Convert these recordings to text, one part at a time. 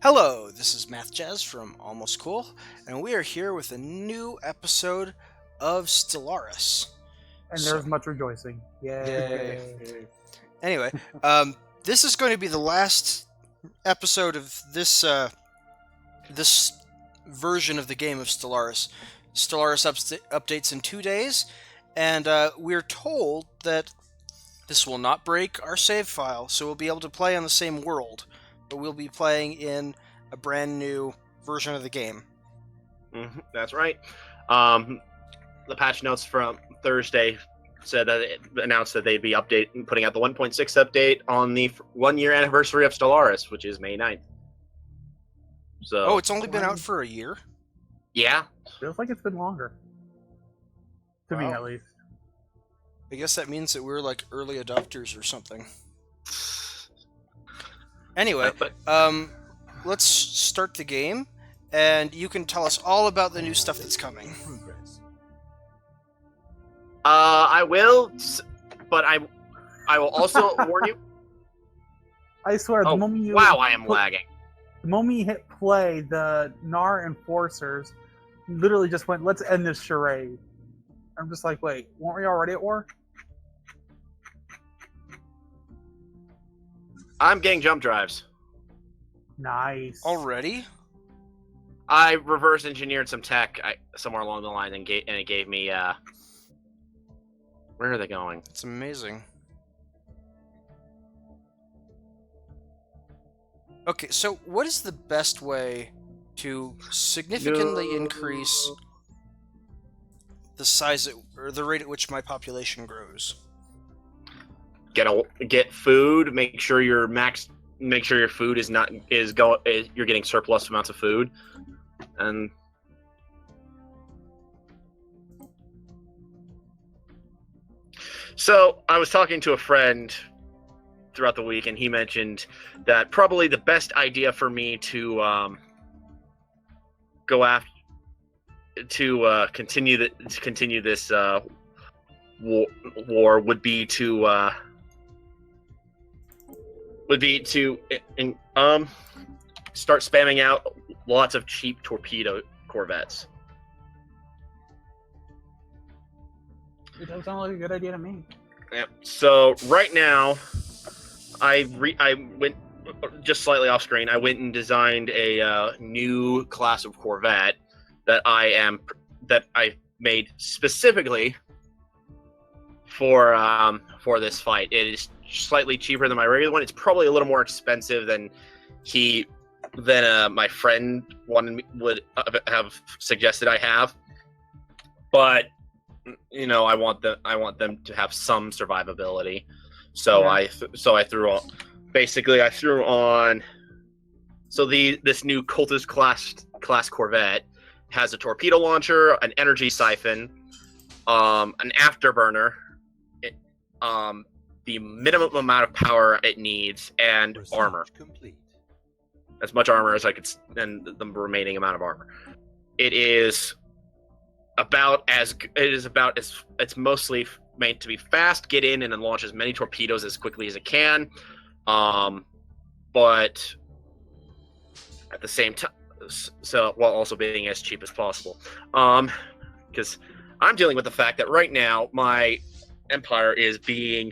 Hello, this is Math Jazz from Almost Cool, and we are here with a new episode of Stellaris. And So, there's much rejoicing. yay. Yay. Anyway, this is going to be the last episode of this version of the game of Stellaris. Stellaris updates in 2 days, and we're told that this will not break our save file, so we'll be able to play on the same world, but we'll be playing in a brand new version of the game. That's right. The patch notes from Thursday said that it announced that they'd be putting out the 1.6 update on the 1-year anniversary of Stellaris, which is May 9th. So, Oh, it's only been out for a year? yeah. Feels like it's been longer. To me, Wow. at least. I guess that means that we're like early adopters or something. Anyway, But let's start the game, and you can tell us all about the new stuff that's coming. I will, but I will also warn you. I swear, the Oh, moment you wow, I am lagging. the moment you hit play, the NAR enforcers literally just went, "Let's end this charade." I'm just like, wait, weren't we already at war? I'm getting jump drives. Nice. Already? I reverse engineered some tech somewhere along the line, and it gave me. Where are they going? It's amazing. Okay, so what is the best way to significantly increase the size or the rate at which my population grows? Get food. Make sure your food you're getting surplus amounts of food, and so I was talking to a friend throughout the week, and he mentioned that probably the best idea for me to go after to continue this war would be to start spamming out lots of cheap torpedo corvettes. It does sound like a good idea to me. Yeah. So right now, I went just slightly off screen. I went and designed a new class of corvette that I made specifically for this fight. It is slightly cheaper than my regular one. It's probably a little more expensive than my friend would have suggested I have, but I want them to have some survivability. So yeah. I threw on. So this new cultist class corvette has a torpedo launcher, an energy siphon, an afterburner, the minimum amount of power it needs, and armor. As much armor as I could, and the remaining amount of armor. It's mostly made to be fast, get in, and then launch as many torpedoes as quickly as it can. But at the same time, so while also being as cheap as possible. Because I'm dealing with the fact that right now my empire is being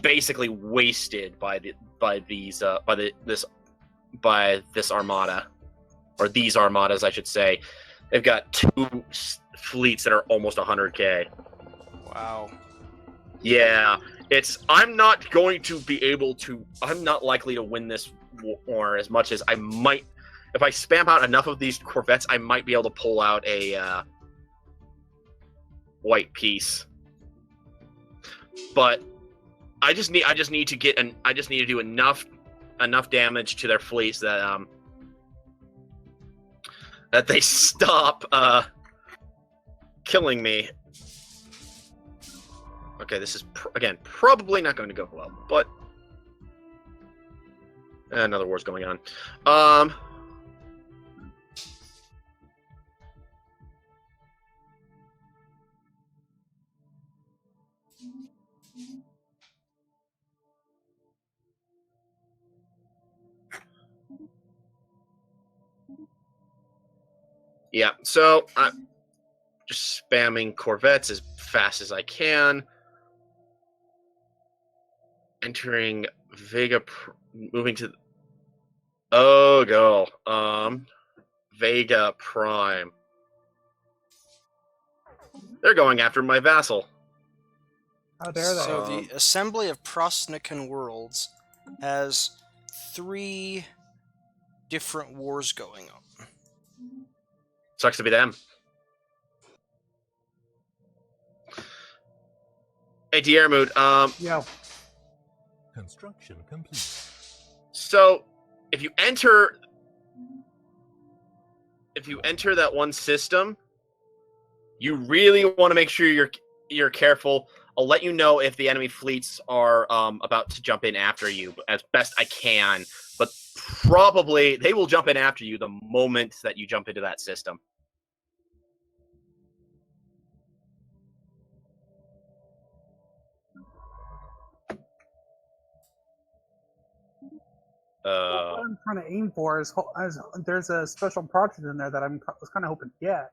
basically wasted by this armada, or these armadas, I should say. They've got 2 fleets that are almost 100k. Wow. Yeah, I'm not likely to win this war as much as I might. If I spam out enough of these corvettes, I might be able to pull out a white piece. But I just need to do enough damage to their fleets that they stop killing me. Okay, this is again probably not going to go well, but another war's going on. Yeah, so I'm just spamming Corvettes as fast as I can. Entering Vega, moving to. Oh, go. Vega Prime. They're going after my vassal. How dare they? So the Assembly of Prosnikan Worlds has 3 different wars going on. Sucks to be them. Hey, Diermood, Yo. Construction complete. so if you enter that one system, you really want to make sure you're careful. I'll let you know if the enemy fleets are about to jump in after you as best I can, but probably they will jump in after you the moment that you jump into that system. What I'm trying to aim for is there's a special project in there that was kind of hoping to get.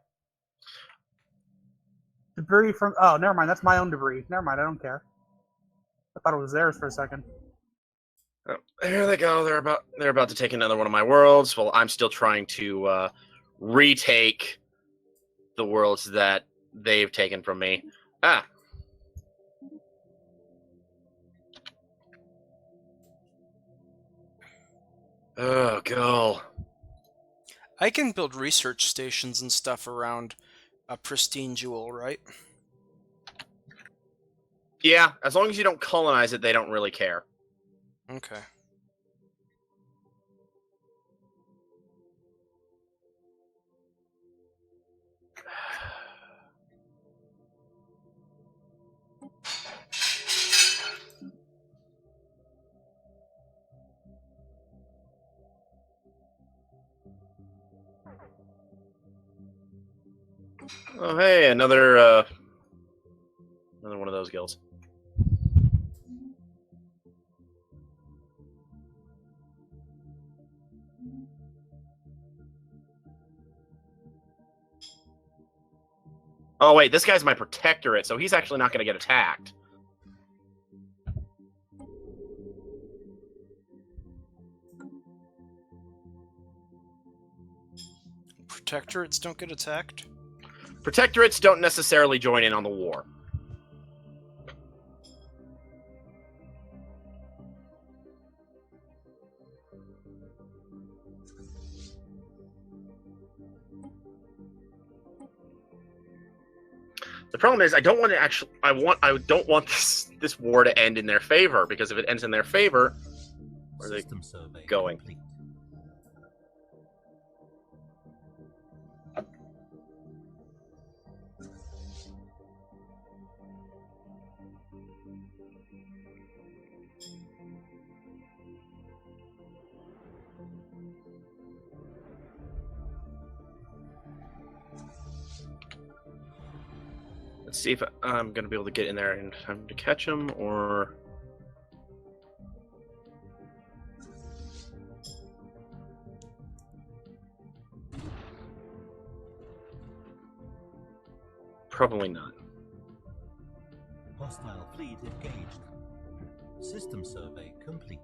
Debris from... Oh, never mind. That's my own debris. Never mind. I don't care. I thought it was theirs for a second. Oh, there they go. They're about to take another one of my worlds. Well, I'm still trying to retake the worlds that they've taken from me. Ah. Oh, go. I can build research stations and stuff around a pristine jewel, right? Yeah, as long as you don't colonize it, they don't really care. Okay. Oh, hey, another one of those guilds. Oh wait, this guy's my protectorate, so he's actually not going to get attacked. Protectorates don't get attacked? Protectorates don't necessarily join in on the war. The problem is, I don't want to actually. I don't want this war to end in their favor, because if it ends in their favor, where are they going? Complete. Let's see if I'm going to be able to get in there in time to catch him, or... Probably not. Hostile fleet engaged. System survey complete.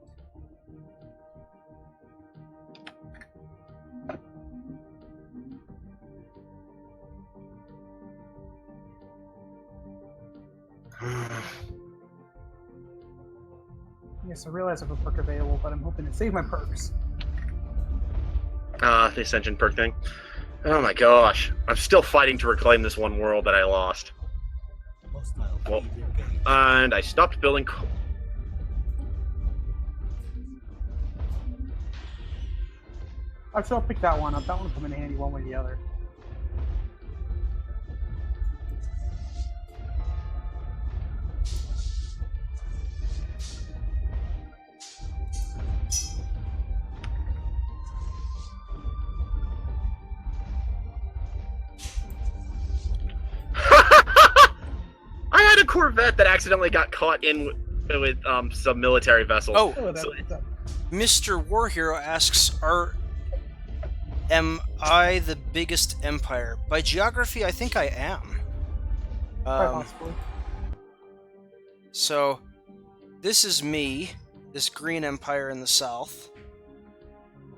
Yes, I realize I have a perk available, but I'm hoping to save my perks. The Ascension perk thing. Oh my gosh. I'm still fighting to reclaim this one world that I lost. Hostile Well, fleet engaged. and I stopped building... Actually, I'll pick that one up. That one will come in handy one way or the other. I had a Corvette that accidentally got caught in with some military vessel. Oh, Oh, So- that's up. Mr. War Hero asks, are am I the biggest empire? By geography, I think I am. Quite possibly. So, this is me, this green empire in the south.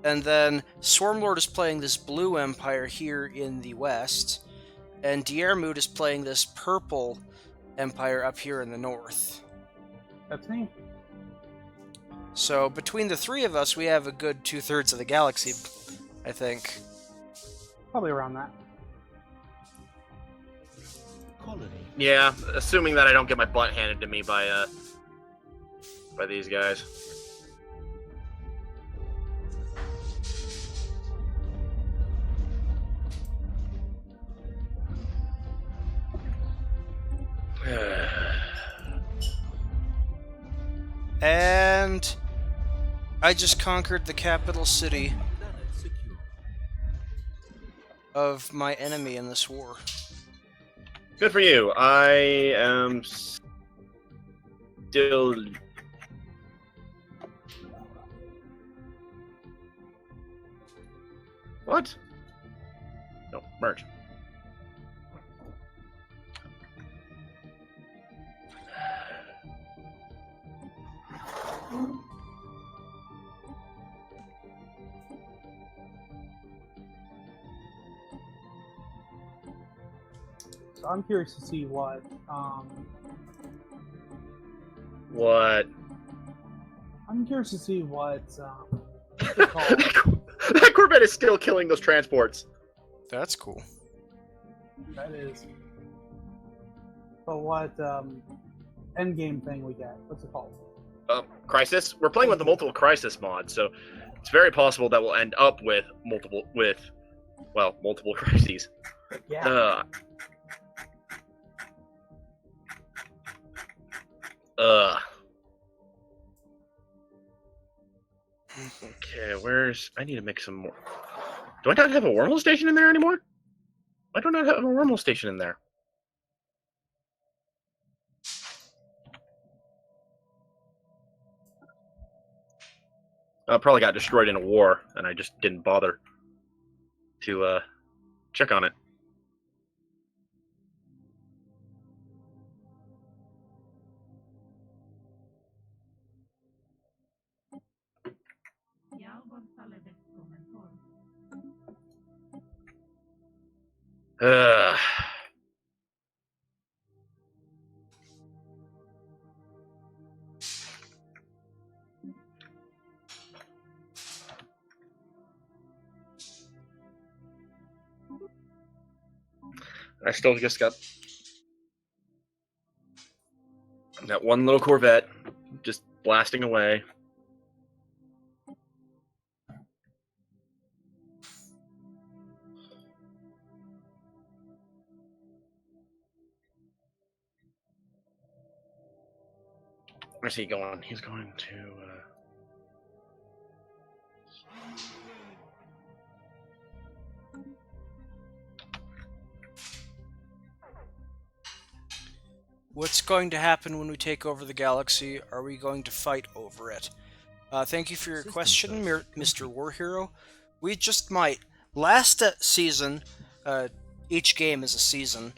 And then Swarmlord is playing this blue empire here in the west. And Diermut is playing this purple empire up here in the north. That's me. So, between the three of us, we have a good 2/3 of the galaxy, I think. Probably around that. Colony. Yeah, assuming that I don't get my butt handed to me by these guys. And I just conquered the capital city Planet secure. of my enemy in this war. Good for you. I am still. What? No, merge. So I'm curious to see what. What? I'm curious to see what. What's it called? That Corvette is still killing those transports. That's cool. That is. But what end game thing we get? What's it called? Crisis. We're playing with the multiple crisis mod, so it's very possible that we'll end up with multiple crises. Yeah. Okay, I need to make some more. Do I not have a wormhole station in there anymore? I do not have a wormhole station in there. Probably got destroyed in a war, and I just didn't bother to check on it. Ugh. I still just got that one little Corvette just blasting away. Where's he going? He's going to... What's going to happen when we take over the galaxy? Are we going to fight over it? Thank you for your question, Mr. War Hero. We just might. Last season, each game is a season.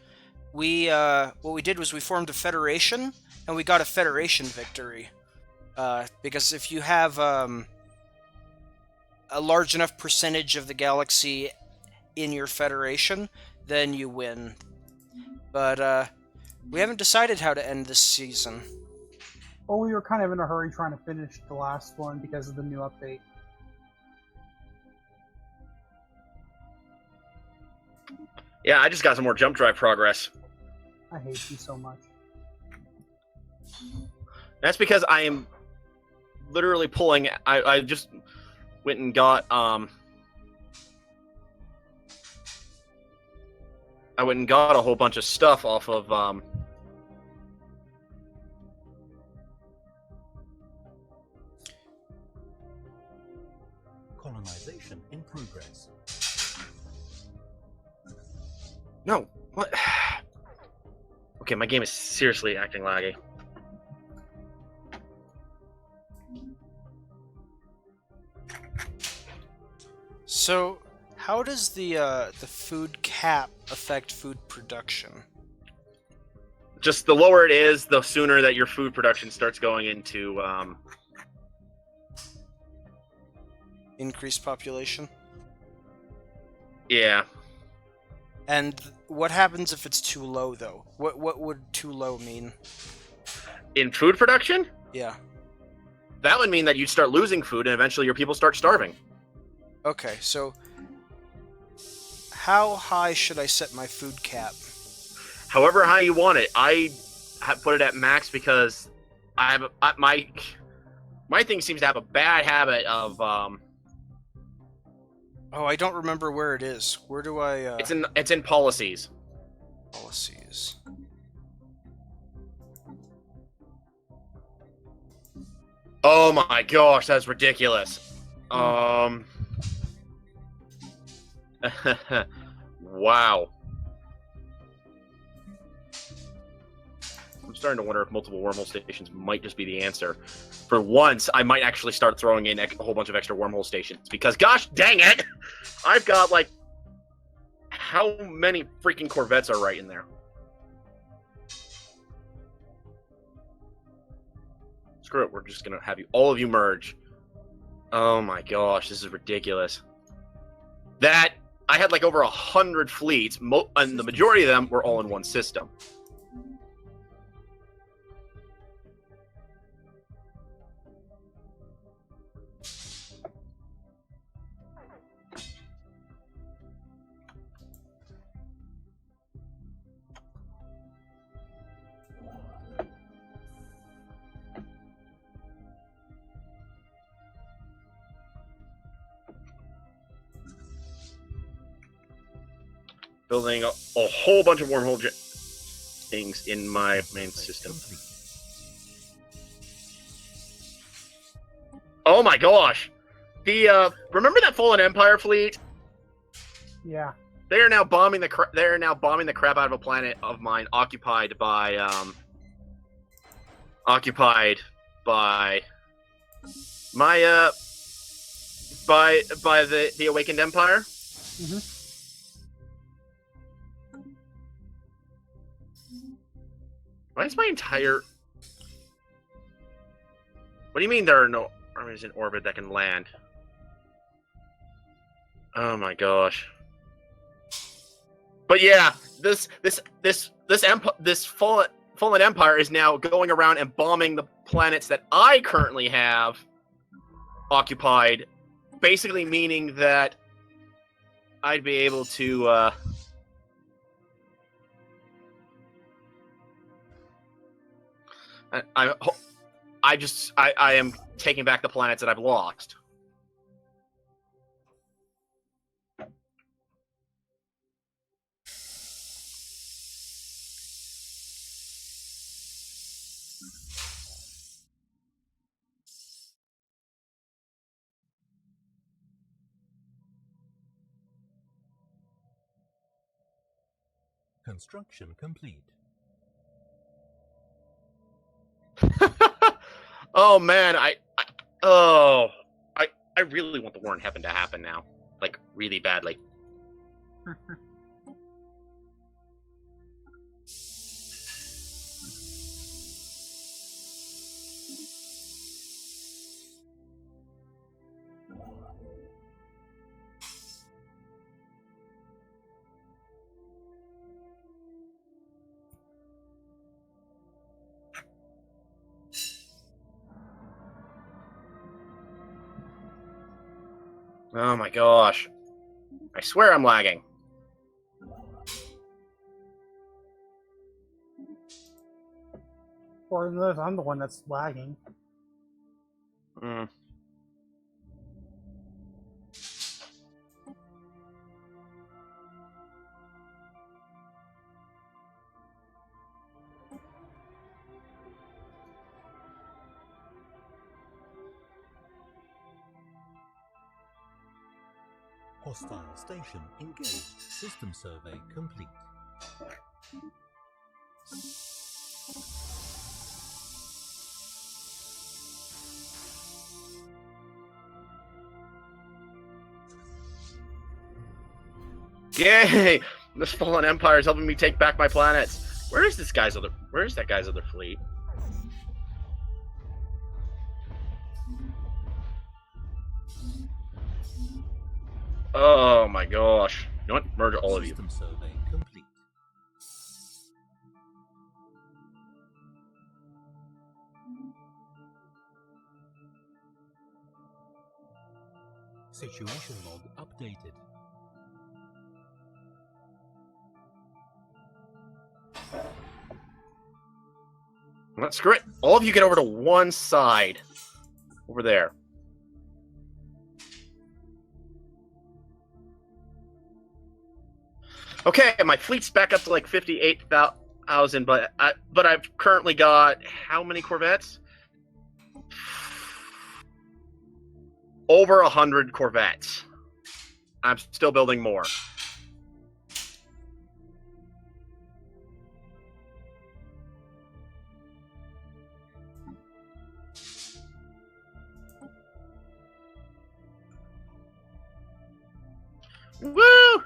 What we did was we formed a federation, and we got a federation victory. Because if you have a large enough percentage of the galaxy in your federation, then you win. But we haven't decided how to end this season. Well, we were kind of in a hurry trying to finish the last one because of the new update. Yeah, I just got some more jump drive progress. I hate you so much. That's because I am literally pulling... I just went and got... I went and got a whole bunch of stuff off of... Colonization in progress. No, what? Okay, my game is seriously acting laggy. So, How does the food cap affect food production? Just the lower it is, the sooner that your food production starts going into Increased population? yeah. And what happens if it's too low, though? What would too low mean? In food production, Yeah. that would mean that you'd start losing food and eventually your people start starving. Okay, so how high should I set my food cap? However high you want it. I put it at max because I have my thing seems to have a bad habit of Oh, I don't remember where it is. Where do I? it's in policies. Policies. Oh my gosh, that's ridiculous. Wow. I'm starting to wonder if multiple wormhole stations might just be the answer. For once, I might actually start throwing in a whole bunch of extra wormhole stations because, gosh dang it, I've got like how many freaking Corvettes are right in there? Screw it, we're just gonna have all of you merge. Oh my gosh, this is ridiculous. That I had like over 100 fleets, and the majority of them were all in one system. Building a whole bunch of wormhole things in my main system. Oh my gosh! The remember that Fallen Empire fleet? Yeah. They are now bombing the crap out of a planet of mine occupied by my by the Awakened Empire. Mm-hmm. Why is my entire... What do you mean there are no armies in orbit that can land? Oh my gosh. But yeah, this fallen empire is now going around and bombing the planets that I currently have occupied, basically meaning that I'd be able to I am taking back the planets that I've lost. Construction complete. Oh man, I really want the war in heaven to happen now, like really badly. Oh my gosh. I swear I'm lagging. Or unless I'm the one that's lagging. Mm. Hostile station engaged. System survey complete. Yay! This fallen empire is helping me take back my planets. Where's that guy's other fleet? Oh my gosh. You know what? Merge all of you. System survey complete. Situation log updated. Well, screw it. All of you get over to one side. Over there. Okay, my fleet's back up to like 58,000, but I've currently got how many Corvettes? Over 100 Corvettes. I'm still building more. Woo!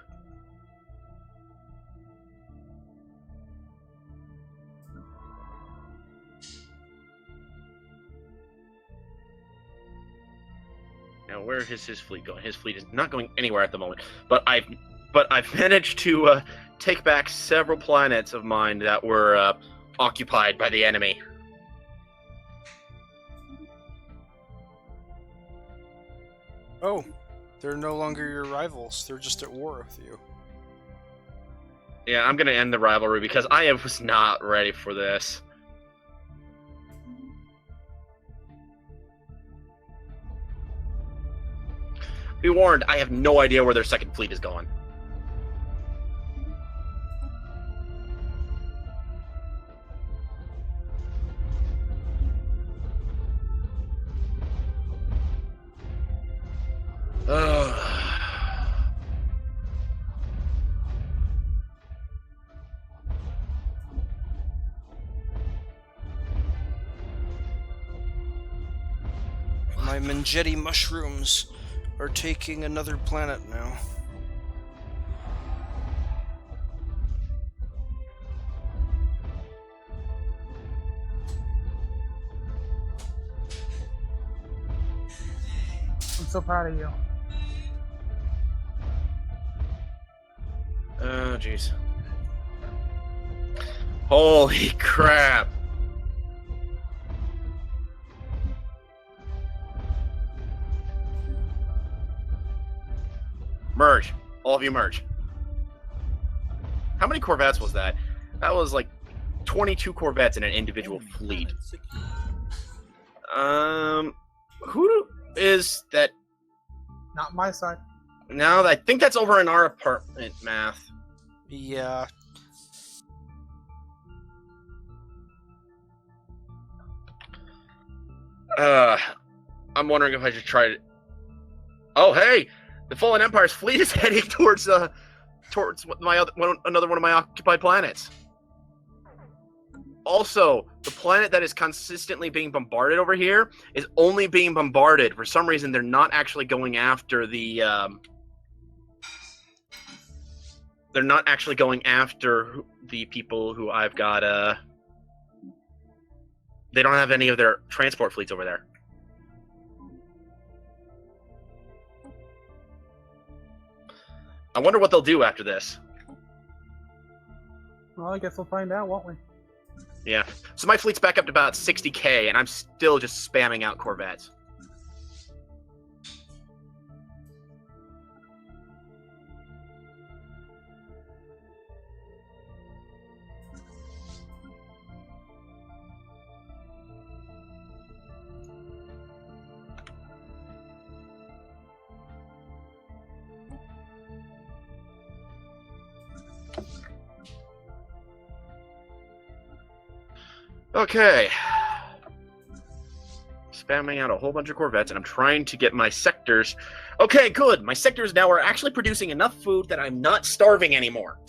Now, where is his fleet going? His fleet is not going anywhere at the moment. But I've managed to take back several planets of mine that were occupied by the enemy. Oh, they're no longer your rivals. They're just at war with you. Yeah, I'm gonna end the rivalry because I was not ready for this. Be warned, I have no idea where their second fleet is going. My Mangetti mushrooms are taking another planet now. I'm so proud of you. Oh, jeez. Holy crap. Merge. All of you merge. How many Corvettes was that? That was like 22 Corvettes in an individual fleet. Who is that? Not my side. Now, I think that's over in our apartment, Math. Yeah. I'm wondering if I should try to... Oh, hey! The Fallen Empire's fleet is heading towards another one of my occupied planets. Also, the planet that is consistently being bombarded over here is only being bombarded. For some reason, they're not actually going after the... they're not actually going after the people who I've got... They don't have any of their transport fleets over there. I wonder what they'll do after this. Well, I guess we'll find out, won't we? Yeah. So my fleet's back up to about 60k, and I'm still just spamming out Corvettes. Okay. Spamming out a whole bunch of Corvettes, and I'm trying to get my sectors... Okay, good! My sectors now are actually producing enough food that I'm not starving anymore.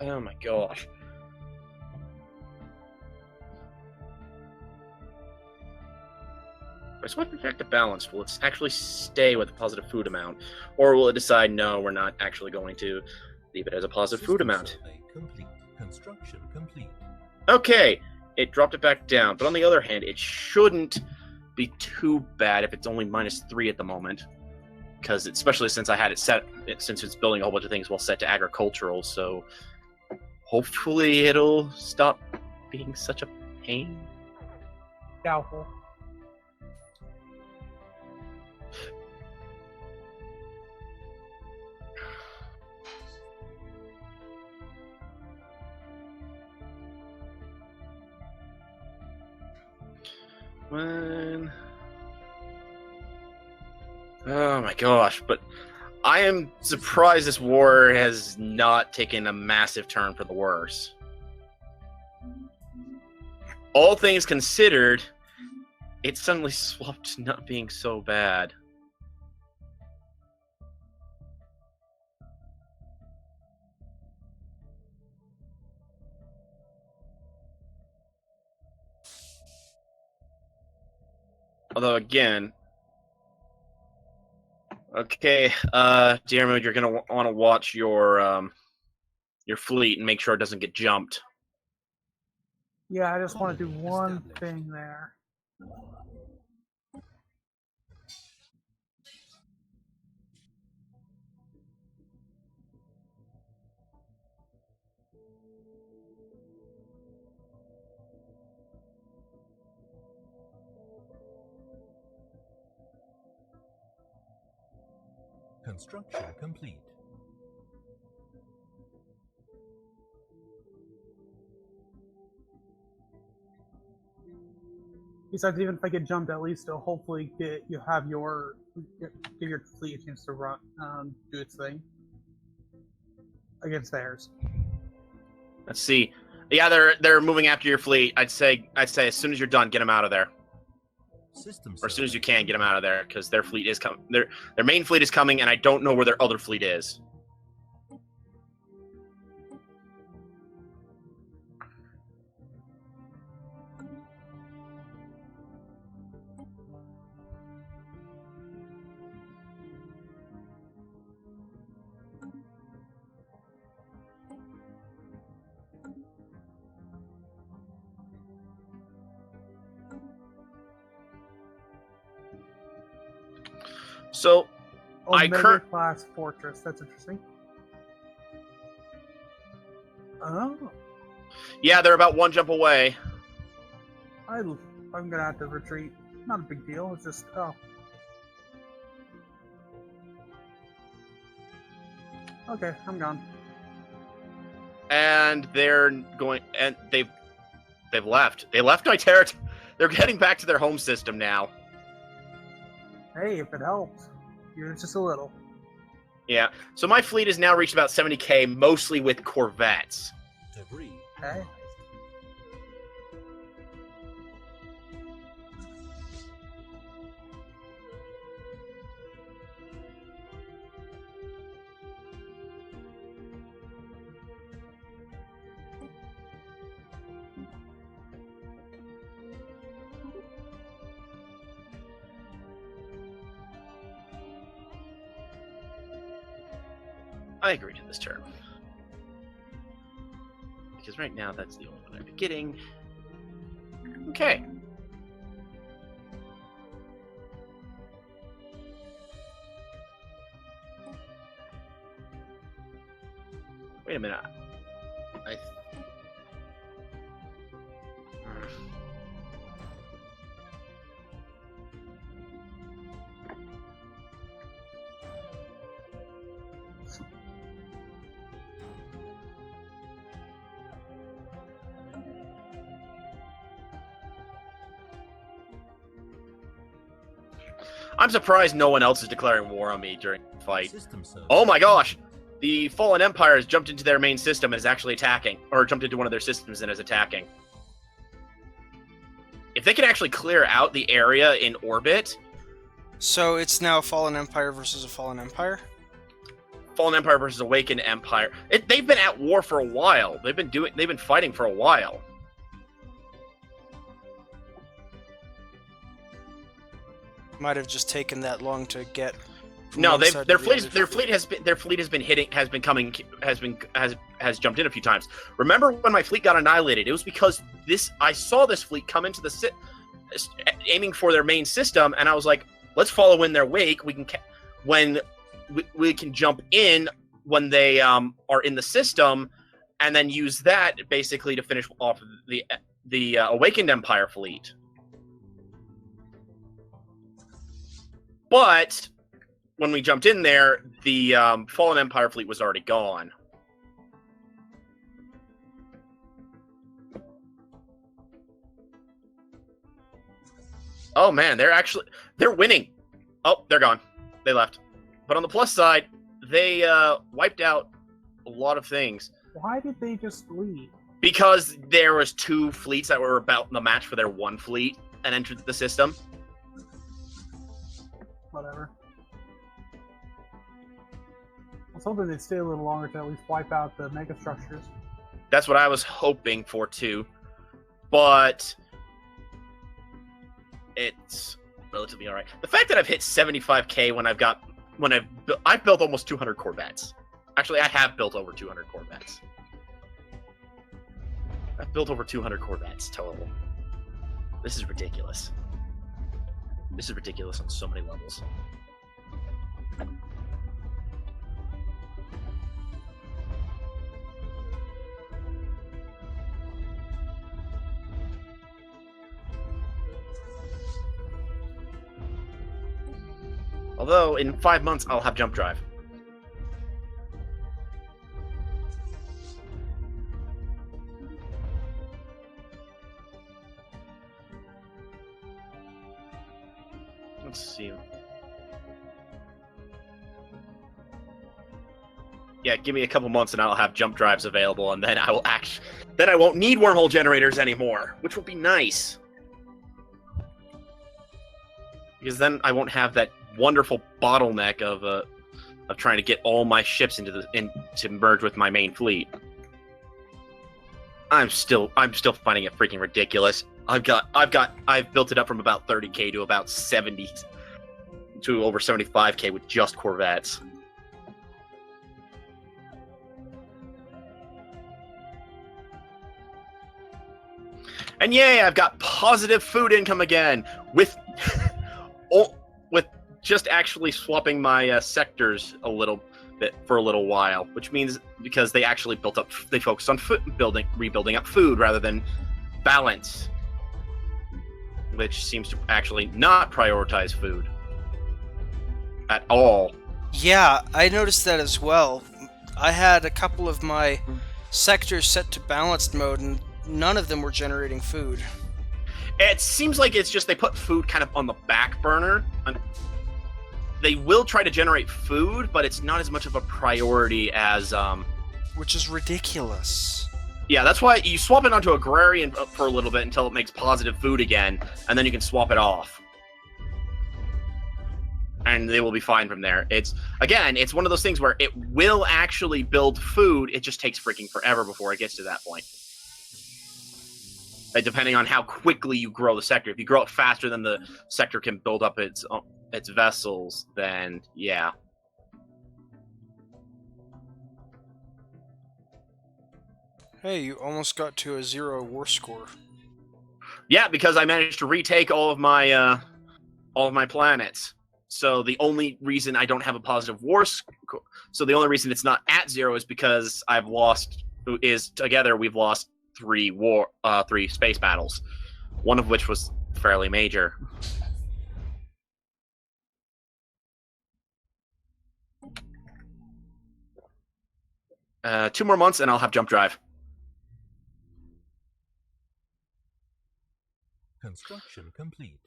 Oh my gosh. So what affect the balance? Will it actually stay with a positive food amount? Or will it decide, no, we're not actually going to leave it as a positive food amount? Survey complete. Construction complete. Okay, it dropped it back down. But on the other hand, it shouldn't be too bad if it's only -3 at the moment. Because especially since I had it set, since it's building a whole bunch of things well set to agricultural, so hopefully it'll stop being such a pain. Doubtful. When... Oh my gosh, but I am surprised this war has not taken a massive turn for the worse. All things considered, it suddenly swapped to not being so bad. Although again, okay, Jeremy, you're gonna want to watch your fleet and make sure it doesn't get jumped. Yeah, I just want to do one thing there. Construction complete. Besides, even if I get jumped, at least it'll hopefully give your fleet a chance to run, do its thing against theirs. Let's see. Yeah, they're moving after your fleet. I'd say as soon as you're done, get them out of there. System Or as soon as you survey can, get them out of there, because their fleet is coming. Their main fleet is coming, and I don't know where their other fleet is. So, Omega class fortress. That's interesting. Oh, yeah, they're about one jump away. I'm gonna have to retreat. Not a big deal. It's just Okay, I'm gone. And they're going, and they've left. They left my territory. They're heading back to their home system now. Hey, if it helps, even just a little. Yeah. So my fleet has now reached about 70k, mostly with corvettes. debris. Hey. I agree to this term. Because right now, that's the only one I'd be getting. Okay. Wait a minute. I'm surprised no one else is declaring war on me during the fight. System survey. Oh my gosh! The Fallen Empire has jumped into their main system and is actually attacking. Or jumped into one of their systems and is attacking. If they can actually clear out the area in orbit... So it's now a Fallen Empire versus a Fallen Empire? Fallen Empire versus Awakened Empire. They've been at war for a while. They've been fighting for a while. Might have just taken that long to get. From No, one they've side their to the fleet other. has jumped in a few times. Remember when my fleet got annihilated? It was because I saw this fleet come into the aiming for their main system, and I was like, let's follow in their wake. We can jump in when they are in the system, and then use that basically to finish off the Awakened Empire fleet. But when we jumped in there, the Fallen Empire fleet was already gone. Oh man, they're winning. Oh, they're gone. They left. But on the plus side, they wiped out a lot of things. Why did they just leave? Because there was 2 fleets that were about in the match for their 1 fleet and entered the system. Whatever. I was hoping they'd stay a little longer to at least wipe out the mega structures. That's what I was hoping for too. But it's relatively alright. The fact that I've hit 75k when I've built almost 200 Corvettes. Actually, I have built over 200 Corvettes. I've built over 200 Corvettes total. This is ridiculous. This is ridiculous on so many levels. Although, in 5 months, I'll have jump drive. Let's see. Yeah, give me a couple months and I'll have jump drives available, and then I won't need wormhole generators anymore, which will be nice. Because then I won't have that wonderful bottleneck of trying to get all my ships to merge with my main fleet. I'm still finding it freaking ridiculous. I've built it up from about 30k to about 70 to over 75k with just Corvettes. And yay, I've got positive food income again with with just actually swapping my sectors a little bit for a little while, which means because they focused on rebuilding up food rather than balance, which seems to actually not prioritize food at all. Yeah, I noticed that as well. I had a couple of my sectors set to balanced mode, and none of them were generating food. It seems like it's just they put food kind of on the back burner. They will try to generate food, but it's not as much of a priority as... Which is ridiculous. Yeah, that's why you swap it onto agrarian for a little bit until it makes positive food again, and then you can swap it off. And they will be fine from there. It's one of those things where it will actually build food, it just takes freaking forever before it gets to that point. Depending on how quickly you grow the sector. If you grow it faster than the sector can build up its vessels, then yeah. Hey, you almost got to a 0 war score. Yeah, because I managed to retake all of my planets. So the only reason I don't have a positive war score, so the only reason it's not at 0 is because we've lost 3 space battles, one of which was fairly major. Two more months and I'll have jump drive. Construction complete.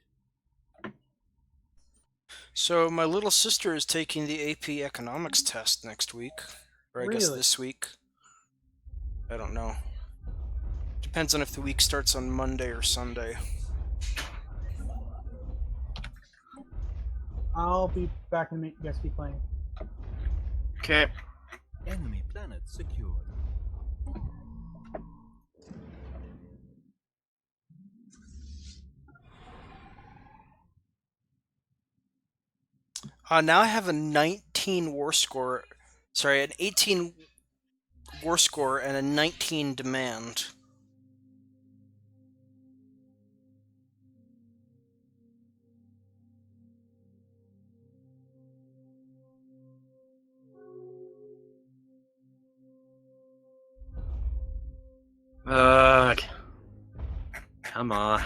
So my little sister is taking the AP Economics test next week. Or I guess Really? this week. I don't know. Depends on if the week starts on Monday or Sunday. I'll be back and you guys keep playing. Okay. Enemy planet secured. Now I have a 19 war score. Sorry, an 18 war score and a 19 demand. Ugh. Come on.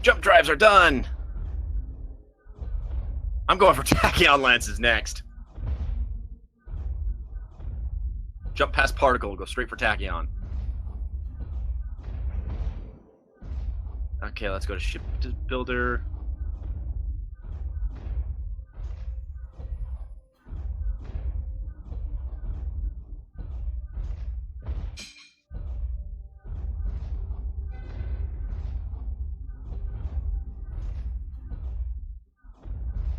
Jump drives are done. I'm going for tachyon lances next. Jump past particle, go straight for tachyon. Okay, let's go to ship builder.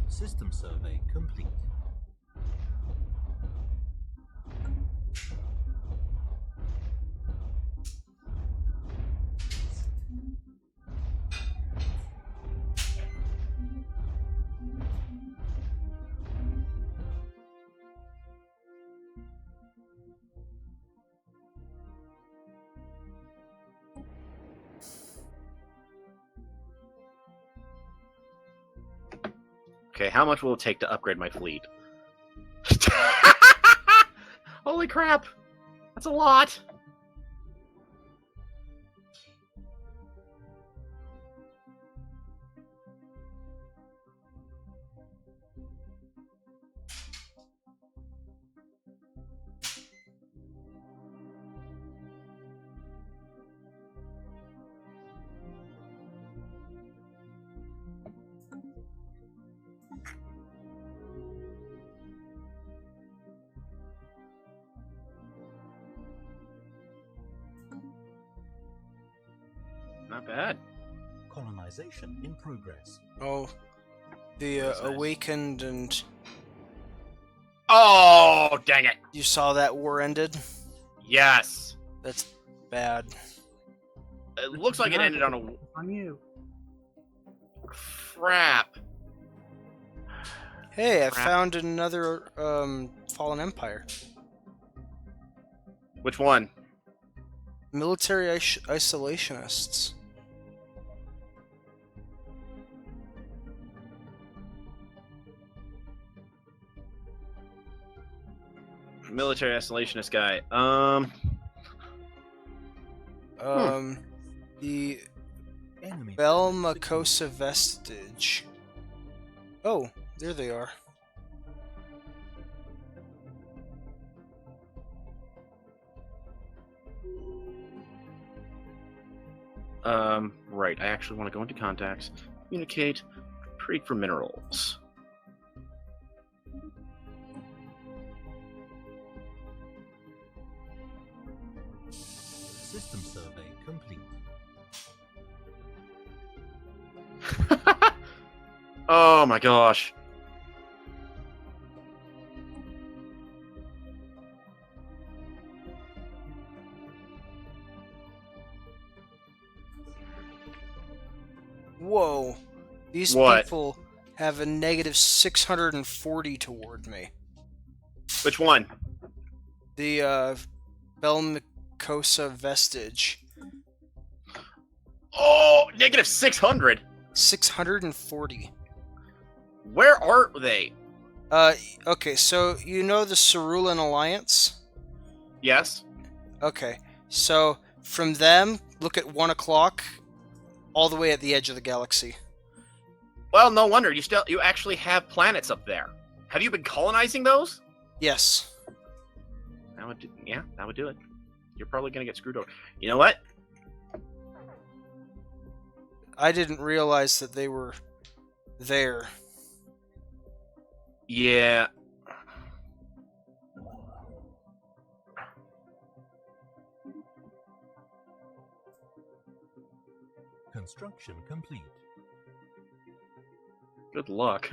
System survey complete. Okay, how much will it take to upgrade my fleet? Holy crap! That's a lot! Not bad. Colonization in progress. Oh, the That's nice. Awakened, and Oh, dang it! you saw that war ended? Yes! That's bad. It looks like it ended on a... On you. Crap. Hey, I Crap. found another Fallen Empire. Which one? Military isolationists. Military isolationist guy. The Enemy Belmacosa Vestige. Oh, there they are. Right. I actually want to go into contacts, communicate, trade for minerals. System survey complete. Oh my gosh. Whoa. These What? people have a negative 640 toward me. Which one? The Belmacosa Vestige. Oh, negative 600. 640. Where are they? Okay, so you know the Cerulean Alliance? Yes. Okay, so from them, look at 1 o'clock, all the way at the edge of the galaxy. Well, no wonder you actually have planets up there. Have you been colonizing those? Yes. That would do it. You're probably gonna get screwed over. You know what? I didn't realize that they were there. Yeah. Construction complete. Good luck.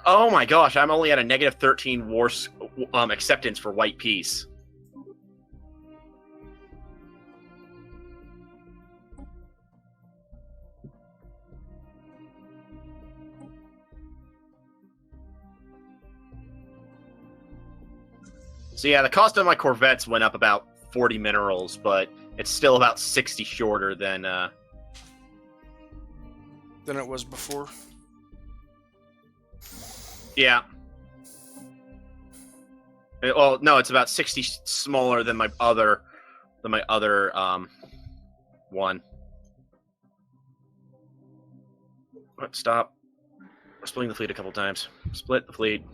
Oh my gosh, I'm only at a negative 13 war acceptance for white peace. So yeah, the cost of my Corvettes went up about 40 minerals, but it's still about 60 shorter than it was before. Yeah. Well, no, it's about 60 smaller than my other one. What? Stop. We're splitting the fleet a couple times. Split the fleet.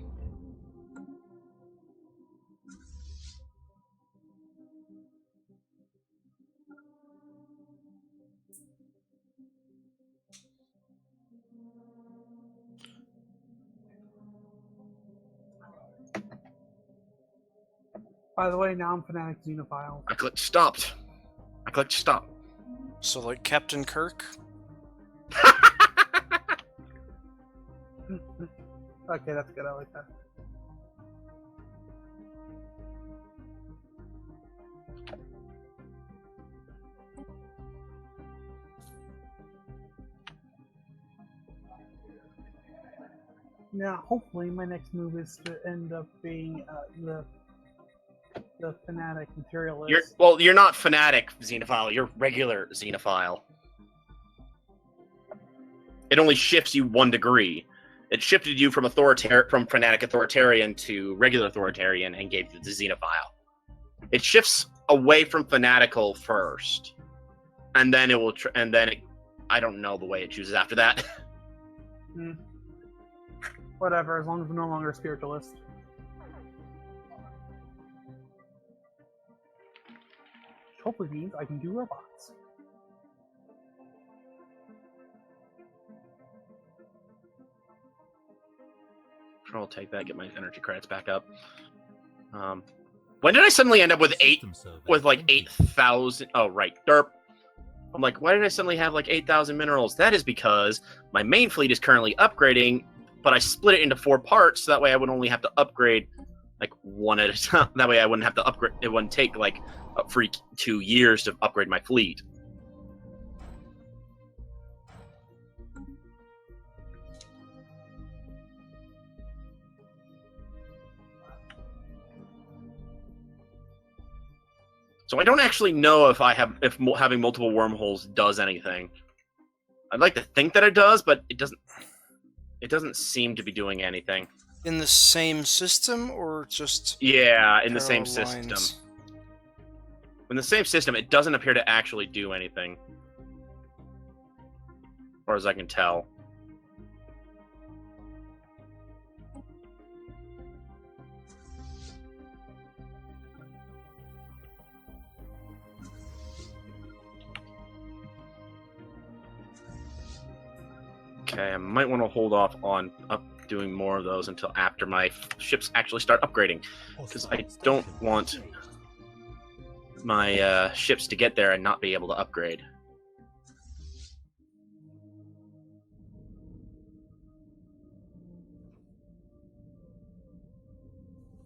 By the way, now I'm Fanatic Xenophile. I clicked stopped. I clicked stop. So, like Captain Kirk? Okay, that's good. I like that. Now, hopefully, my next move is to end up being the Fanatic Materialist. You're not Fanatic Xenophile. You're regular Xenophile. It only shifts you 1 degree. It shifted you from Fanatic Authoritarian to regular Authoritarian and gave you the Xenophile. It shifts away from Fanatical first, and then it will. I don't know the way it chooses after that. Whatever, as long as I'm no longer a spiritualist. Which hopefully means I can do robots. Sure, I'll take that. Get my energy credits back up. When did I suddenly end up with 8,000? Oh, right, derp. I'm like, why did I suddenly have like 8,000 minerals? That is because my main fleet is currently upgrading, but I split it into 4 parts, so that way I would only have to upgrade like 1 at a time. That way I wouldn't have to upgrade. It wouldn't take like a freak 2 years to upgrade my fleet. So I don't actually know if having multiple wormholes does anything. I'd like to think that it does, but it doesn't. It doesn't seem to be doing anything. In the same system, or just... Yeah, in the same parallel lines? system. In the same system, it doesn't appear to actually do anything. As far as I can tell. Okay, I might want to hold off on doing more of those until after my ships actually start upgrading, because I don't want my ships to get there and not be able to upgrade.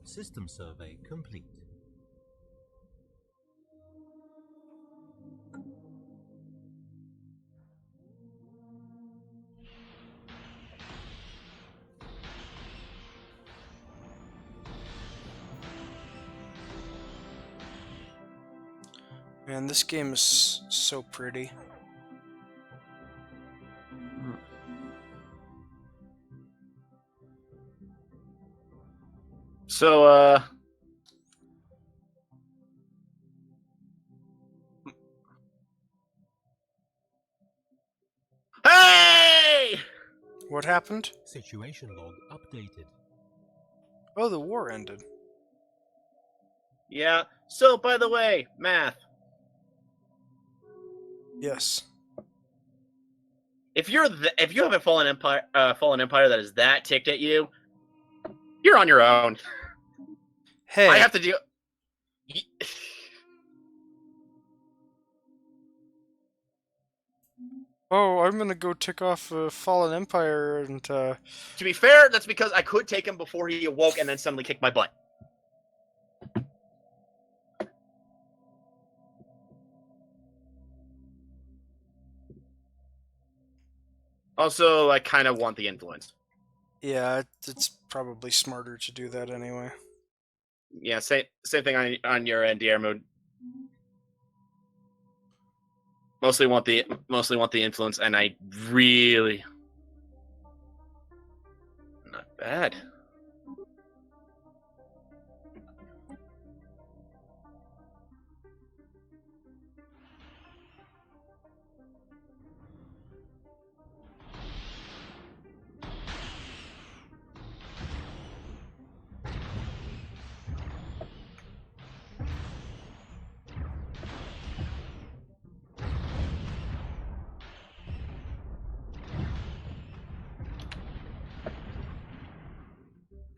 System survey complete. Man, this game is so pretty. So, hey! What happened? Situation log updated. Oh, the war ended. Yeah. So, by the way, math. Yes. If you have a fallen empire that is that ticked at you, you're on your own. Hey, I have to deal. Oh, I'm gonna go tick off a fallen empire and To be fair, that's because I could take him before he awoke and then suddenly kick my butt. Also, I kind of want the influence. yeah, it's probably smarter to do that anyway. Yeah, same thing on your end, Guillermo. Mostly want the influence, and I really not bad.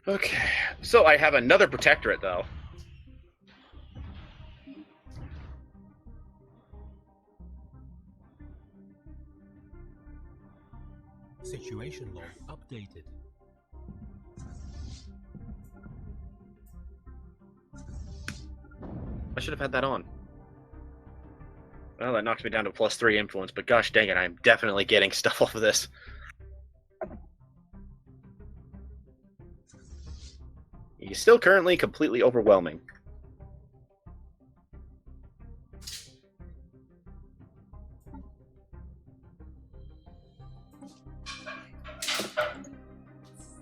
Okay, so I have another protectorate though. Situation log updated. I should have had that on. Well, that knocks me down to +3 influence, but gosh dang it, I'm definitely getting stuff off of this. He's still currently completely overwhelming.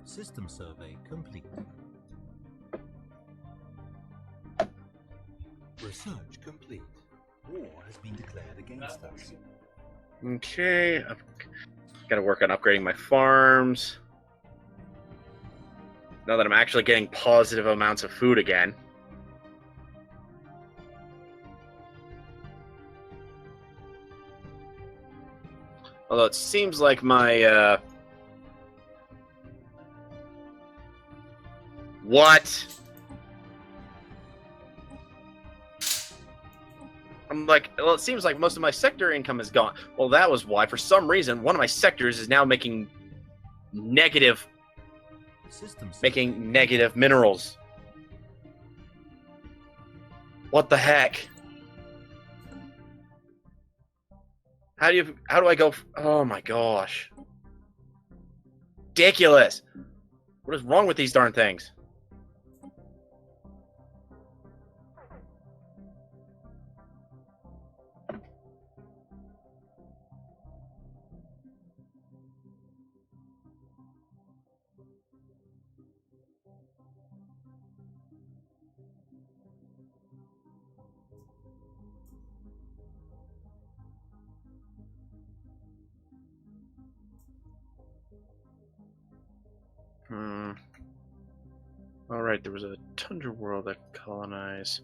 System survey complete. Research complete. War has been declared against us. Okay, I've got to work on upgrading my farms. Now that I'm actually getting positive amounts of food again. Although it seems like my, What? I'm like, well, it seems like most of my sector income is gone. Well, that was why. For some reason, one of my sectors is now making negative minerals. What the heck? How do I go? Oh my gosh. Ridiculous. What is wrong with these darn things? Alright, there was a tundra world that colonized.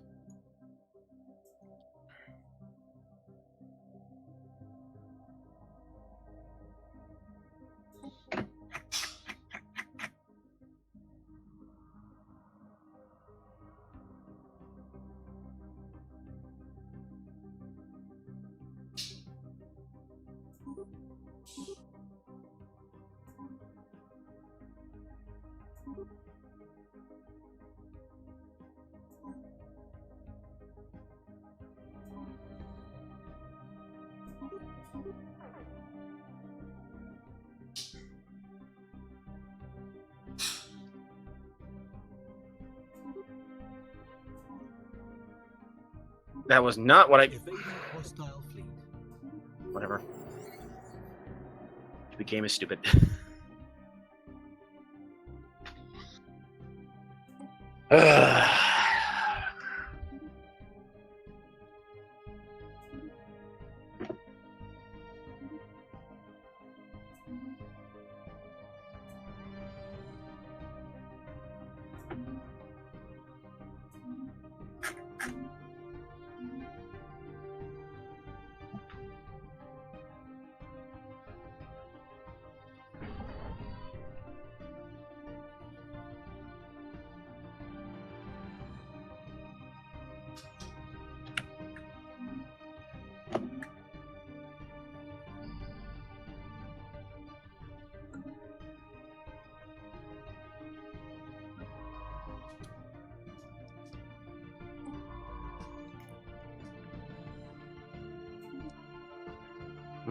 That was not what I... Evading hostile fleet. Whatever. The game is stupid.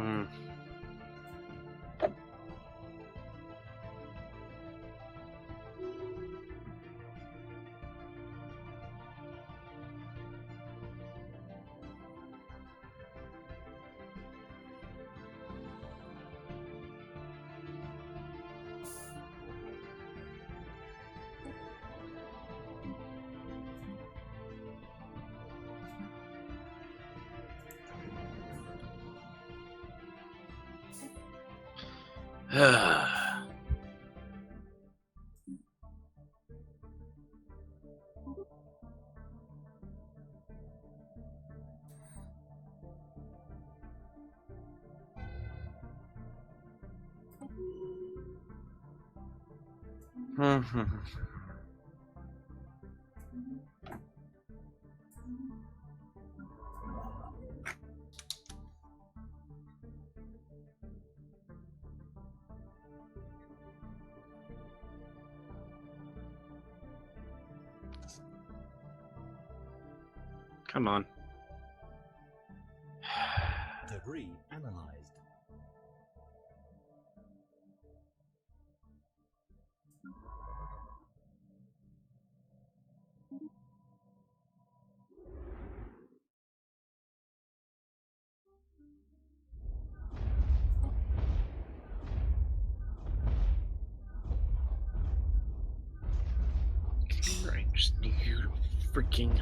Hmm. Come on. Debris analyzed. I just need you to freaking.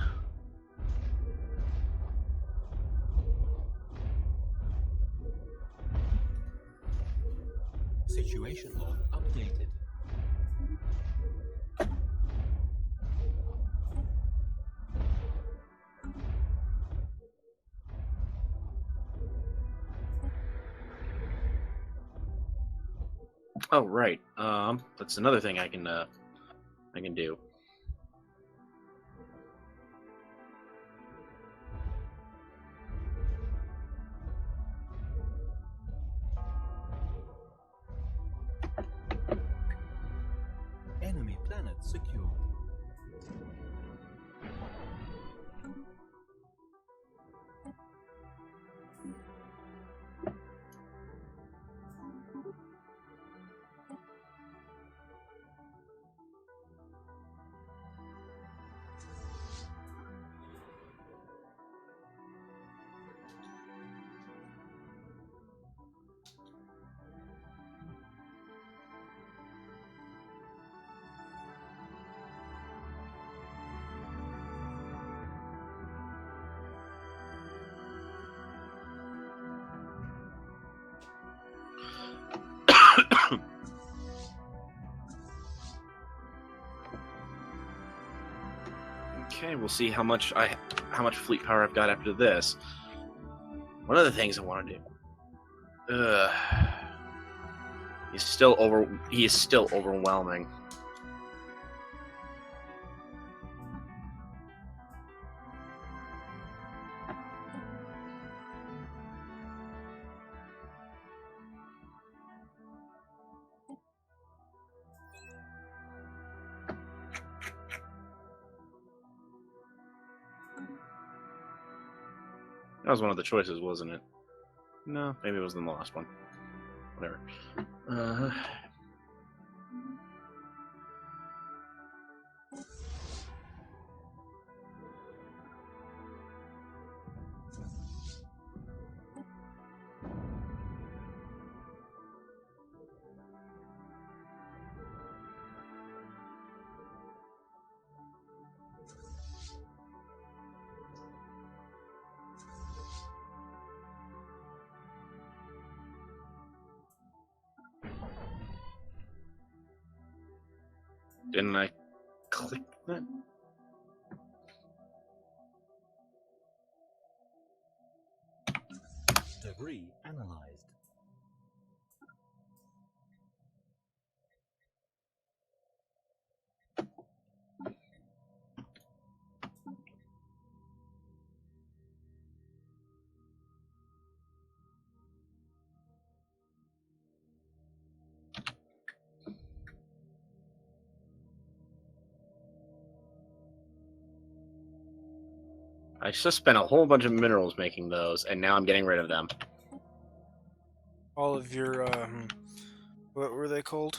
Situation log updated. Oh right. That's another thing I can do. Enemy planet secured. Okay, we'll see how much fleet power I've got after this. One of the things I want to do. He is still overwhelming. That was one of the choices, wasn't it? No, maybe it was the last one. Whatever. Didn't I click that? Debris analyzed. I just spent a whole bunch of minerals making those, and now I'm getting rid of them. all of your what were they called?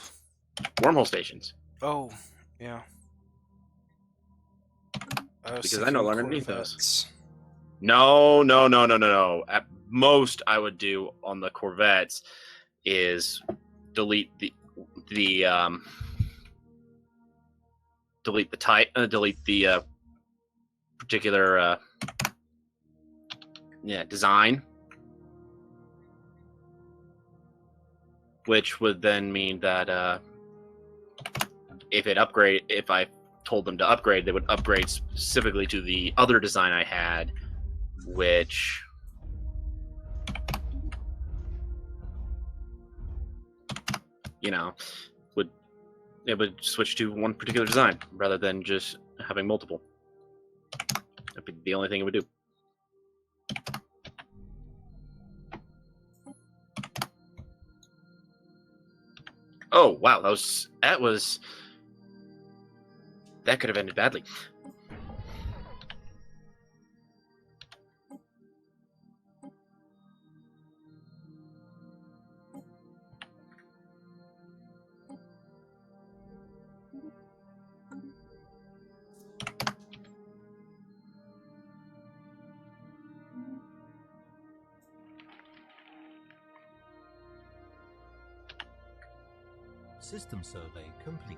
Wormhole stations. Oh, yeah. I was Because I no thinking longer need those. Corvettes. No. At most, I would do on the Corvettes is delete the particular design, which would then mean that if I told them to upgrade, they would upgrade specifically to the other design I had, which would switch to one particular design rather than just having multiple. That'd be the only thing it would do. Oh wow, that could have ended badly. System survey complete.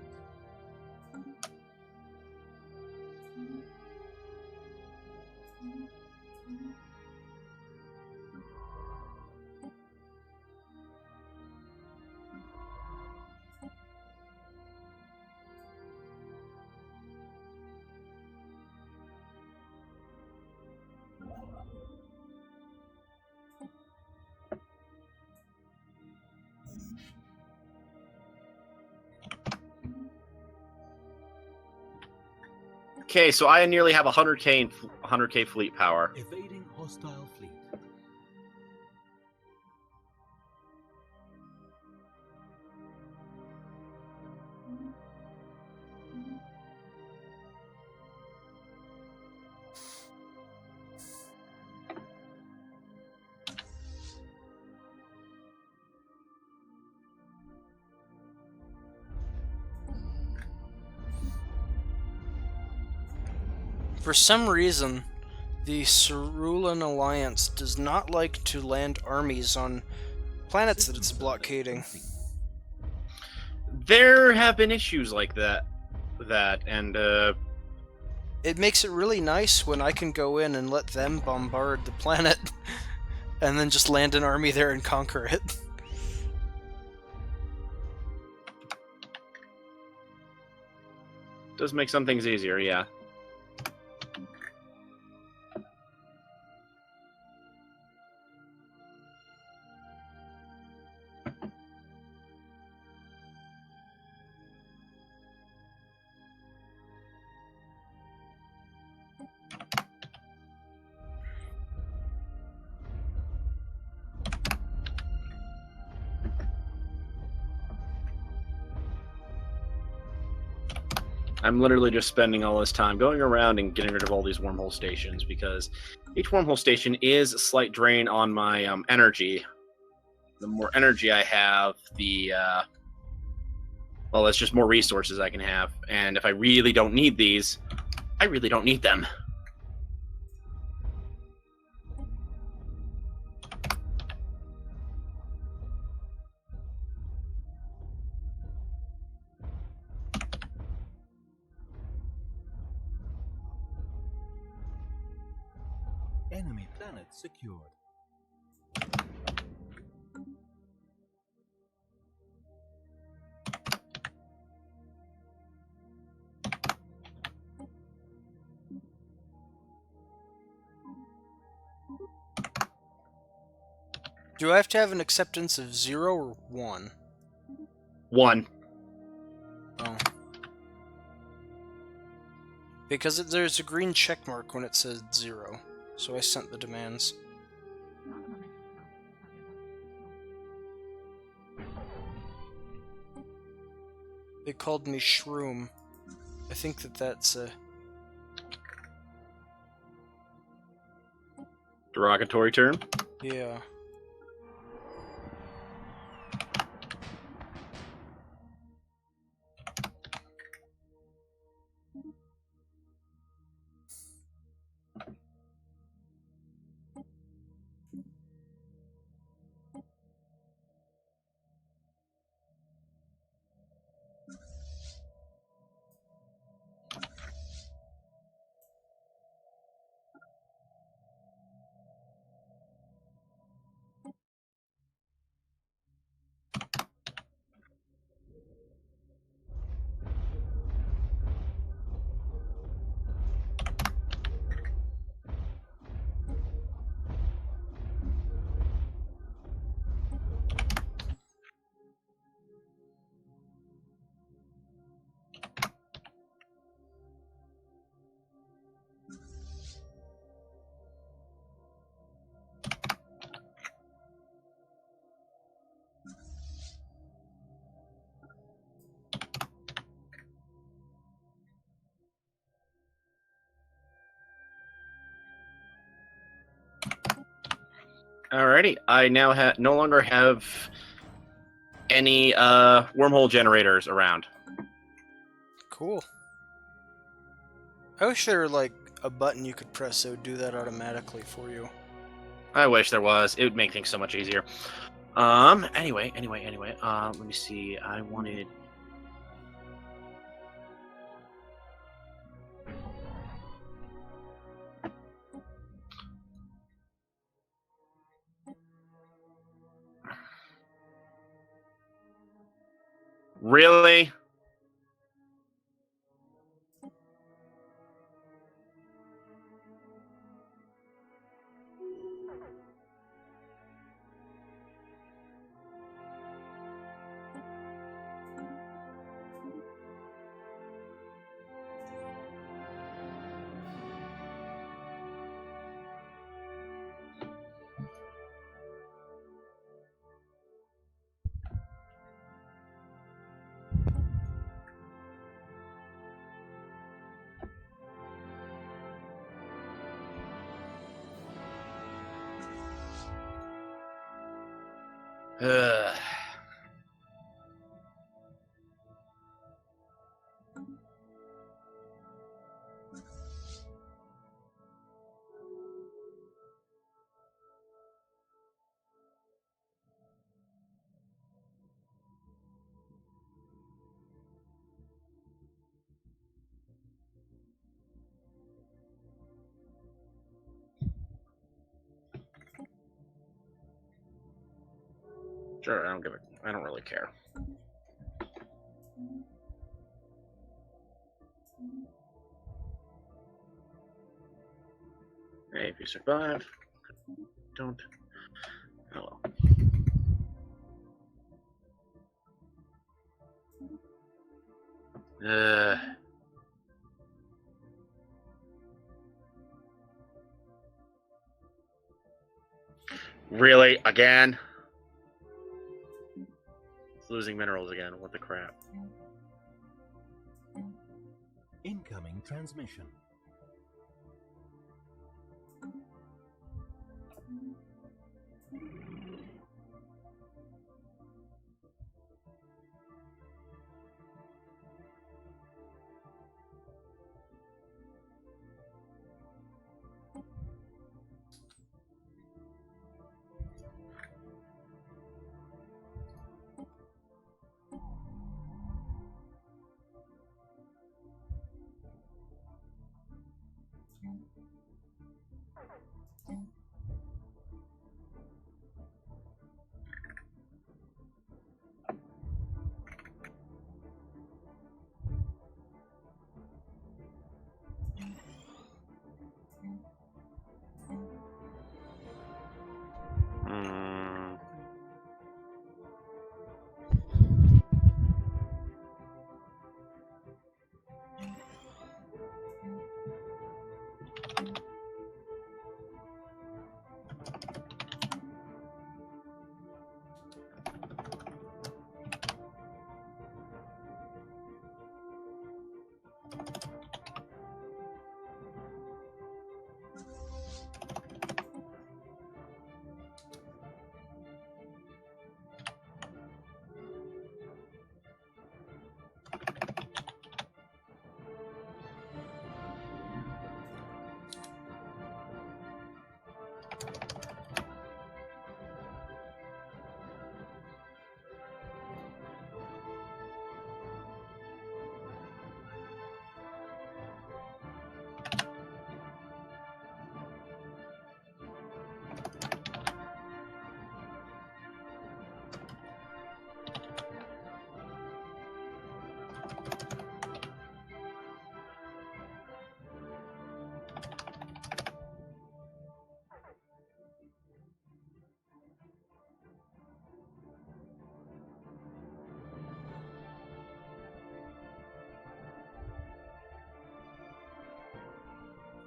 Okay, so I nearly have 100k fleet power. Evading hostile fleet. For some reason, the Cerulean Alliance does not like to land armies on planets that it's blockading. There have been issues like that, and It makes it really nice when I can go in and let them bombard the planet, and then just land an army there and conquer it. does make some things easier, yeah. I'm literally just spending all this time going around and getting rid of all these wormhole stations because each wormhole station is a slight drain on my energy. The more energy I have, well, it's just more resources I can have. And if I really don't need these, I really don't need them. Enemy planet secured. Do I have to have an acceptance of 0 or 1? 1. Oh. Because there's a green check mark when it says 0, so I sent the demands. They called me Shroom. I think that's a... Derogatory term? yeah. Alrighty, I now no longer have any wormhole generators around. Cool. I wish there were like a button you could press that would do that automatically for you. I wish there was. It would make things so much easier. Anyway. Let me see. I wanted. Really? Ugh. Sure, I don't really care. Hey, if you survive, don't. Oh well. Really? Again? It's losing minerals again. What the crap? Incoming transmission. Hmm.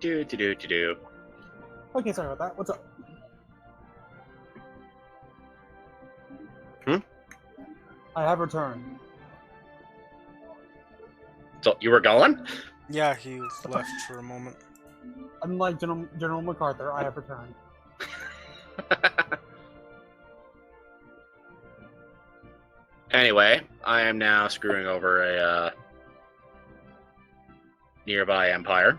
Do. Okay, sorry about that. What's up? I have returned. So you were gone? Yeah, he left for a moment. Unlike General MacArthur, I have returned. Anyway, I am now screwing over a nearby empire.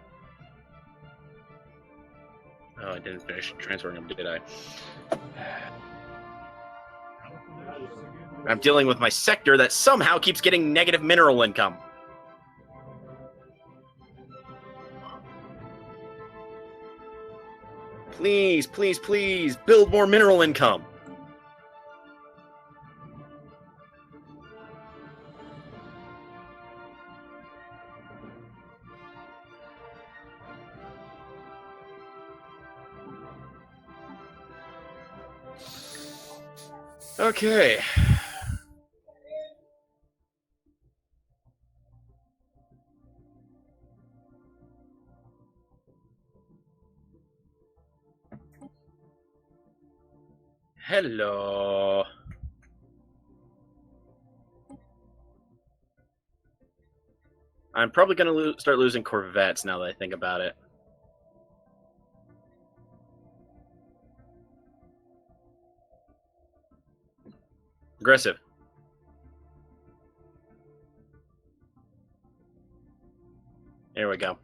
Oh, I didn't finish transferring them, did I? I'm dealing with my sector that somehow keeps getting negative mineral income. Please, please, please, build more mineral income. Okay. Hello. I'm probably going to start losing Corvettes now that I think about it. Aggressive. There we go.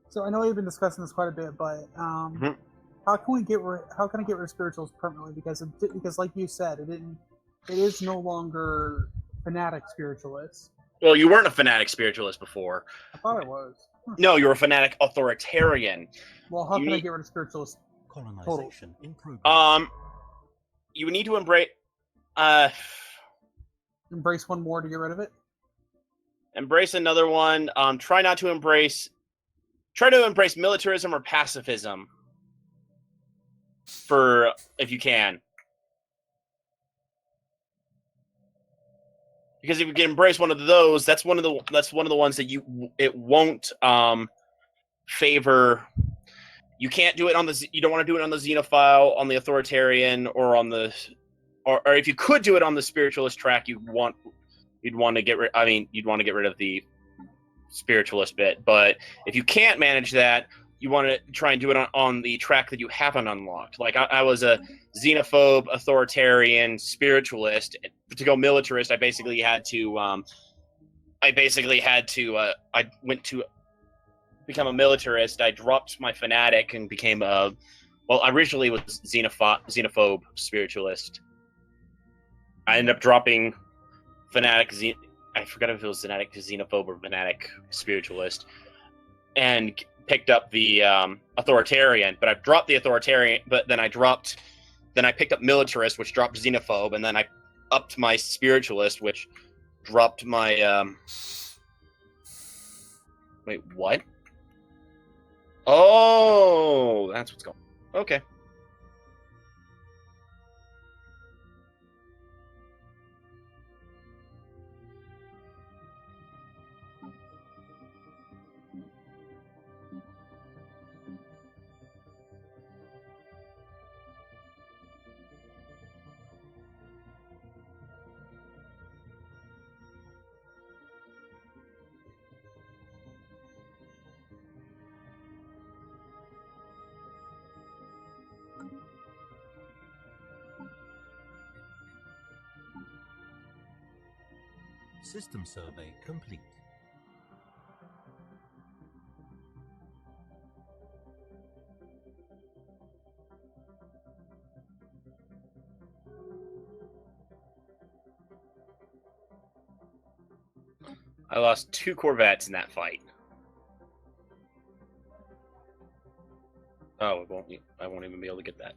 So I know we've been discussing this quite a bit, but how can I get rid of spirituals permanently? Because like you said, it is no longer fanatic spiritualists. Well, you weren't a fanatic spiritualist before. I thought I was. No, you were a fanatic authoritarian. Well, how can I get rid of spiritualists? Colonization in progress. You need to embrace Embrace one more to get rid of it. embrace another one. Try to embrace militarism or pacifism. For if you can. Because if you can embrace one of those, that's one of the ones that it won't favor. You can't do it on you don't want to do it on the xenophile, on the authoritarian, or on the or if you could do it on the spiritualist track, you'd want to get rid of the spiritualist bit. But if you can't manage that, you want to try and do it on the track that you haven't unlocked. Like I was a xenophobe, authoritarian, spiritualist. To go militarist, I basically had to. I went to become a militarist. I dropped my fanatic and became I originally was xenophobe spiritualist. I ended up dropping fanatic. I forgot if it was fanatic xenophobe or fanatic spiritualist, and picked up the authoritarian. But I dropped the authoritarian. But then I picked up militarist, which dropped xenophobe, and then I upped my spiritualist, which dropped my. Wait, what? Oh, that's what's going on. Okay. System survey complete. I lost 2 Corvettes in that fight. Oh, I won't even be able to get that.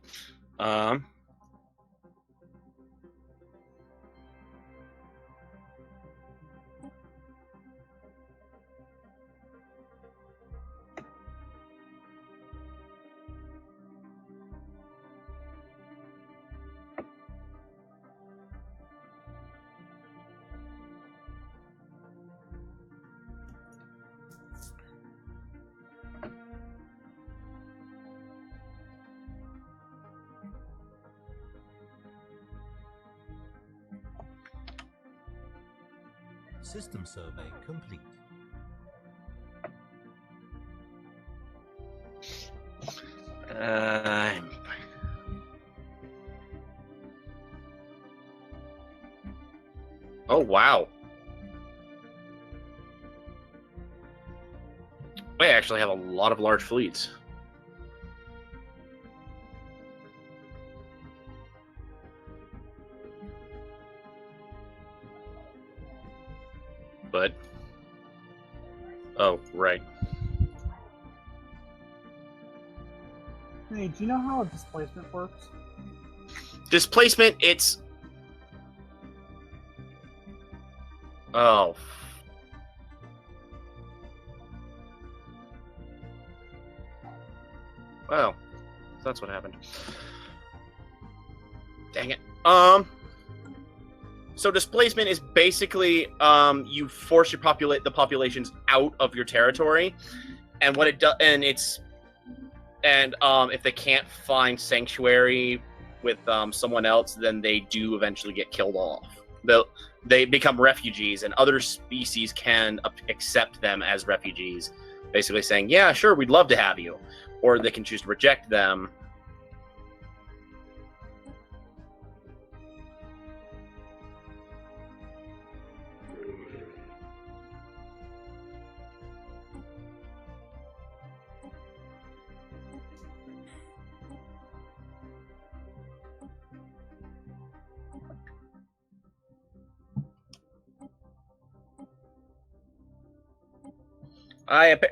System survey complete. Oh, wow. We actually have a lot of large fleets. But... Oh, right. Hey, do you know how a displacement works? Displacement, it's... Oh. Well, that's what happened. Dang it. So displacement is basically you force your the populations out of your territory, and what it does, and if they can't find sanctuary with someone else, then they do eventually get killed off. They become refugees, and other species can accept them as refugees, basically saying, "Yeah, sure, we'd love to have you," or they can choose to reject them.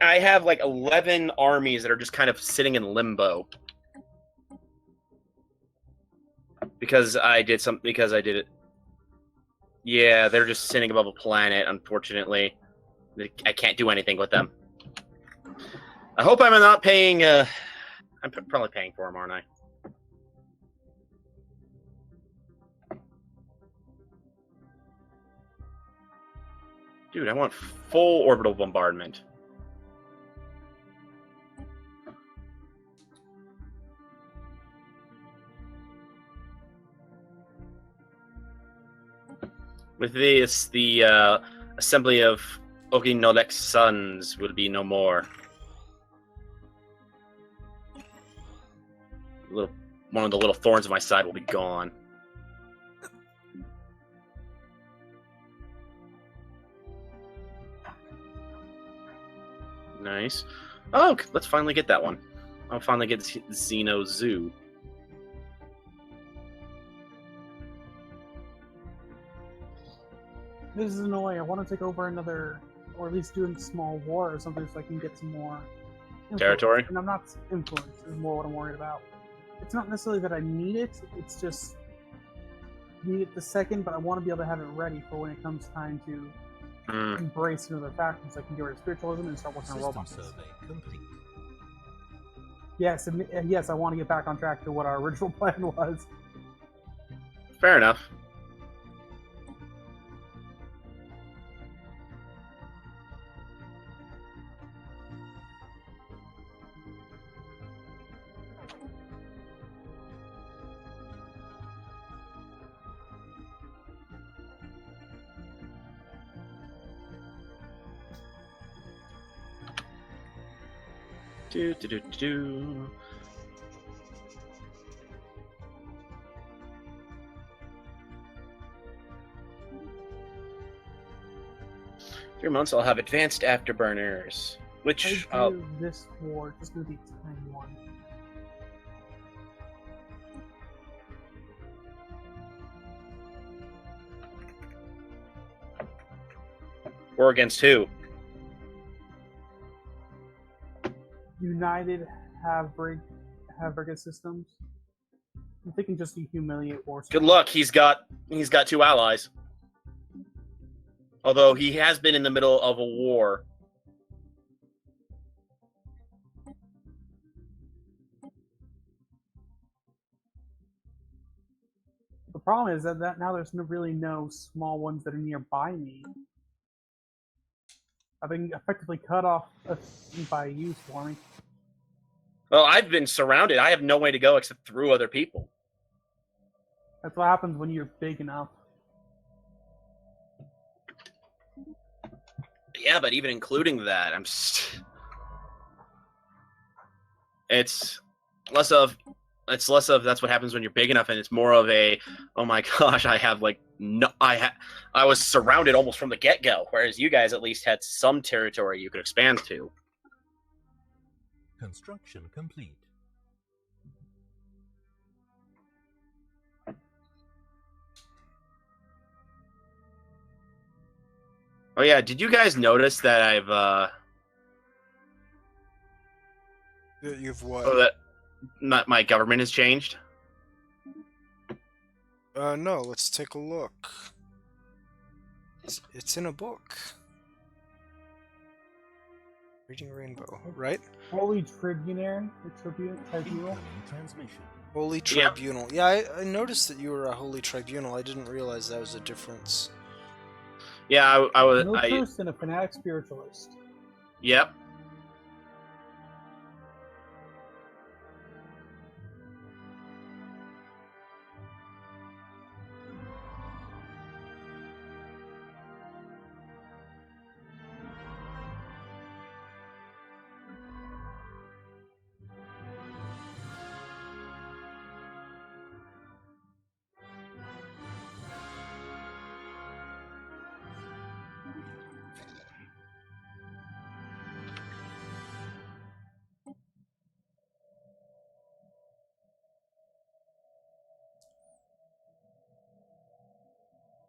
I have like 11 armies that are just kind of sitting in limbo because I did it. Yeah, they're just sitting above a planet. Unfortunately, I can't do anything with them. I hope I'm not paying. I'm probably paying for them, aren't I? Dude, I want full orbital bombardment. With this, the assembly of Oginolek's sons will be no more. One of the little thorns of my side will be gone. Nice. Oh, let's finally get that one. I'll finally get Xeno Zoo. This is annoying. I want to take over another, or at least do a small war or something so I can get some more influence. Territory? And I'm not influence, is more what I'm worried about. It's not necessarily that I need it, it's just need it the second, but I want to be able to have it ready for when it comes time to embrace another faction so I can get rid of spiritualism and start working on System robots. survey complete. Yes, and yes, I want to get back on track to what our original plan was. Fair enough. Do. 3 months, I'll have advanced afterburners, which I do this war, just going to be time one. war against who? United Havriga Systems. I'm thinking just to humiliate war. Good luck. He's got 2 allies. Although he has been in the middle of a war. The problem is that now there's really no small ones that are nearby me. I've been effectively cut off by use for me. Well, I've been surrounded. I have no way to go except through other people. That's what happens when you're big enough. Yeah, but even including that, it's less of that's what happens when you're big enough, and it's more of a, oh my gosh, I have like no, I was surrounded almost from the get-go, whereas you guys at least had some territory you could expand to. Construction complete. Oh yeah, did you guys notice that You've what? that not my government has changed? No, let's take a look. It's in a book. Reading Rainbow, right? Holy Tribunary, the Tribunal. Incoming transmission. Holy Yeah. Tribunal. Yeah, I noticed that you were a Holy Tribunal. I didn't realize that was a difference. Yeah, I was. Militarist and a fanatic spiritualist. Yep.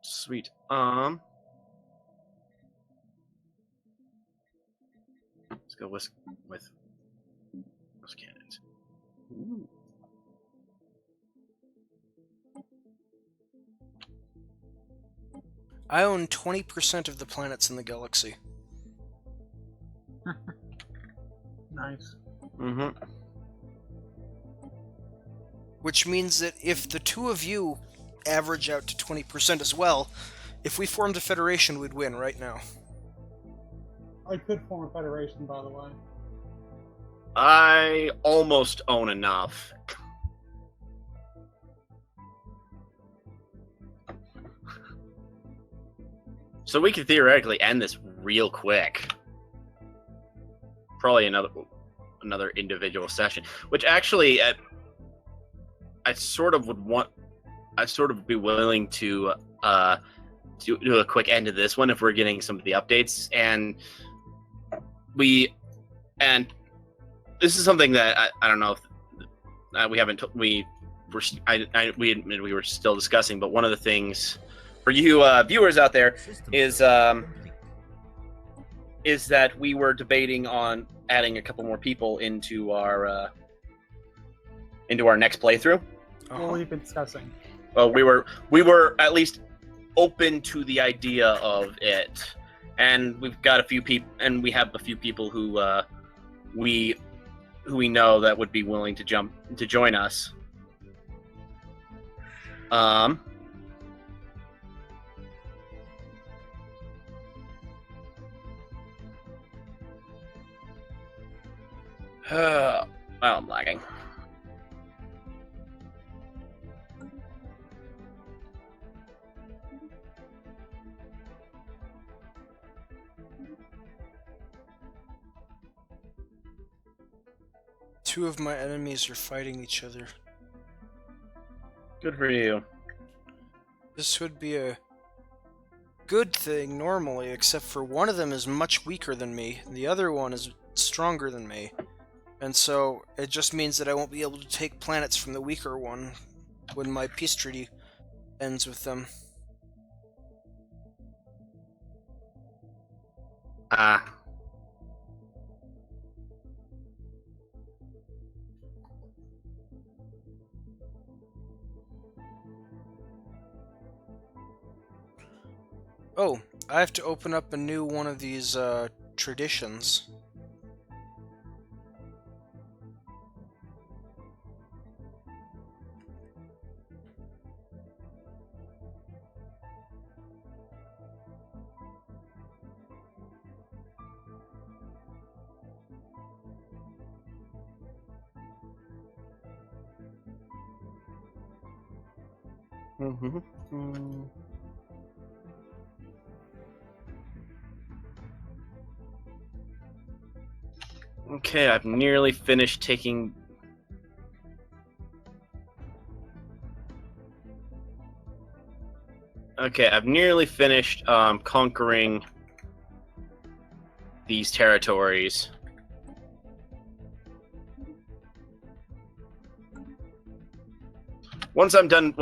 Sweet. Let's go with cannons. Ooh. I own 20% of the planets in the galaxy. Nice. Mm-hmm. Which means that if the two of you average out to 20% as well, if we formed a federation, we'd win right now. I could form a federation, by the way. I almost own enough. So we could theoretically end this real quick. Probably another individual session, which actually I'd sort of be willing to do a quick end to this one if we're getting some of the updates, and this is something that I don't know if we haven't we admit we were still discussing, but one of the things for you viewers out there System is complete. is that we were debating on adding a couple more people into our next playthrough. What we've been discussing. Well, we were at least open to the idea of it, and we've got a few people, and we have a few people who we know that would be willing to join us. Well, I'm lagging. Two of my enemies are fighting each other. Good for you. This would be a good thing normally, except for one of them is much weaker than me, and the other one is stronger than me. And so it just means that I won't be able to take planets from the weaker one when my peace treaty ends with them. Oh, I have to open up a new one of these traditions. Okay, I've nearly finished taking. Okay, I've nearly finished conquering these territories. Once I'm done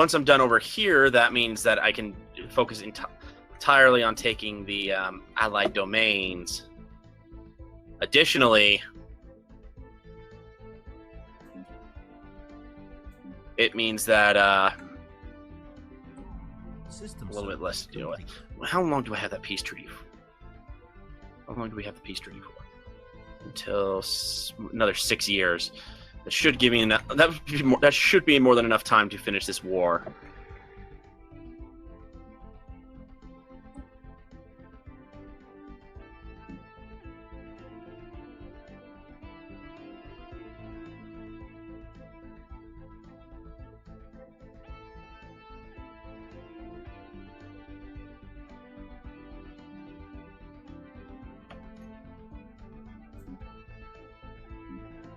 over here, that means that I can focus entirely on taking the allied domains. Additionally, it means that System a little bit survey less to deal with. complete. How long do I have that peace treaty for? How long do we have the peace treaty for? Until another 6 years. That should give me enough. That should be more than enough time to finish this war.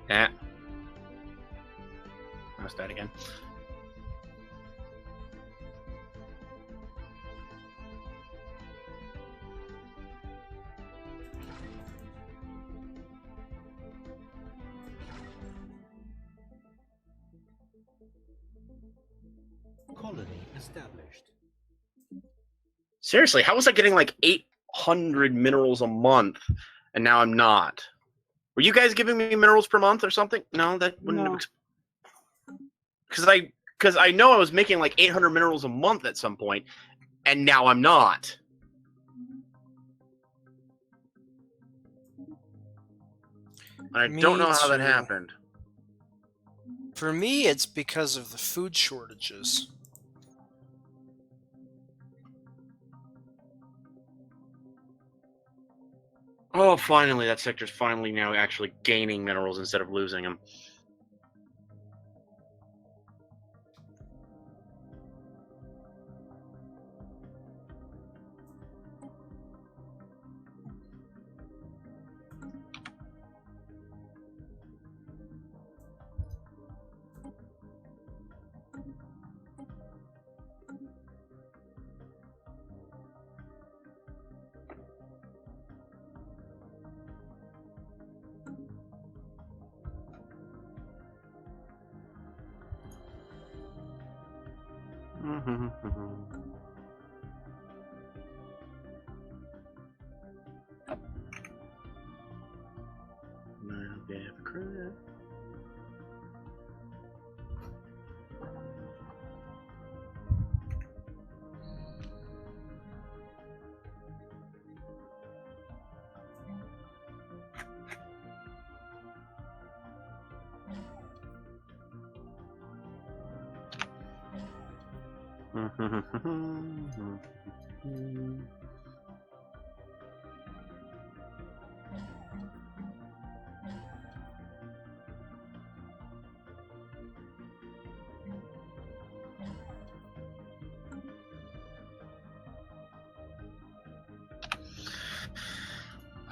Ah. I'll start again. Colony established. Seriously, how was I getting like 800 minerals a month, and now I'm not? Were you guys giving me minerals per month or something? No, that wouldn't No. have. Because I know I was making like 800 minerals a month at some point, and now I'm not. I don't know how that too. happened. For me, it's because of the food shortages. Oh, finally, that sector's finally now actually gaining minerals instead of losing them.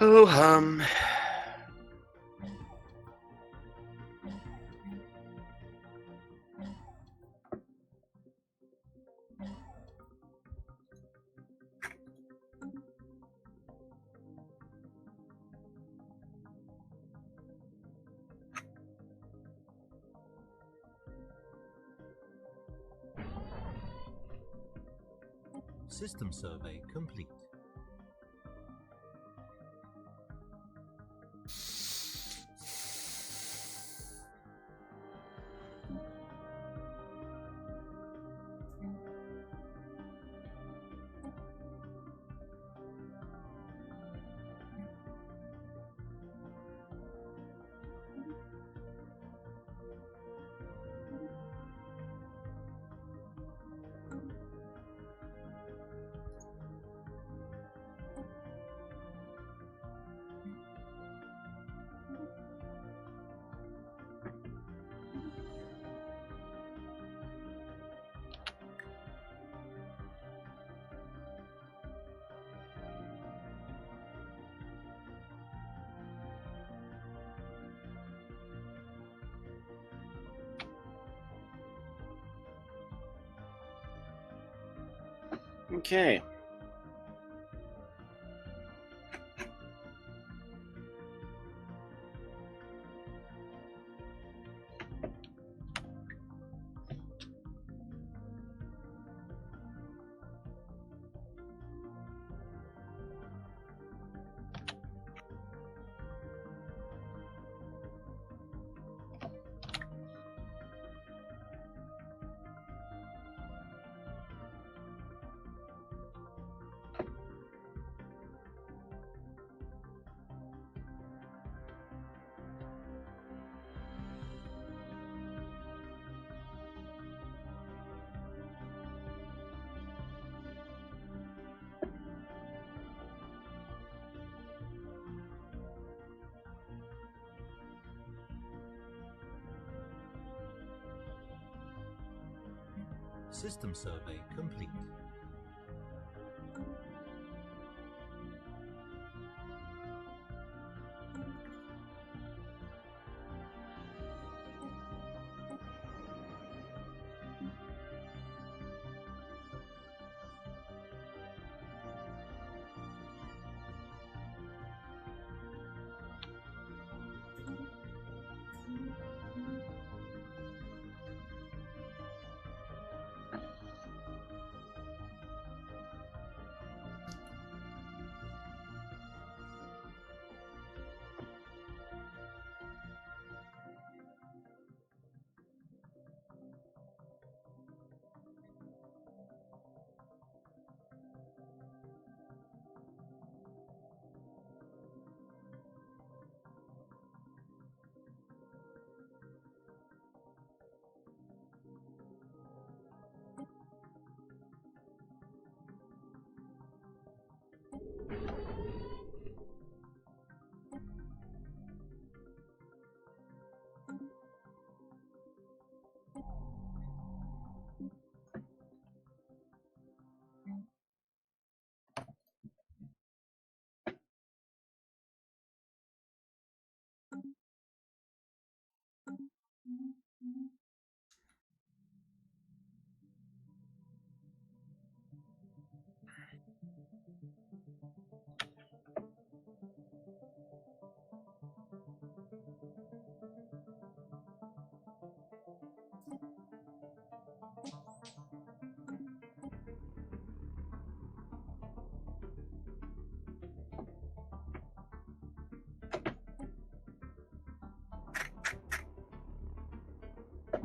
Oh, System survey complete. Okay. System survey complete.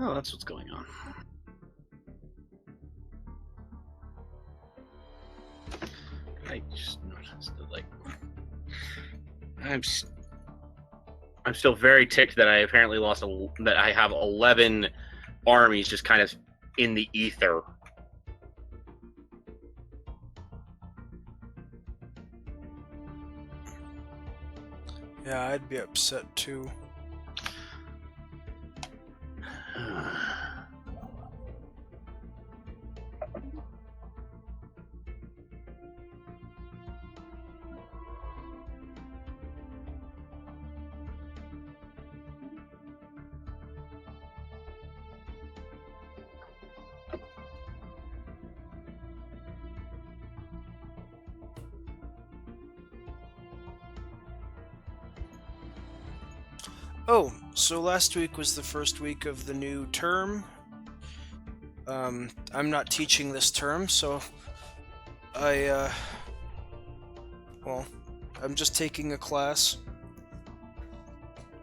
Oh, that's what's going on. I just noticed that, like, I'm still very ticked that I apparently lost that I have 11 armies just kind of in the ether. Yeah, I'd be upset too. Oh, so last week was the first week of the new term. I'm not teaching this term, so well, I'm just taking a class.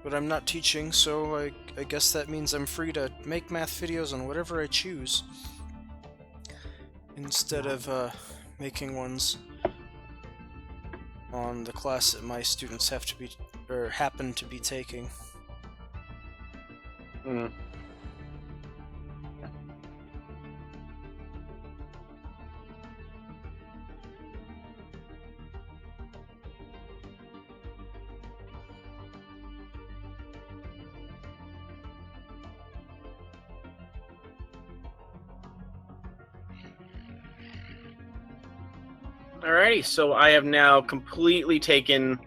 But I'm not teaching, so I guess that means I'm free to make math videos on whatever I choose. Instead of making ones on the class that my students have to be, or happen to be taking. Mm. Alrighty, so I have now completely taken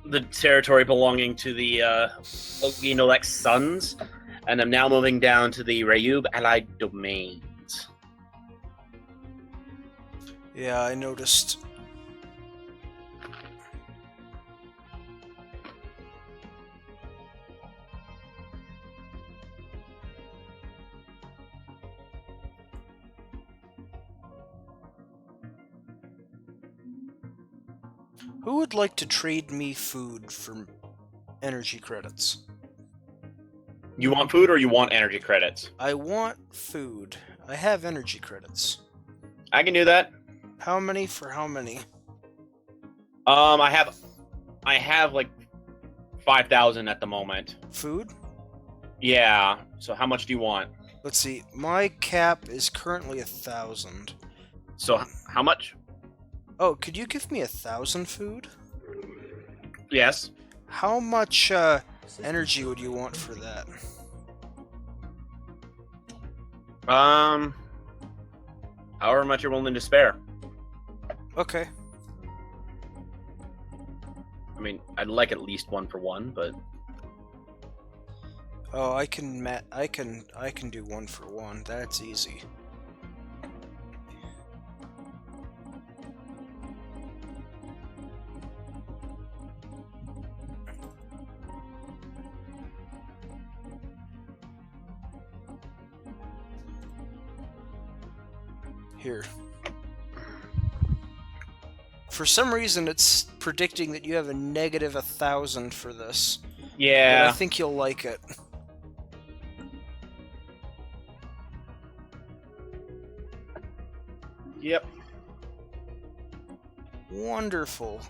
the territory belonging to the Oginolek's sons, and I'm now moving down to the Rayub Allied Domains. Yeah, I noticed. Who would like to trade me food for energy credits? You want food or you want energy credits? I want food. I have energy credits. I can do that. How many for how many? I have like 5,000 at the moment. Food? Yeah. So how much do you want? Let's see. My cap is currently 1,000. So how much? Oh, could you give me 1,000 food? Yes. How much energy would you want for that? However much you're willing to spare. Okay. I mean, I'd like at least 1 for 1, but Oh, I can do 1 for 1. That's easy. Here. For some reason, it's predicting that you have a negative 1,000 for this. But yeah. I think you'll like it. Yep. Wonderful.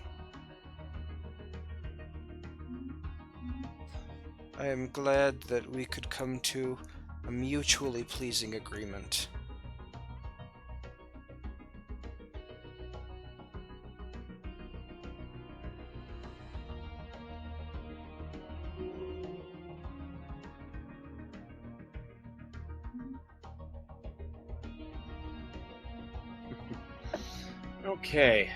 I am glad that we could come to a mutually pleasing agreement. Okay.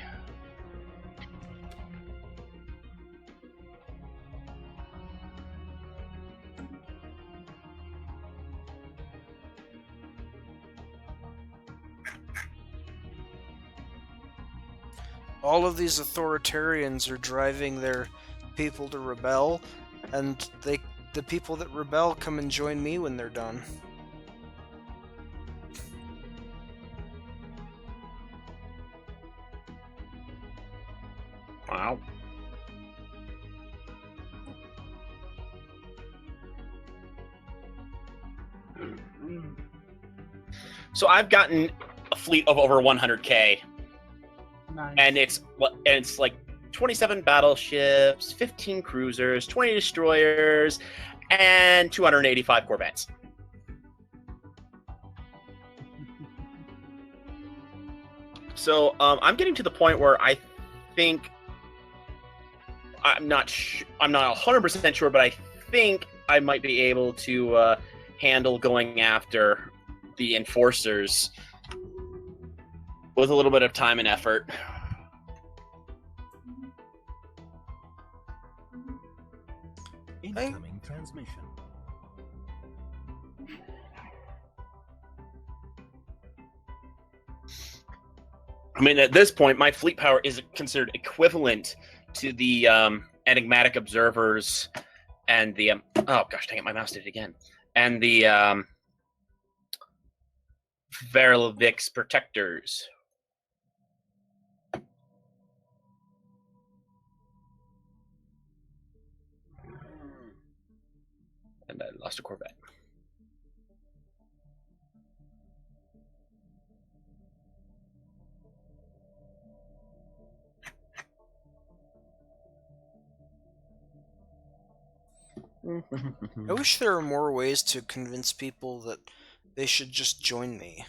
All of these authoritarians are driving their people to rebel, and the people that rebel come and join me when they're done. Wow. So I've gotten a fleet of over 100k, Nice. and it's like 27 battleships, 15 cruisers, 20 destroyers, and 285 corvettes. So I'm getting to the point where I think I'm not 100% sure, but I think I might be able to handle going after the enforcers with a little bit of time and effort. Incoming transmission. I mean, at this point, my fleet power is considered equivalent to the enigmatic observers and the oh gosh, dang it, my mouse did it again, and the Verilvix protectors. And I lost a corvette. I wish there were more ways to convince people that they should just join me.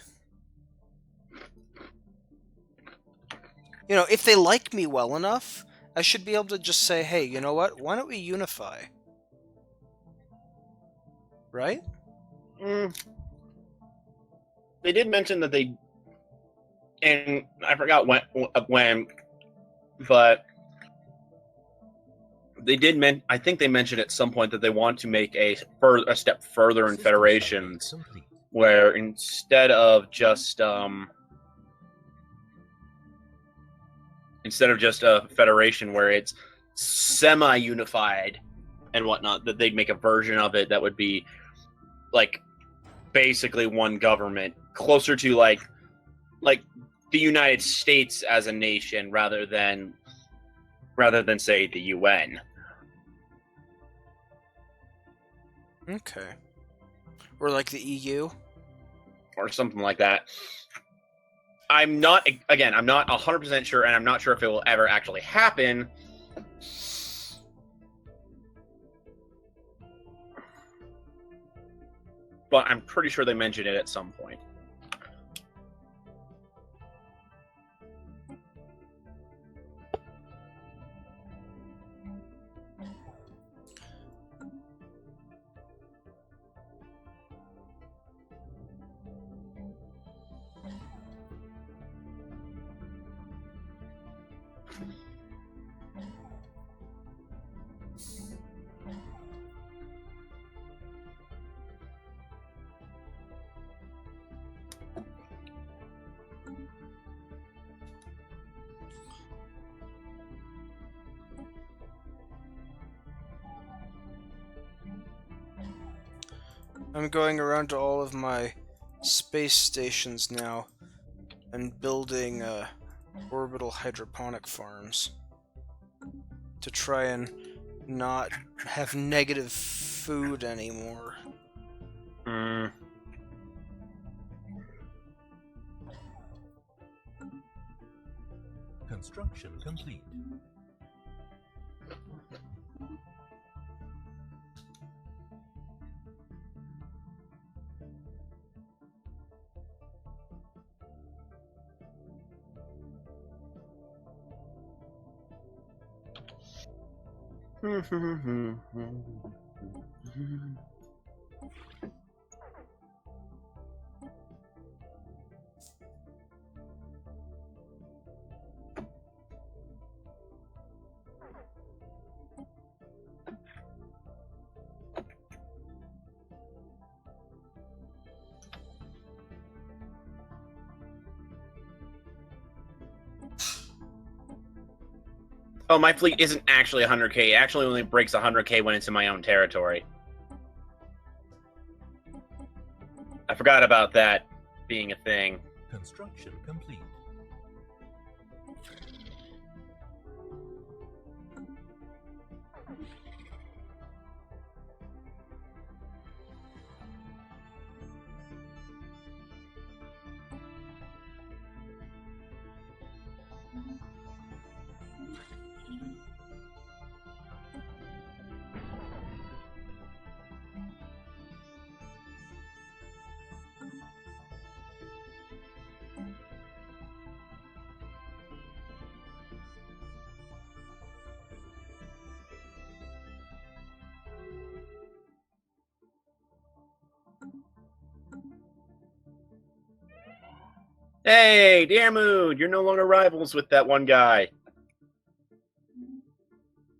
You know, if they like me well enough, I should be able to just say, hey, you know what? Why don't we unify? Right? They did mention that they, and I forgot when, but they did I think they mentioned at some point that they want to make a step further in federations, Complete. where instead of just instead of just a federation where it's semi-unified and whatnot, that they'd make a version of it that would be like basically one government, closer to like the United States as a nation rather than say the UN. Okay. Or like the EU? Or something like that. I'm not 100% sure, and I'm not sure if it will ever actually happen. But I'm pretty sure they mentioned it at some point. I'm going around to all of my space stations now and building orbital hydroponic farms to try and not have negative food anymore. Construction complete. Oh, my fleet isn't actually 100k. It actually only breaks 100k when it's in my own territory. I forgot about that being a thing. Construction complete. Hey, Diarmuid, you're no longer rivals with that one guy.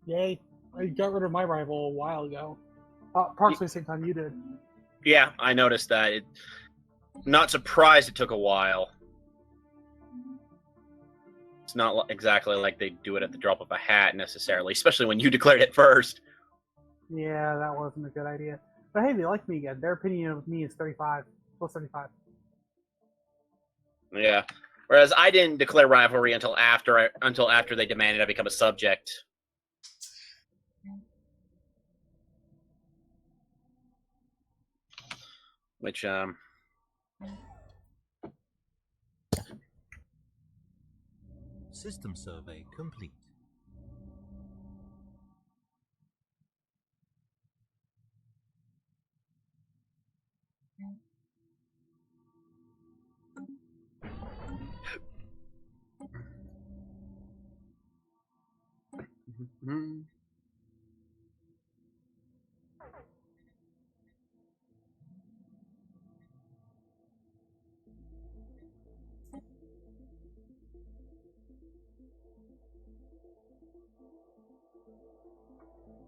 Yay! I got rid of my rival a while ago. Approximately the same time you did. Yeah, I noticed that. Not surprised it took a while. It's not exactly like they do it at the drop of a hat necessarily, especially when you declared it first. Yeah, that wasn't a good idea. But hey, they like me again. Their opinion of me is 35. Plus 35. Yeah. Whereas I didn't declare rivalry until after they demanded I become a subject. Which System survey complete.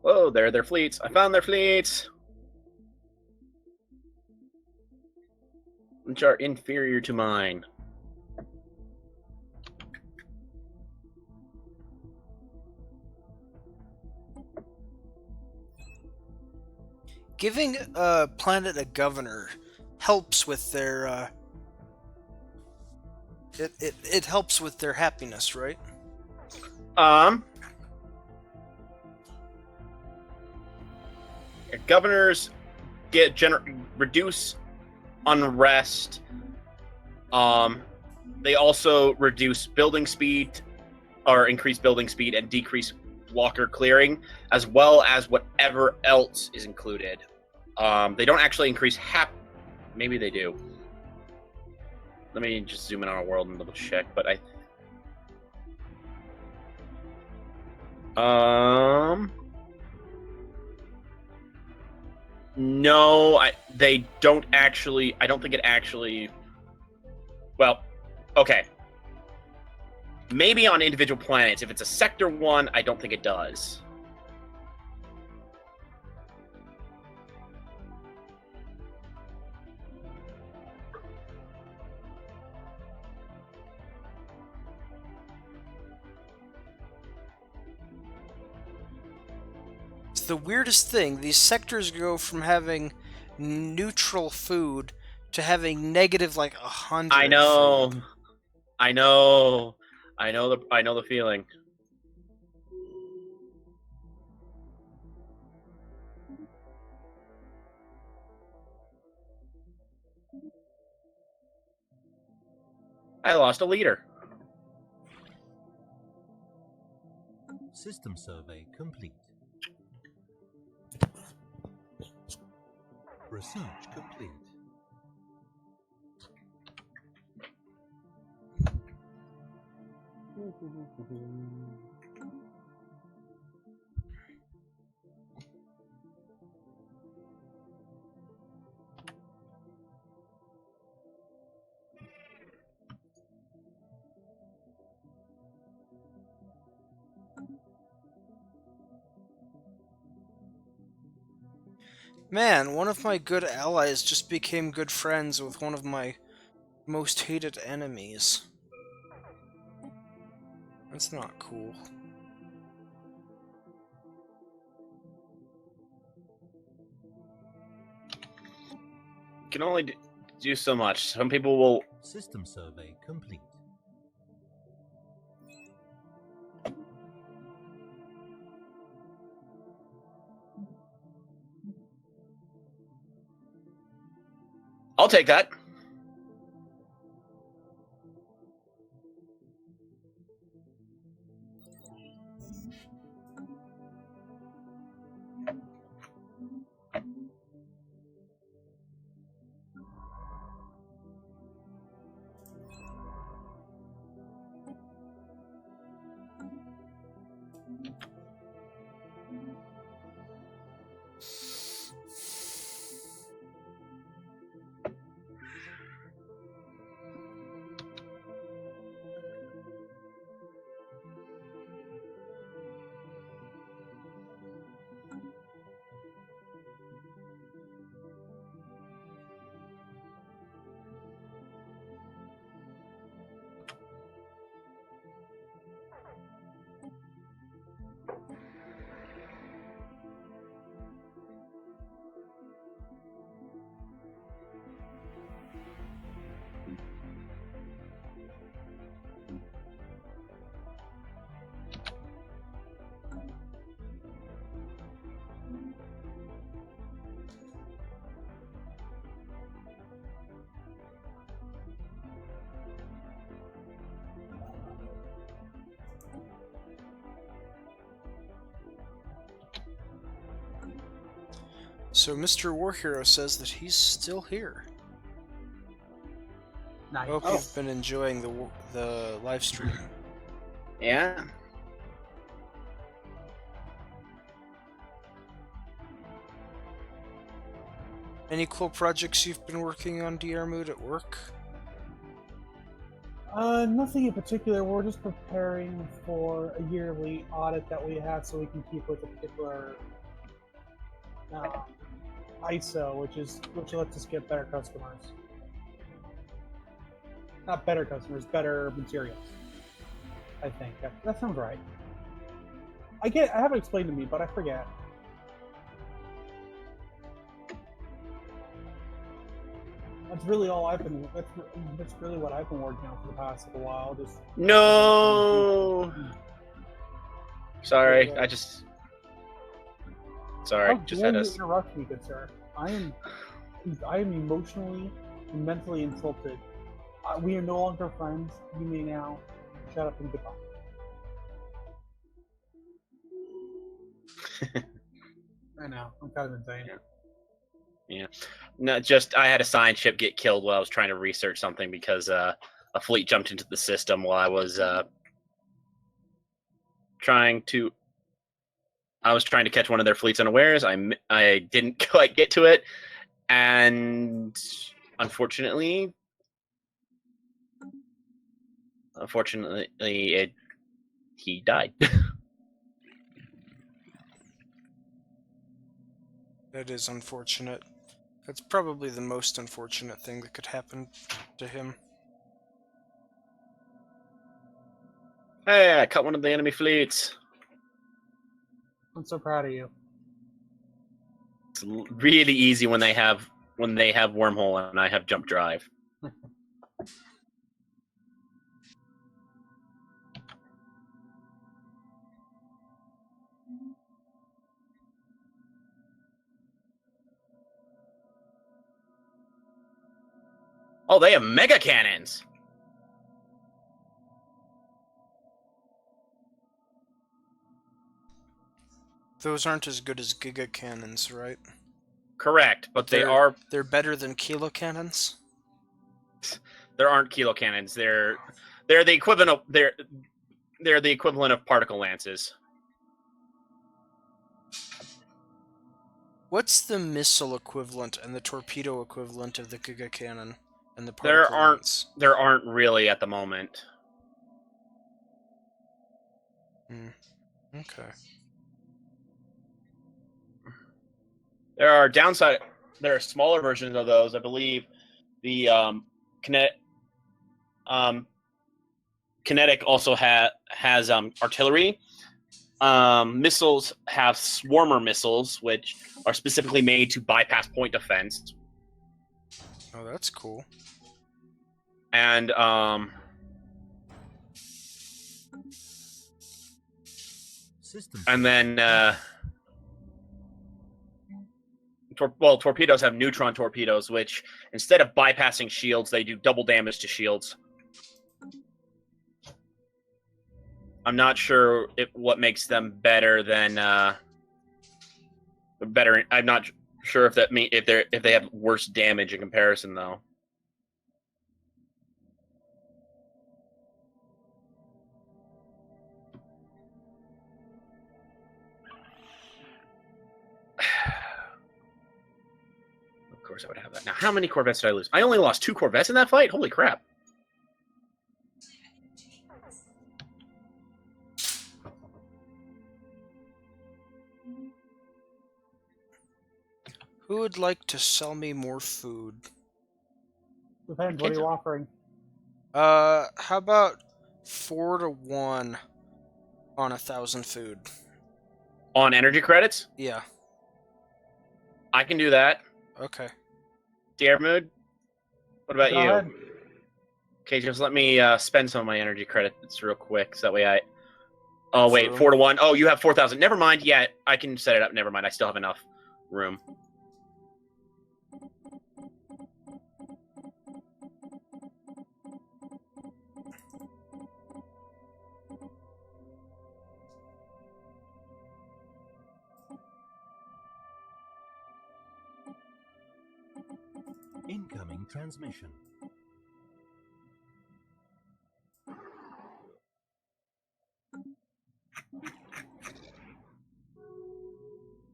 Whoa, there are their fleets. I found their fleets. Which are inferior to mine. Giving a planet a governor helps with their it helps with their happiness, right? Governors reduce unrest. They also reduce building speed, or increase building speed and decrease walker clearing, as well as whatever else is included. They don't actually increase Maybe they do. Let me just zoom in on our world and double check. But no, they don't actually. I don't think it actually. Well, okay. Maybe on individual planets. If it's a Sector 1, I don't think it does. It's the weirdest thing. These sectors go from having neutral food to having negative like 100. I know. Food. I know. I know the feeling. I lost a leader. System survey complete. Research complete. Man, one of my good allies just became good friends with one of my most hated enemies. That's not cool. You can only do so much. Some people will. System survey complete. I'll take that. So Mr. Warhero says that he's still here. Nice. I hope you've been enjoying the live stream. Yeah. Any cool projects you've been working on, DR Mood, at work? Nothing in particular. We're just preparing for a yearly audit that we have so we can keep with a particular ISO, which lets us get better customers. Not better customers, better materials. I think that sounds right. I have it explained to me, but I forget. That's really all I've been. That's really what I've been working on for the past little while. Just No. Sorry, Yeah. I just. Sorry, How just dare had you us. interrupt me, good sir? I am emotionally and mentally insulted. We are no longer friends. You may now shut up and goodbye. I know. I'm kind of insane. Yeah. No, just I had a science ship get killed while I was trying to research something because a fleet jumped into the system while I was trying to. I was trying to catch one of their fleets unawares. I didn't quite get to it, and unfortunately, he died. That is unfortunate. That's probably the most unfortunate thing that could happen to him. Hey, I caught one of the enemy fleets. I'm so proud of you. It's really easy when they have wormhole and I have jump drive. Oh, they have mega cannons. Those aren't as good as giga cannons, right? Correct, but They're better than kilo cannons. there aren't kilo cannons. They're the equivalent of they're the equivalent of particle lances. What's the missile equivalent and the torpedo equivalent of the giga cannon and the particle lance? There aren't really at the moment. Okay. There are smaller versions of those. I believe the kinetic also has artillery. Missiles have swarmer missiles, which are specifically made to bypass point defense. Oh, that's cool. And then torpedoes have neutron torpedoes, which instead of bypassing shields, they do double damage to shields. I'm not sure what makes them better than better. I'm not sure if they have worse damage in comparison, though. Of course, I would have that. Now, how many Corvettes did I lose? I only lost 2 Corvettes in that fight. Holy crap! Who would like to sell me more food? Depends. What are you offering? How about 4-1 on 1,000 food? On energy credits? Yeah. I can do that. Okay. Mood, what about Go you? ahead. Okay, just let me spend some of my energy credits real quick, so that way I. Oh wait, Room. 4-1. Oh, you have 4,000. Never mind. Yeah, I can set it up. Never mind. I still have enough room. Incoming transmission.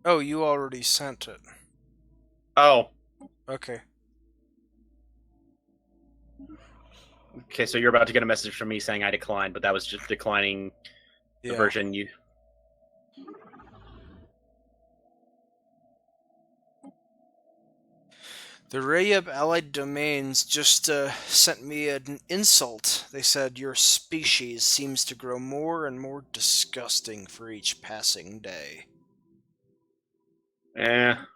Oh, you already sent it. Oh, Okay. okay. So you're about to get a message from me saying I declined, but that was just declining the Yeah. version you. The Rayab Allied Domains just sent me an insult. They said, your species seems to grow more and more disgusting for each passing day. They're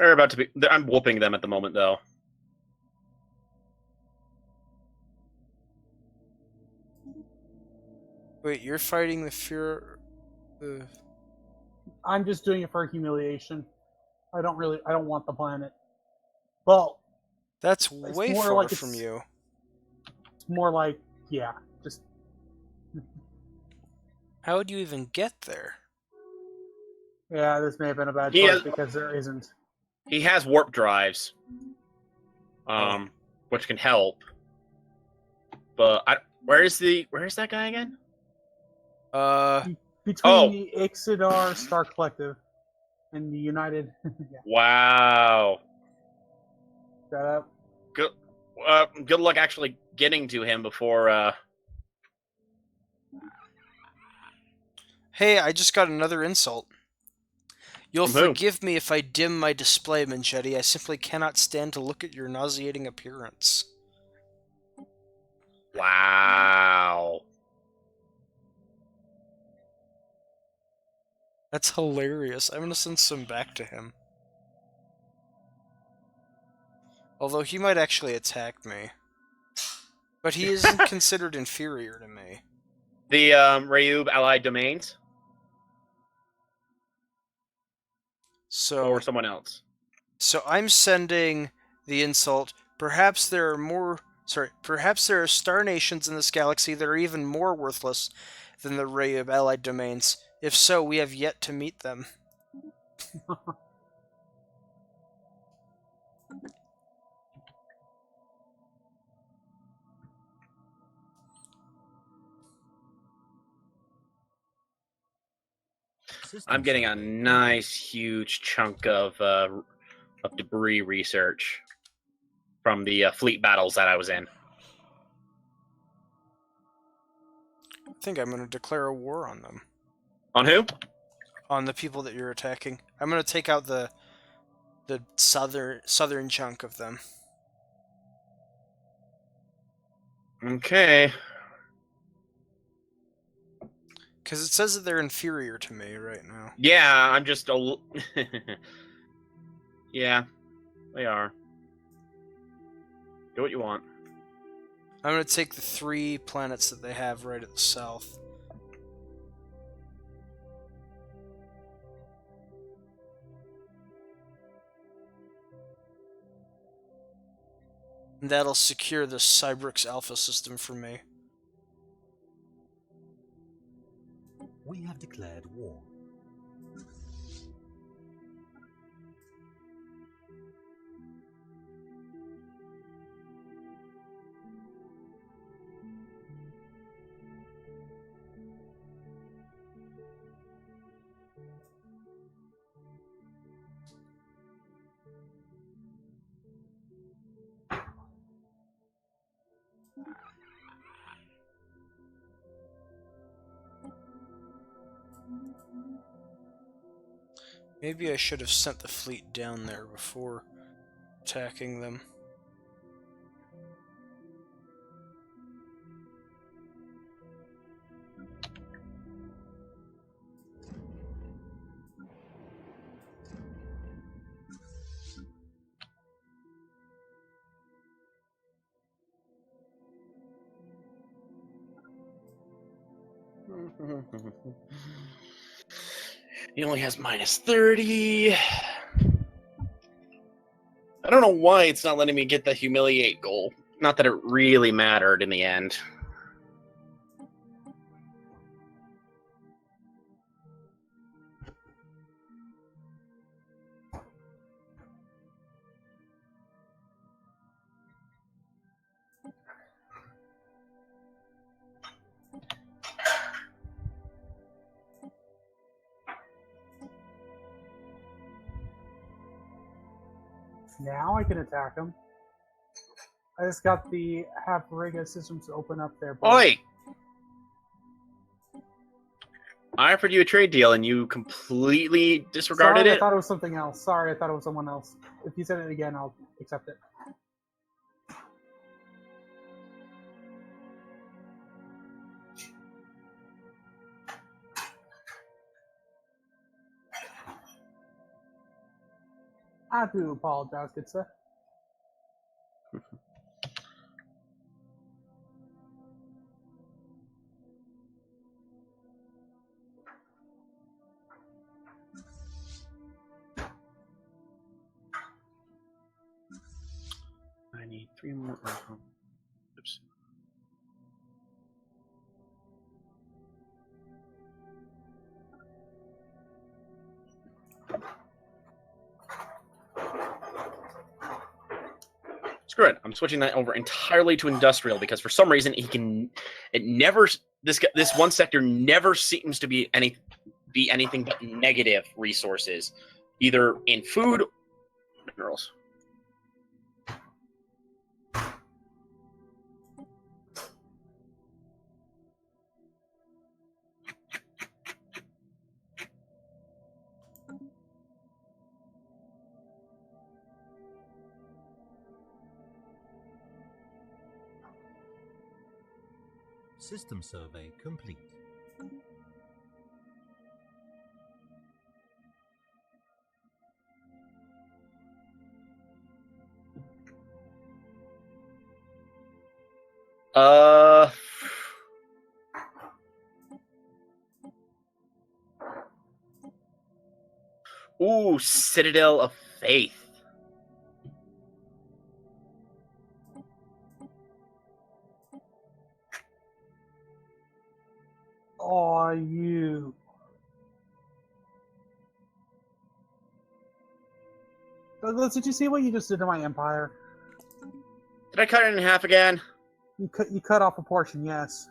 about to be. I'm whooping them at the moment, though. Wait, you're fighting the fear. I'm just doing it for humiliation. I don't want the planet. Well, That's it's way more far like from you. It's more like, yeah, just How would you even get there? yeah. This may have been a bad He choice has- because there isn't. He has warp drives, which can help. But where is that guy again? Between Oh. the Ixidar Star Collective and the United. Yeah, Wow. shut up. Good luck actually getting to him before. Hey, I just got another insult. You'll From who? forgive me if I dim my display, Manchetti. I simply cannot stand to look at your nauseating appearance. Wow. That's hilarious. I'm gonna send some back to him. Although he might actually attack me. But he isn't considered inferior to me. The Rayub allied domains So, or someone else. so I'm sending the insult. Perhaps there are star nations in this galaxy that are even more worthless than the ray of allied domains. If so, we have yet to meet them. System I'm getting a survey nice, huge chunk of debris research from the fleet battles that I was in. I think I'm going to declare a war on them. On who? On the people that you're attacking. I'm going to take out the southern chunk of them. Okay. Because it says that they're inferior to me right now. Yeah, I'm just a. Yeah, they are. Do what you want. I'm going to take the 3 planets that they have right at the south. And that'll secure the Cybrix Alpha system for me. we have declared war. Maybe I should have sent the fleet down there before attacking them. He only has minus 30. I don't know why it's not letting me get the humiliate goal. Not that it really mattered in the end. Now I can attack them. I just got the Hapriga systems to open up their. Oi! I offered you a trade deal and you completely disregarded Sorry, I it. thought it was something else. Sorry, I thought it was someone else. If you said it again, I'll accept it. I do apologize, good sir. Stream. Oops. Screw it. I'm switching that over entirely to industrial because for some reason this one sector never seems to be anything but negative resources, either in food or minerals. System survey complete. Ooh, Citadel of Faith. Oh, you. Douglas, did you see what you just did to my empire? Did I cut it in half again? You cut off a portion, yes.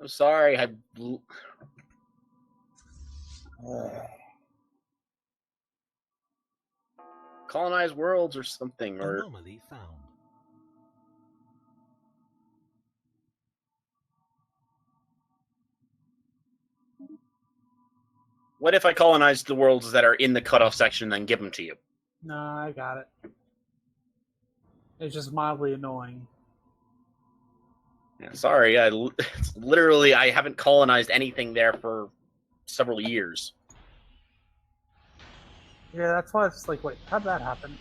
I'm sorry. Colonized worlds or something, or Anomaly found. what if I colonized the worlds that are in the cutoff section and then give them to you? Nah, I got it. It's just mildly annoying. Yeah, sorry, it's literally I haven't colonized anything there for several years. Yeah, that's why it's just like, wait, how'd that happen?